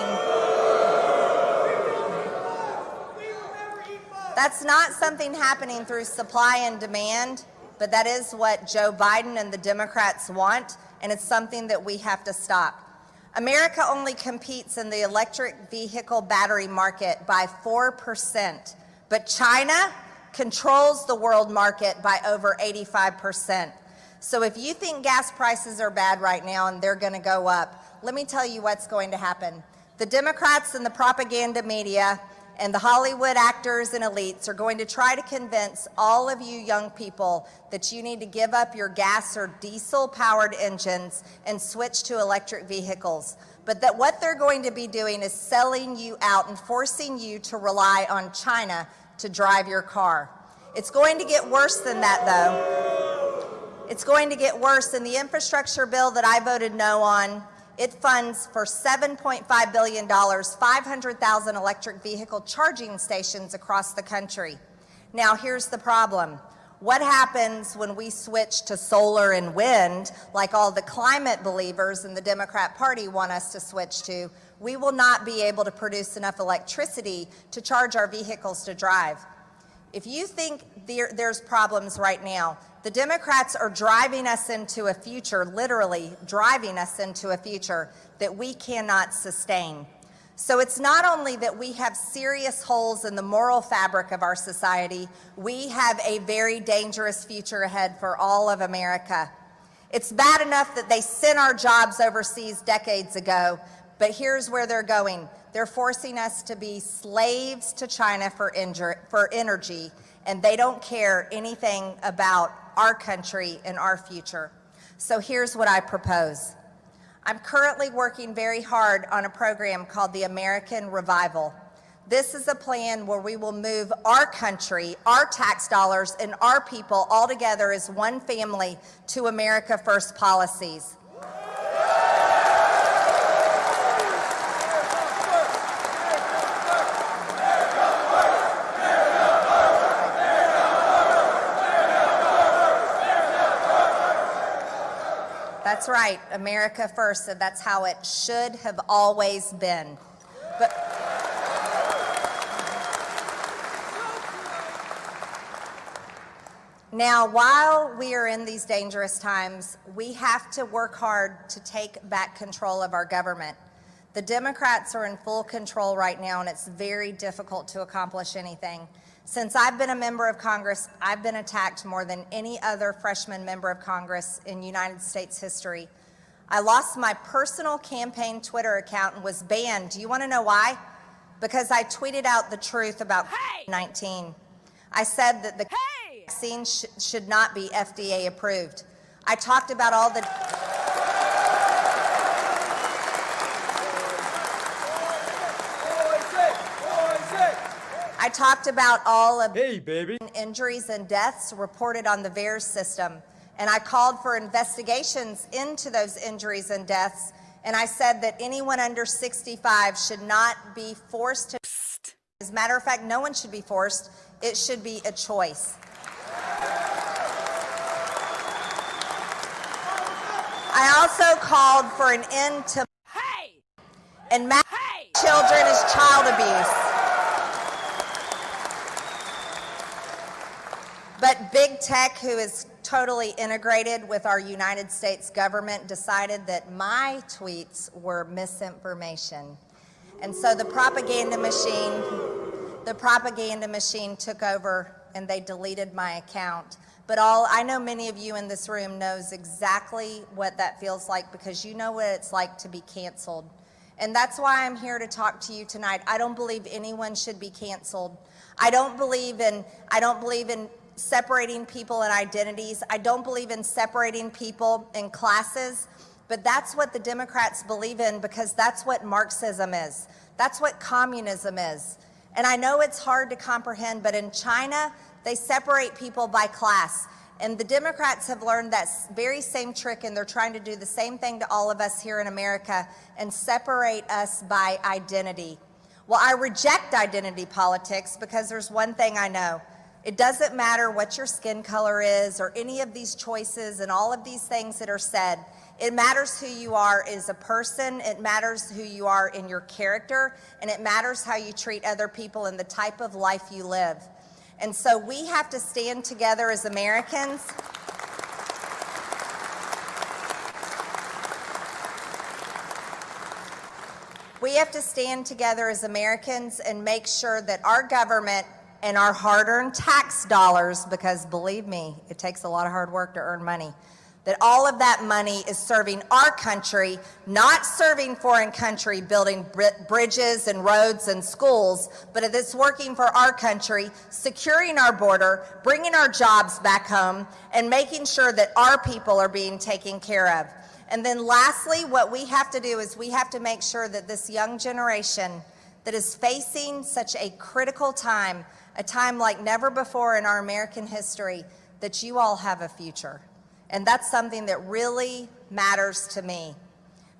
That's not something happening through supply and demand, but that is what Joe Biden and the Democrats want, and it's something that we have to stop. America only competes in the electric vehicle battery market by 4%, but China controls the world market by over 85%. So if you think gas prices are bad right now and they're going to go up, let me tell you what's going to happen. The Democrats and the propaganda media and the Hollywood actors and elites are going to try to convince all of you young people that you need to give up your gas or diesel-powered engines and switch to electric vehicles. But that what they're going to be doing is selling you out and forcing you to rely on China to drive your car. It's going to get worse than that, though. It's going to get worse. In the infrastructure bill that I voted no on, it funds for $7.5 billion, 500,000 electric vehicle charging stations across the country. Now, here's the problem. What happens when we switch to solar and wind, like all the climate believers in the Democrat Party want us to switch to? We will not be able to produce enough electricity to charge our vehicles to drive. If you think there's problems right now, the Democrats are driving us into a future, literally driving us into a future that we cannot sustain. So it's not only that we have serious holes in the moral fabric of our society, we have a very dangerous future ahead for all of America. It's bad enough that they sent our jobs overseas decades ago, but here's where they're going. They're forcing us to be slaves to China for energy, and they don't care anything about our country and our future. So here's what I propose. I'm currently working very hard on a program called the American Revival. This is a plan where we will move our country, our tax dollars, and our people all together as one family to America First policies. That's right, America First, and that's how it should have always been. But now, while we are in these dangerous times, we have to work hard to take back control of our government. The Democrats are in full control right now, and it's very difficult to accomplish anything. Since I've been a member of Congress, I've been attacked more than any other freshman member of Congress in United States history. I lost my personal campaign Twitter account and was banned. Do you want to know why? Because I tweeted out the truth about COVID-19. I said that the vaccine should not be FDA approved. I talked about all the I talked about all of injuries and deaths reported on the VAERS system, and I called for investigations into those injuries and deaths And I said that anyone under 65 should not be forced to. As a matter of fact, no one should be forced. It should be a choice. I also called for an end to and children as child abuse. But big tech, who is totally integrated with our United States government, decided that my tweets were misinformation. And so the propaganda machine took over and they deleted my account. But I know many of you in this room knows exactly what that feels like, because you know what it's like to be canceled. And that's why I'm here to talk to you tonight. I don't believe anyone should be canceled. I don't believe in separating people and identities. I don't believe in separating people in classes, but that's what the Democrats believe in, because that's what Marxism is. That's what communism is. And I know it's hard to comprehend, but in China, they separate people by class. And the Democrats have learned that very same trick, and they're trying to do the same thing to all of us here in America and separate us by identity. Well, I reject identity politics, because there's one thing I know. It doesn't matter what your skin color is or any of these choices and all of these things that are said. It matters who you are as a person, it matters who you are in your character, and it matters how you treat other people and the type of life you live. And so we have to stand together as Americans. We have to stand together as Americans and make sure that our government and our hard-earned tax dollars, because believe me, it takes a lot of hard work to earn money, that all of that money is serving our country, not serving foreign country, building bridges and roads and schools, but it is working for our country, securing our border, bringing our jobs back home, and making sure that our people are being taken care of. And then lastly, what we have to do is we have to make sure that this young generation that is facing such a critical time, a time like never before in our American history, that you all have a future. And that's something that really matters to me.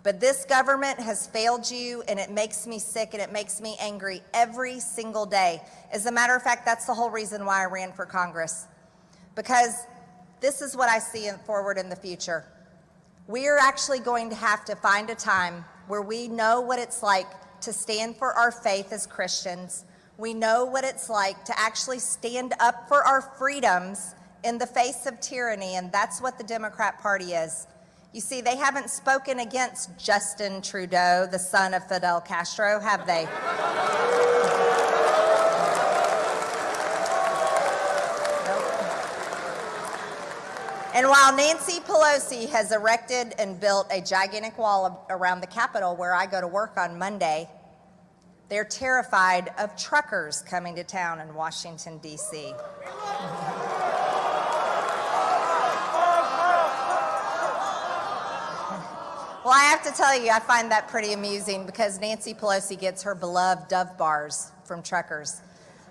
But this government has failed you, and it makes me sick, and it makes me angry every single day. As a matter of fact, that's the whole reason why I ran for Congress. Because this is what I see forward in the future. We are actually going to have to find a time where we know what it's like to stand for our faith as Christians. We know what it's like to actually stand up for our freedoms in the face of tyranny, and that's what the Democrat Party is. You see, they haven't spoken against Justin Trudeau, the son of Fidel Castro, have they? And while Nancy Pelosi has erected and built a gigantic wall around the Capitol where I go to work on Monday, they're terrified of truckers coming to town in Washington, D.C. Well, I have to tell you, I find that pretty amusing, because Nancy Pelosi gets her beloved Dove bars from truckers.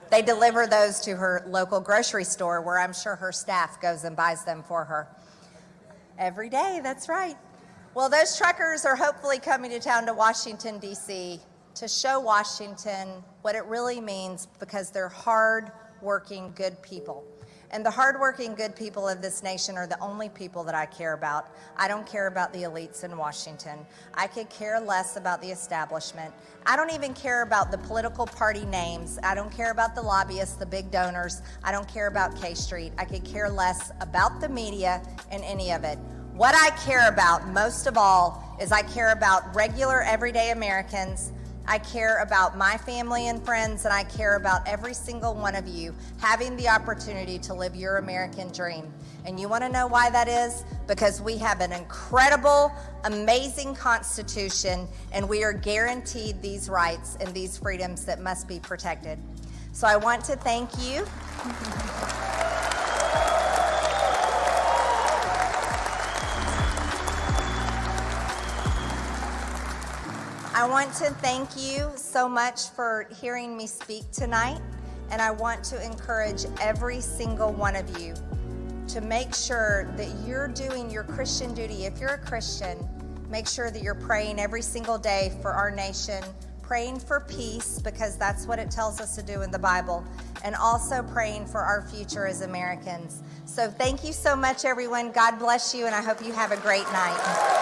They deliver those to her local grocery store, where I'm sure her staff goes and buys them for her. Every day, that's right. Well, those truckers are hopefully coming to town to Washington, D.C. to show Washington what it really means, because they're hard-working, good people. And the hardworking, good people of this nation are the only people that I care about. I don't care about the elites in Washington. I could care less about the establishment. I don't even care about the political party names. I don't care about the lobbyists, the big donors. I don't care about K Street. I could care less about the media and any of it. What I care about most of all is I care about regular, everyday Americans. I care about my family and friends, and I care about every single one of you having the opportunity to live your American dream. And you want to know why that is? Because we have an incredible, amazing Constitution, and we are guaranteed these rights and these freedoms that must be protected. So I want to thank you. I want to thank you so much for hearing me speak tonight, and I want to encourage every single one of you to make sure that you're doing your Christian duty. If you're a Christian, Make sure that you're praying every single day for our nation, praying for peace, because that's what it tells us to do in the Bible, and also praying for our future as Americans. So thank you so much, everyone. God bless you, and I hope you have a great night.